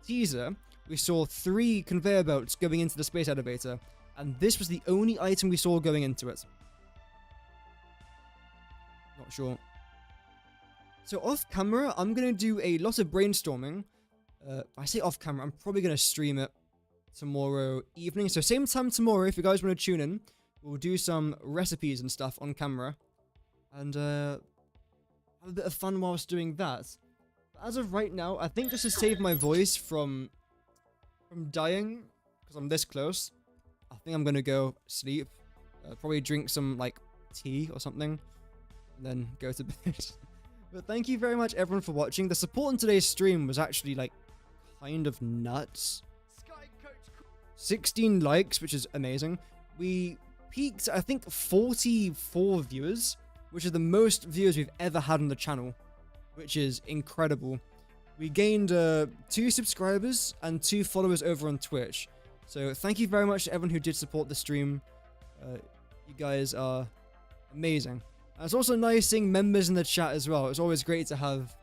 Speaker 1: teaser, we saw 3 conveyor belts going into the space elevator, and this was the only item we saw going into it. Not sure. So off camera, I'm going to do a lot of brainstorming. I say off camera, I'm probably going to stream it tomorrow evening. So same time tomorrow, if you guys want to tune in, we'll do some recipes and stuff on camera. And have a bit of fun whilst doing that. But as of right now, I think just to save my voice from dying, because I'm this close, I think I'm going to go sleep. Probably drink some, like, tea or something. And then go to bed. But thank you very much, everyone, for watching. The support on today's stream was actually, like, kind of nuts. 16 likes, which is amazing. We peaked, I think, 44 viewers, which is the most viewers we've ever had on the channel, which is incredible. We gained 2 subscribers and 2 followers over on Twitch. So thank you very much to everyone who did support the stream. You guys are amazing. And it's also nice seeing members in the chat as well. It's always great to have,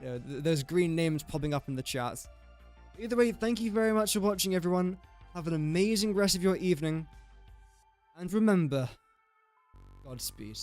Speaker 1: you know, those green names popping up in the chat. Either way, thank you very much for watching, everyone. Have an amazing rest of your evening. And remember, Godspeed.